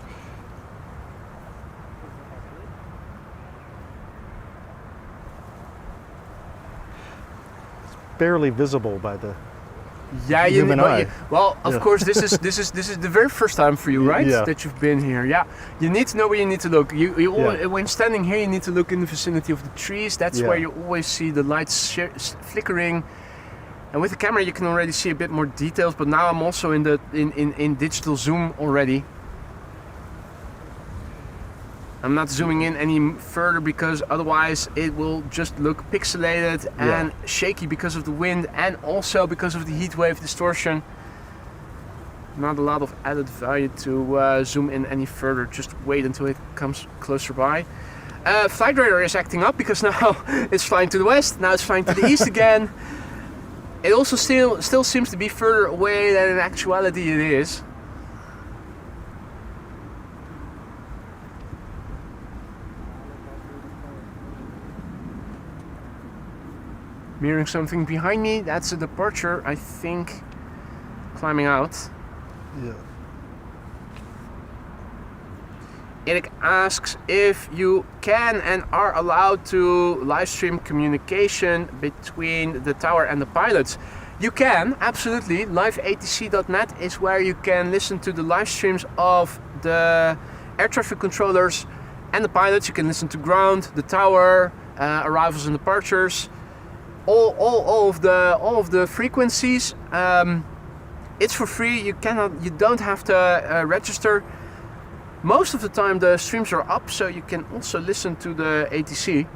Speaker 7: Barely visible by the.
Speaker 1: Yeah,
Speaker 7: Human eye.
Speaker 1: well, of
Speaker 7: Yeah.
Speaker 1: course, this is the very first time for you, right?
Speaker 7: Yeah.
Speaker 1: That you've been here. Yeah, you need to know where you need to look.
Speaker 7: Yeah.
Speaker 1: When standing here, you need to look in the vicinity of the trees. That's
Speaker 7: Yeah.
Speaker 1: where you always see the lights flickering. And with the camera, you can already see a bit more details. But now I'm also in digital zoom already. I'm not zooming in any further because otherwise it will just look pixelated and shaky because of the wind and also because of the heat wave distortion. Not a lot of added value to zoom in any further. Just wait until it comes closer by. Flight Radar is acting up because now it's flying to the west, now it's flying to the east again. It also still seems to be further away than in actuality it is. Mirroring something behind me, that's a departure, I think, climbing out.
Speaker 7: Yeah.
Speaker 1: Eric asks if you can and are allowed to live stream communication between the tower and the pilots. You can, absolutely. Liveatc.net is where you can listen to the live streams of the air traffic controllers and the pilots. You can listen to ground, the tower, arrivals and departures, all of the frequencies. It's for free. You don't have to register. Most of the time the streams are up, so you can also listen to the ATC.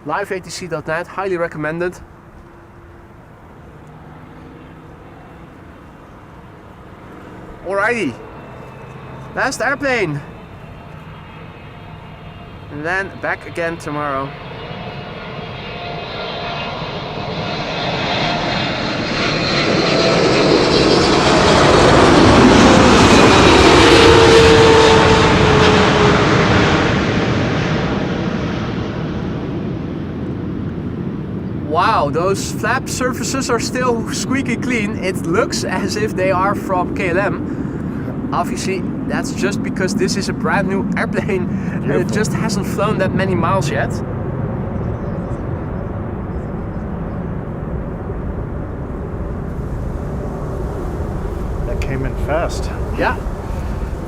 Speaker 1: Liveatc.net, highly recommended. Alrighty, last airplane, and then back again tomorrow. Wow, those flap surfaces are still squeaky clean. It looks as if they are from KLM. Obviously, that's just because this is a brand new airplane and it just hasn't flown that many miles yet.
Speaker 7: That came in fast.
Speaker 1: Yeah.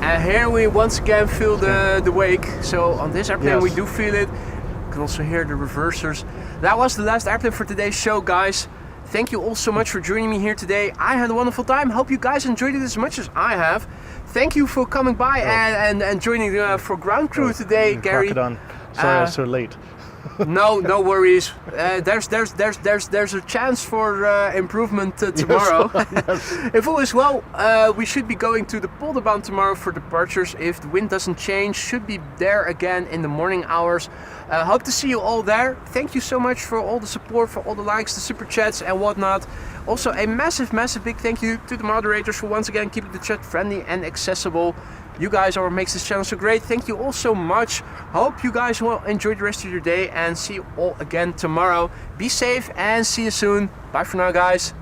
Speaker 1: And here we once again feel the wake. So on this airplane we do feel it. You can also hear the reversers. That was the last airplane for today's show, guys. Thank you all so much for joining me here today. I had a wonderful time. Hope you guys enjoyed it as much as I have. Thank you for coming by and joining for ground crew today, Gary.
Speaker 7: Sorry I was so late.
Speaker 1: No worries. There's a chance for improvement tomorrow.
Speaker 7: Yes.
Speaker 1: If all is well, we should be going to the Polderbaan tomorrow for departures. If the wind doesn't change, should be there again in the morning hours. Hope to see you all there. Thank you so much for all the support, for all the likes, the super chats and whatnot. Also a massive big thank you to the moderators for once again keeping the chat friendly and accessible. You guys are what makes this channel so great. Thank you all so much. Hope you guys will enjoy the rest of your day and see you all again tomorrow. Be safe and see you soon. Bye for now, guys.